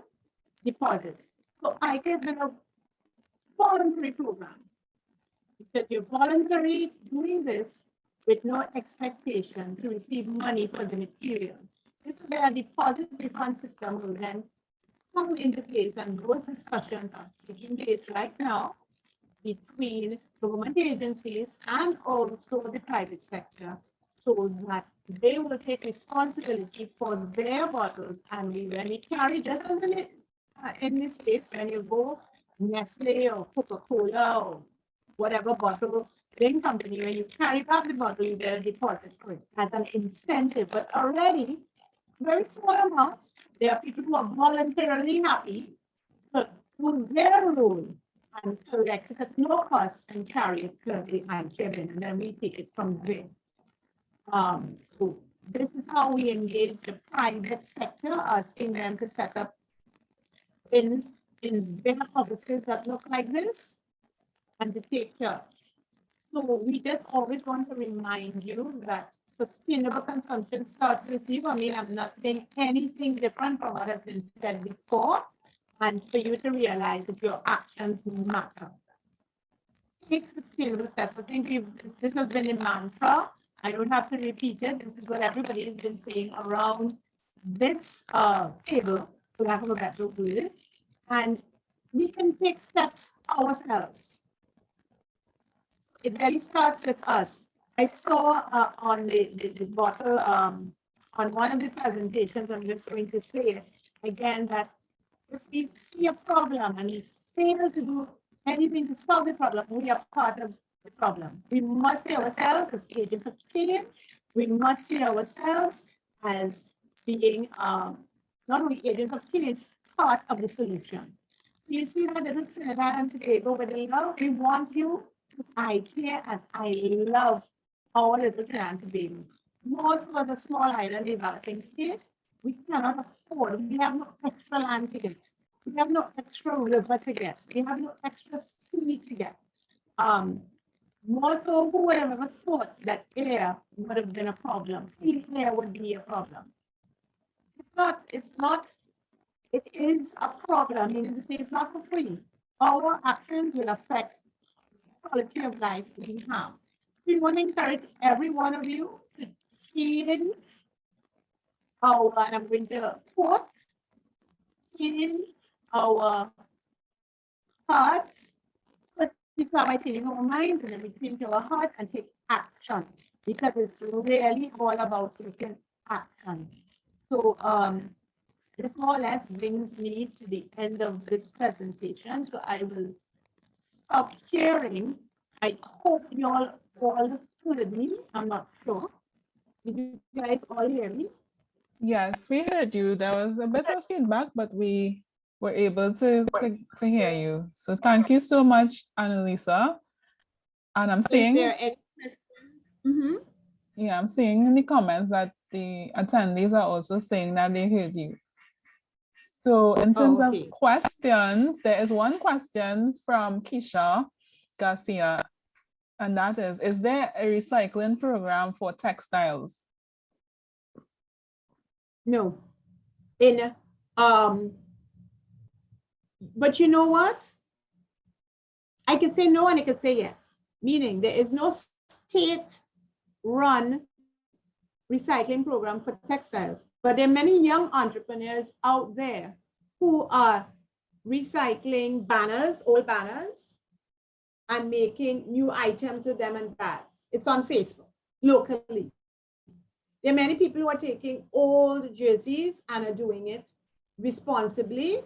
deposit. So I get a voluntary program. Because you're voluntarily doing this with no expectation to receive money for the material. This is where the deposit refund system will then come into place, and those discussions are taking place right now between government agencies and also the private sector, so that they will take responsibility for their bottles. And when we carry, just as in this case, when you go Nestle or Coca-Cola or whatever bottle drink company, when you carry back the bottle, you get a deposit for it as an incentive. But already, very small amount, there are people who are voluntarily happy to do their role and collect it at no cost and carry it to the IKEA, and then we take it from there. So this is how we engage the private sector, asking them to set up in their offices that look like this and to take charge. So we just always want to remind you that sustainable consumption starts with you. I mean, I'm not saying anything different from what has been said before, and for you to realize that your actions matter. Take sustainable steps. I think this has been a mantra. I don't have to repeat it. This is what everybody has been saying around this table, for lack of a better word. And we can take steps ourselves. It really starts with us. I saw on the bottle, on one of the presentations, I'm just going to say it again, that if we see a problem and we fail to do anything to solve the problem, we are part of the problem. We must see ourselves as agents of change. We must see ourselves as being not only agents of change, part of the solution. So you see that little Trinidad and Tobago, with the love we want you, I care and I love our little Trinidad and Tobago. Most was a small island developing state. We cannot afford, we have no extra land to get. We have no extra river to get. We have no extra sea to get. More so, who would have ever thought that air would have been a problem? Clean air would be a problem. It's not, it is a problem. I mean, it's not for free. Our actions will affect the quality of life we have. We want to encourage every one of you to change our, and I'm going to quote, change our hearts. But we start by changing our minds, and then we change our heart and take action, because it's really all about taking action. So this more or less brings me to the end of this presentation. So I will stop sharing. I hope you all heard me. I'm not sure. Did you guys all hear me? Yes, we heard you. There was a bit of feedback, but we were able to hear you. So thank you so much, Annalisa. And I'm seeing, Is there any questions? yeah, I'm seeing in the comments that the attendees are also saying that they heard you. So in terms of questions, there is one question from Keisha Garcia, and that is there a recycling program for textiles? No. But you know what? I could say no and I could say yes, meaning there is no state-run recycling program for textiles, but there are many young entrepreneurs out there who are recycling banners, old banners, and making new items with them and bags. It's on Facebook locally. There are many people who are taking old jerseys and are doing it responsibly,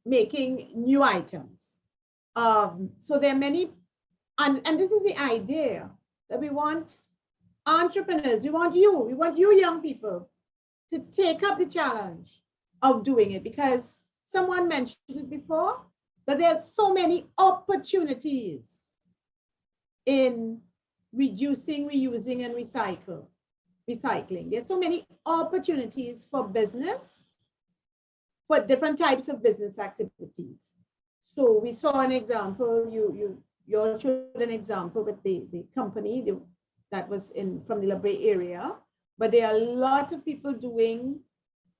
making new items. So there are many, and this is the idea that we want entrepreneurs, we want you young people to take up the challenge of doing it, because someone mentioned it before, but there are so many opportunities in reducing, reusing, and recycling. There's so many opportunities for business for different types of business activities. So we saw an example, you all showed an example with the company that was from the La Brea area, but there are a lot of people doing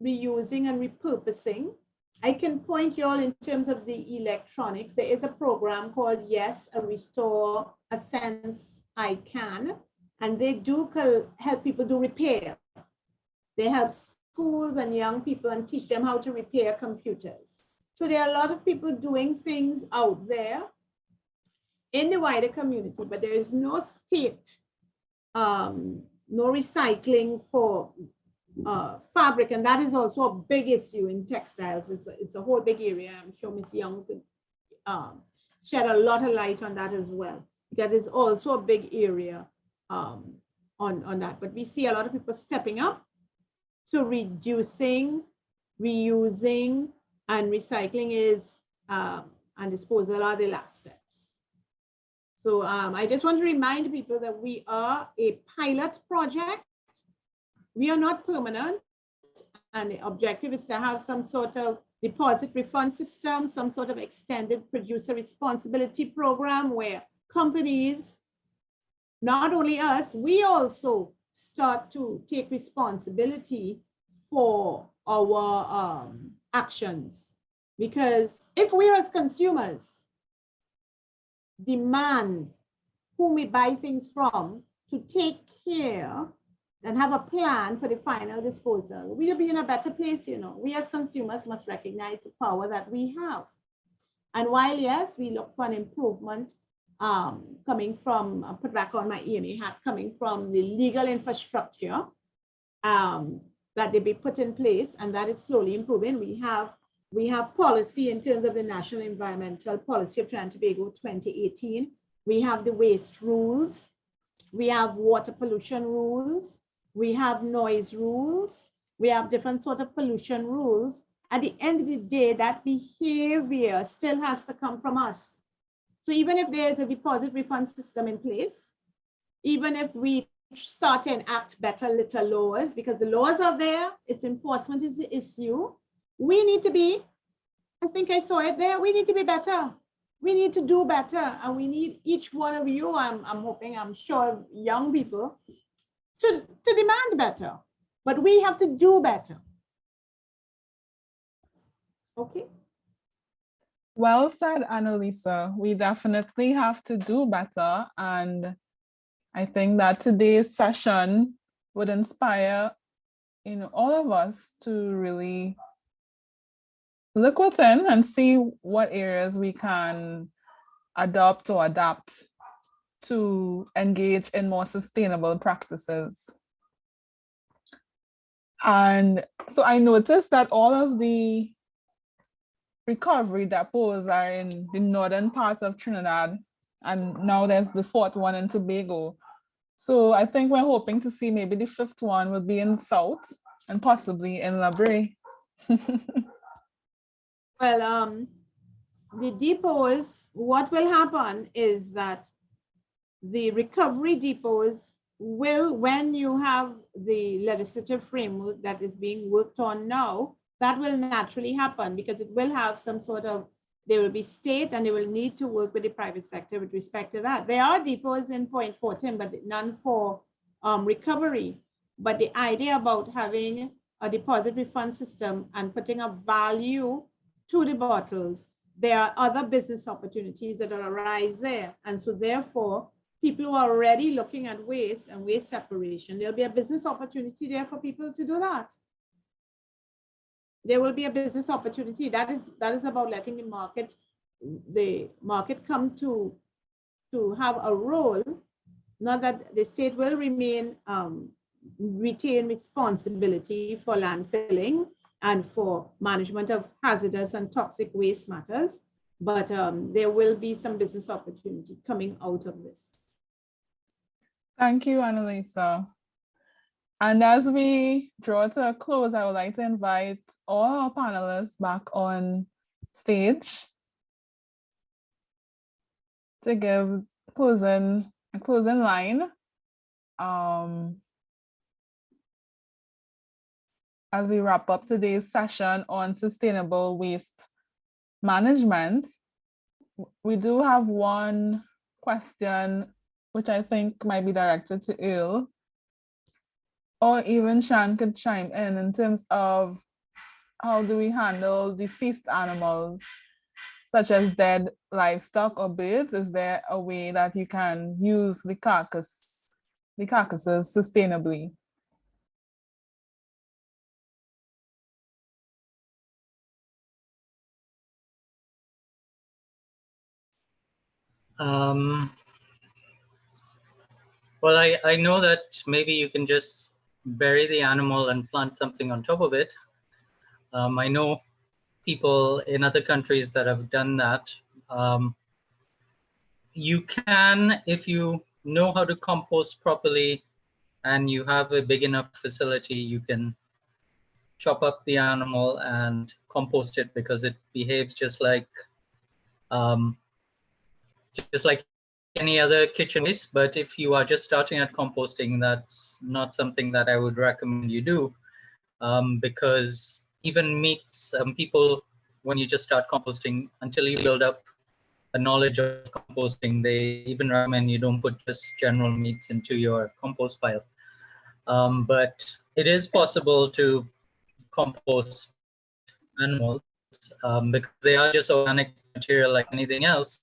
reusing and repurposing. I can point you all in terms of the electronics. There is a program called Yes, a Restore, a Sense I Can, and they do help people do repair. They help schools and young people and teach them how to repair computers. So there are a lot of people doing things out there in the wider community, but there is no state, no recycling for fabric, and that is also a big issue in textiles. It's a whole big area. I'm sure Ms. Young could shed a lot of light on that as well. That is also a big area on that. But we see a lot of people stepping up to reducing, reusing, and recycling is and disposal are the last steps. So I just want to remind people that we are a pilot project. We are not permanent, and the objective is to have some sort of deposit refund system, some sort of extended producer responsibility program where companies, not only us, we also start to take responsibility for our actions. Because if we as consumers demand whom we buy things from to take care and have a plan for the final disposal, we'll be in a better place, you know. We as consumers must recognize the power that we have. And while, yes, we look for an improvement coming from, I'll put back on my EMA hat, coming from the legal infrastructure that they be put in place, and that is slowly improving. We have policy in terms of the National Environmental Policy of Trinidad and Tobago 2018. We have the waste rules. We have water pollution rules. We have noise rules. We have different sort of pollution rules. At the end of the day, that behavior still has to come from us. So even if there's a deposit refund system in place, even if we start to enact better little laws, because the laws are there, its enforcement is the issue, we need to be, I think I saw it there, we need to be better. We need to do better, and we need each one of you, I'm sure young people, to demand better, but we have to do better. Okay. Well said, Annalisa. We definitely have to do better. And I think that today's session would inspire all of us to really look within and see what areas we can adopt or adapt to engage in more sustainable practices. And so I noticed that all of the recovery depots are in the northern parts of Trinidad, and now there's the 4th one in Tobago. So I think we're hoping to see maybe the 5th one will be in the south and possibly in La Brea. Well, the depots, what will happen is that the recovery depots will, when you have the legislative framework that is being worked on now, that will naturally happen because it will have some sort of, there will be state and they will need to work with the private sector with respect to that. There are depots in Point Fortin, but none for recovery. But the idea about having a deposit refund system and putting a value to the bottles, there are other business opportunities that will arise there. And so therefore, people who are already looking at waste and waste separation, there'll be a business opportunity there for people to do that. There will be a business opportunity. That is about letting the market come to have a role. Not that the state will retain responsibility for landfilling and for management of hazardous and toxic waste matters, but there will be some business opportunity coming out of this. Thank you, Annalisa. And as we draw to a close, I would like to invite all our panelists back on stage to give a closing line. as we wrap up today's session on sustainable waste management, we do have one question which I think might be directed to Earl, or even Shan could chime in terms of how do we handle deceased animals, such as dead livestock or birds? Is there a way that you can use the carcasses sustainably? Well, I know that maybe you can just bury the animal and plant something on top of it. I know people in other countries that have done that. You can, if you know how to compost properly and you have a big enough facility, you can chop up the animal and compost it, because it behaves just like any other kitchen waste. But if you are just starting at composting, that's not something that I would recommend you do, because even meats, people, when you just start composting, until you build up a knowledge of composting, they even recommend you don't put just general meats into your compost pile. But it is possible to compost animals, because they are just organic material like anything else.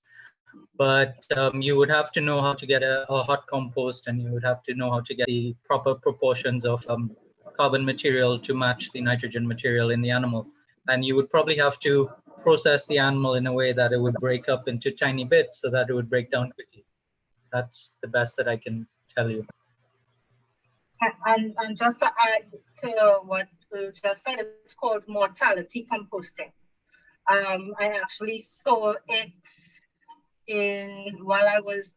But you would have to know how to get a hot compost, and you would have to know how to get the proper proportions of carbon material to match the nitrogen material in the animal. And you would probably have to process the animal in a way that it would break up into tiny bits so that it would break down quickly. That's the best that I can tell you. And just to add to what you just said, it's called mortality composting. I actually saw it while I was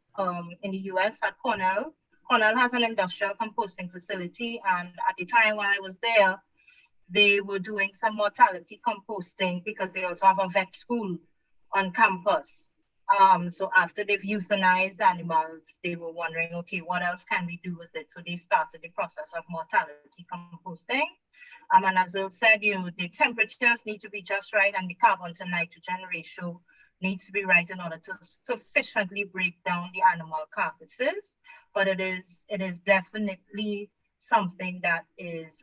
in the US at Cornell. Cornell has an industrial composting facility, and at the time when I was there, they were doing some mortality composting because they also have a vet school on campus. So after they've euthanized animals, they were wondering, okay, what else can we do with it? So they started the process of mortality composting. And as Earl said, the temperatures need to be just right, and the carbon to nitrogen ratio needs to be right in order to sufficiently break down the animal carcasses. But it is definitely something that is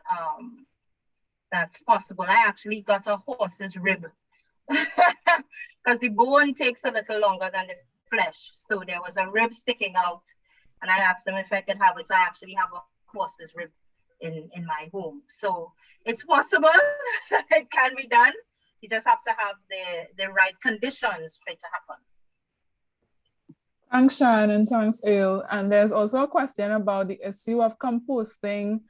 that's possible. I actually got a horse's rib because the bone takes a little longer than the flesh. So there was a rib sticking out, and I asked them if I could have it. So I actually have a horse's rib in my home. So it's possible. It can be done. You just have to have the right conditions for it to happen. Thanks, Shan, and thanks, Earl. And there's also a question about the issue of composting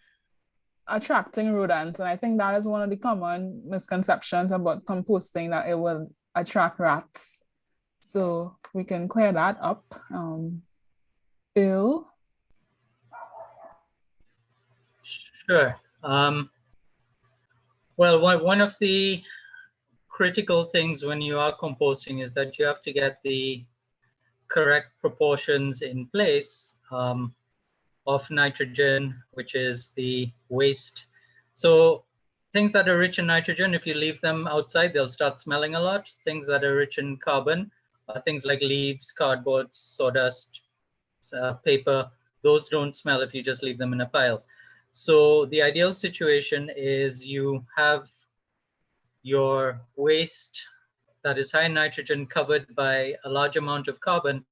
attracting rodents. And I think that is one of the common misconceptions about composting, that it will attract rats. So we can clear that up. Earl? Sure. Well, one of the critical things when you are composting is that you have to get the correct proportions in place of nitrogen, which is the waste. So things that are rich in nitrogen, if you leave them outside, they'll start smelling a lot. Things that are rich in carbon, things like leaves, cardboard, sawdust, paper, those don't smell if you just leave them in a pile. So the ideal situation is you have your waste that is high in nitrogen covered by a large amount of carbon,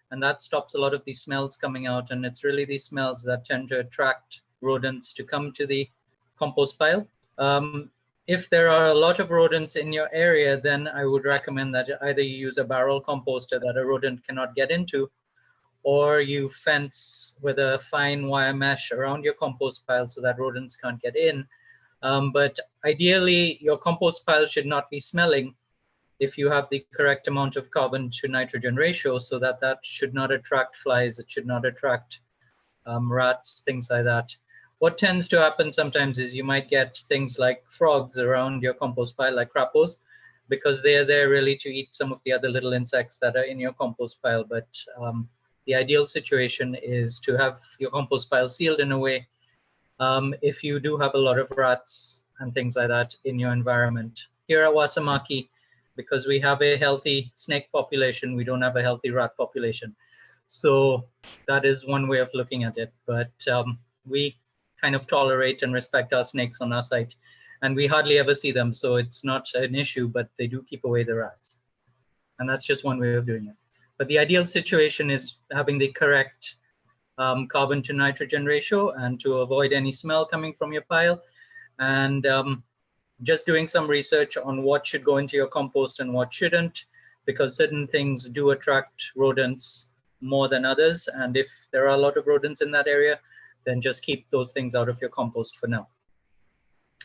and that stops a lot of these smells coming out. And it's really these smells that tend to attract rodents to come to the compost pile. If there are a lot of rodents in your area, then I would recommend that either you use a barrel composter that a rodent cannot get into, or you fence with a fine wire mesh around your compost pile so that rodents can't get in. But ideally, your compost pile should not be smelling if you have the correct amount of carbon to nitrogen ratio, so that should not attract flies, it should not attract rats, things like that. What tends to happen sometimes is you might get things like frogs around your compost pile, like crappos, because they are there really to eat some of the other little insects that are in your compost pile. But the ideal situation is to have your compost pile sealed in a way if you do have a lot of rats and things like that in your environment. Here at Wasamaki, because we have a healthy snake population, we don't have a healthy rat population. So that is one way of looking at it. But we kind of tolerate and respect our snakes on our site, and we hardly ever see them. So it's not an issue, but they do keep away the rats. And that's just one way of doing it. But the ideal situation is having the correct carbon to nitrogen ratio, and to avoid any smell coming from your pile, and just doing some research on what should go into your compost and what shouldn't, because certain things do attract rodents more than others. And if there are a lot of rodents in that area, then just keep those things out of your compost for now.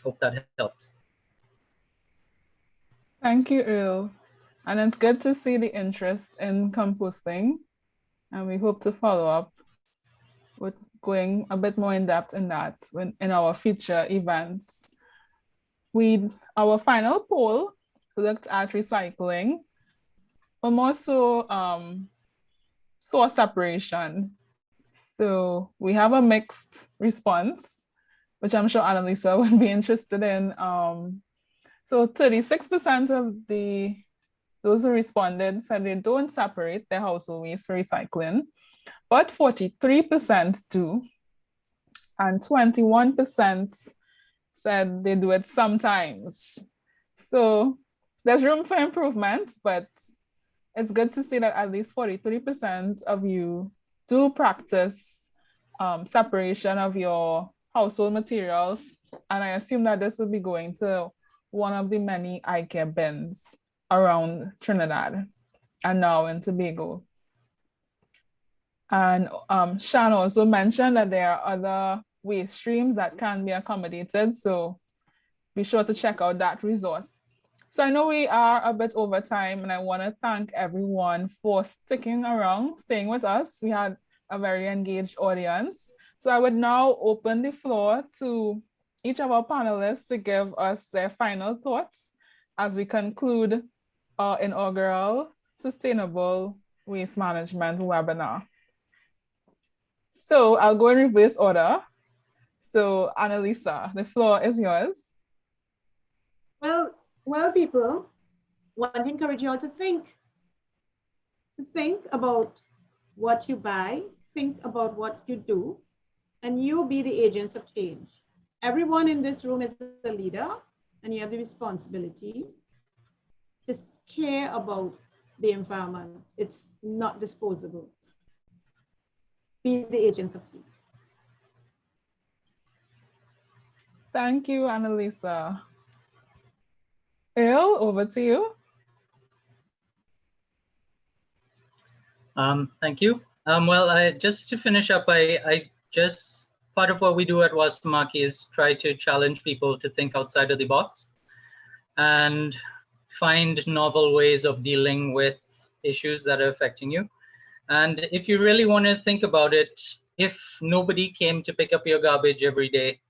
Hope that helps. Thank you, Earl. And it's good to see the interest in composting. And we hope to follow up with going a bit more in depth in that in our future events. Our final poll looked at recycling, but more so source separation. So we have a mixed response, which I'm sure Annalisa would be interested in. So 36% of those who responded said they don't separate their household waste for recycling, but 43% do, and 21% said they do it sometimes. So there's room for improvement, but it's good to see that at least 43% of you do practice separation of your household materials. And I assume that this will be going to one of the many iCare bins around Trinidad and now in Tobago. And Shan also mentioned that there are other waste streams that can be accommodated, so be sure to check out that resource. So I know we are a bit over time, and I want to thank everyone for sticking around, staying with us. We had a very engaged audience. So I would now open the floor to each of our panelists to give us their final thoughts as we conclude our inaugural Sustainable Waste Management webinar. So I'll go in reverse order. So Annalisa, the floor is yours. Well, people, want to encourage you all to think about what you buy, think about what you do, and you be the agents of change. Everyone in this room is a leader, and you have the responsibility to care about the environment. It's not disposable. Be the agent of change. Thank you, Annalisa. Earl, over to you. Thank you. Well, just to finish up, part of what we do at Wasamaki is try to challenge people to think outside of the box and find novel ways of dealing with issues that are affecting you. And if you really want to think about it, if nobody came to pick up your garbage every day,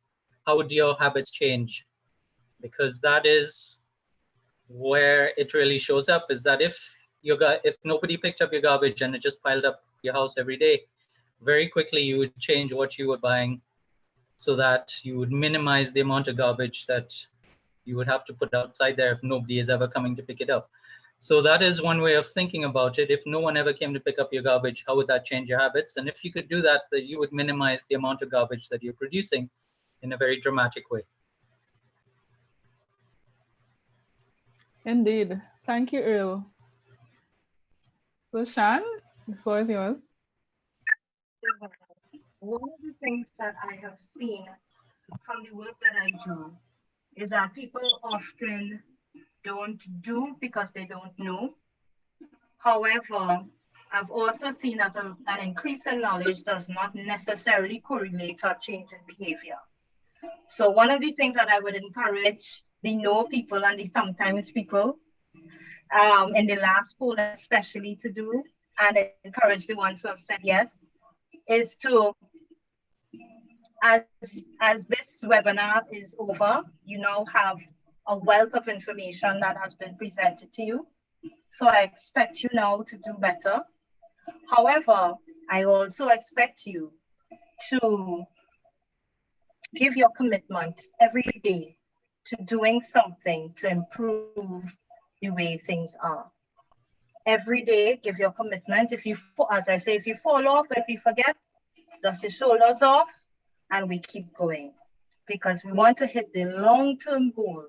how would your habits change? Because that is where it really shows up, is that if nobody picked up your garbage and it just piled up your house every day, very quickly you would change what you were buying so that you would minimize the amount of garbage that you would have to put outside there if nobody is ever coming to pick it up. So that is one way of thinking about it. If no one ever came to pick up your garbage, how would that change your habits? And if you could do that, you would minimize the amount of garbage that you're producing in a very dramatic way. Indeed. Thank you, Earl. So Shan, the floor is yours. One of the things that I have seen from the work that I do is that people often don't do because they don't know. However, I've also seen that an increase in knowledge does not necessarily correlate to a change in behavior. So one of the things that I would encourage the no people and the sometimes people in the last poll especially to do, and encourage the ones who have said yes, is to, as this webinar is over, you now have a wealth of information that has been presented to you. So I expect you now to do better. However, I also expect you to give your commitment every day to doing something to improve the way things are. Every day, give your commitment. If you, as I say, if you fall off, if you forget, dust your shoulders off and we keep going, because we want to hit the long-term goal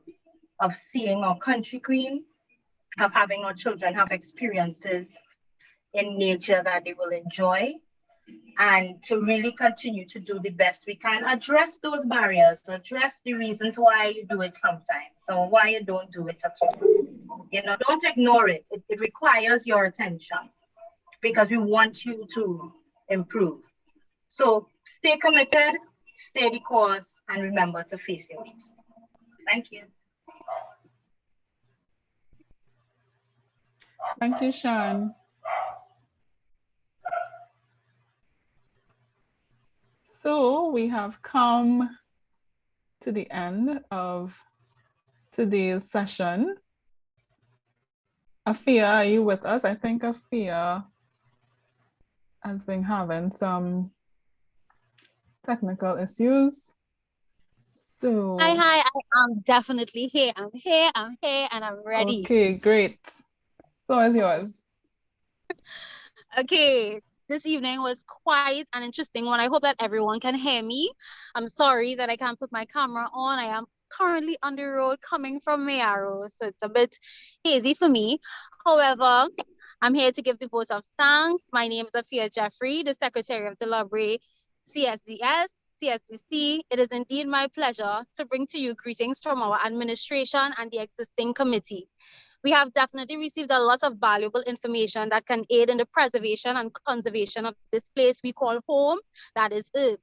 of seeing our country green, of having our children have experiences in nature that they will enjoy, and to really continue to do the best we can, address those barriers, address the reasons why you do it sometimes, or why you don't do it at all. You know, don't ignore it. It requires your attention because we want you to improve. So stay committed, stay the course, and remember to face your needs. Thank you. Thank you, Sean. So we have come to the end of today's session. Afia, are you with us? I think Afia has been having some technical issues. So Hi, I am definitely here. I'm here, and I'm ready. okay, great. Floor is yours. Okay, this evening was quite an interesting one. I hope that everyone can hear me. I'm sorry that I can't put my camera on. I am currently on the road coming from Mayaro, so it's a bit hazy for me. However, I'm here to give the vote of thanks. My name is Afia Jeffrey, the Secretary of the Library CSDS. CSDC, it is indeed my pleasure to bring to you greetings from our administration and the existing committee. We have definitely received a lot of valuable information that can aid in the preservation and conservation of this place we call home, that is Earth.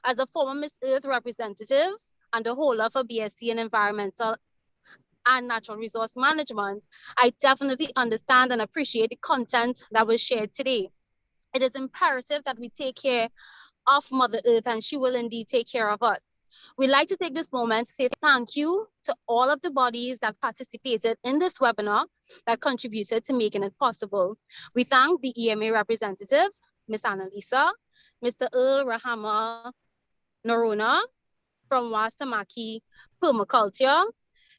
As a former Miss Earth representative and a holder for BSc in Environmental and Natural Resource Management, I definitely understand and appreciate the content that was shared today. It is imperative that we take care of Mother Earth, and she will indeed take care of us. We'd like to take this moment to say thank you to all of the bodies that participated in this webinar that contributed to making it possible. We thank the EMA representative, Ms. Annalisa, Mr. Earl Rahama Norona from Wasamaki Permaculture,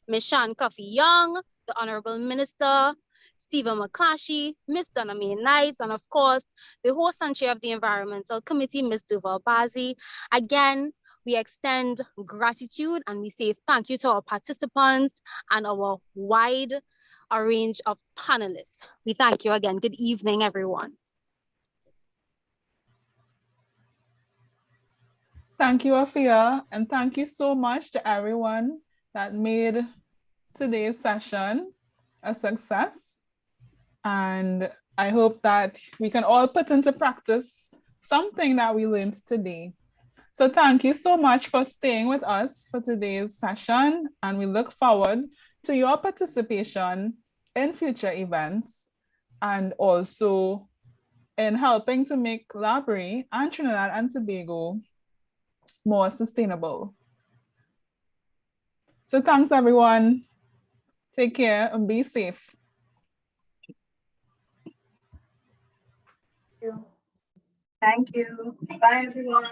Ms. Shan Coffee Young, the Honorable Minister, Stephen McClashy, Ms. Donna May Knights, and of course, the host and chair of the Environmental Committee, Ms. Duval Bazi. Again, we extend gratitude and we say thank you to our participants and our wide range of panelists. We thank you again. Good evening, everyone. Thank you, Afia, and thank you so much to everyone that made today's session a success. And I hope that we can all put into practice something that we learned today. So thank you so much for staying with us for today's session, and we look forward to your participation in future events and also in helping to make Library and Trinidad and Tobago more sustainable. So thanks, everyone. Take care and be safe. Thank you. Bye, everyone.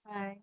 Bye.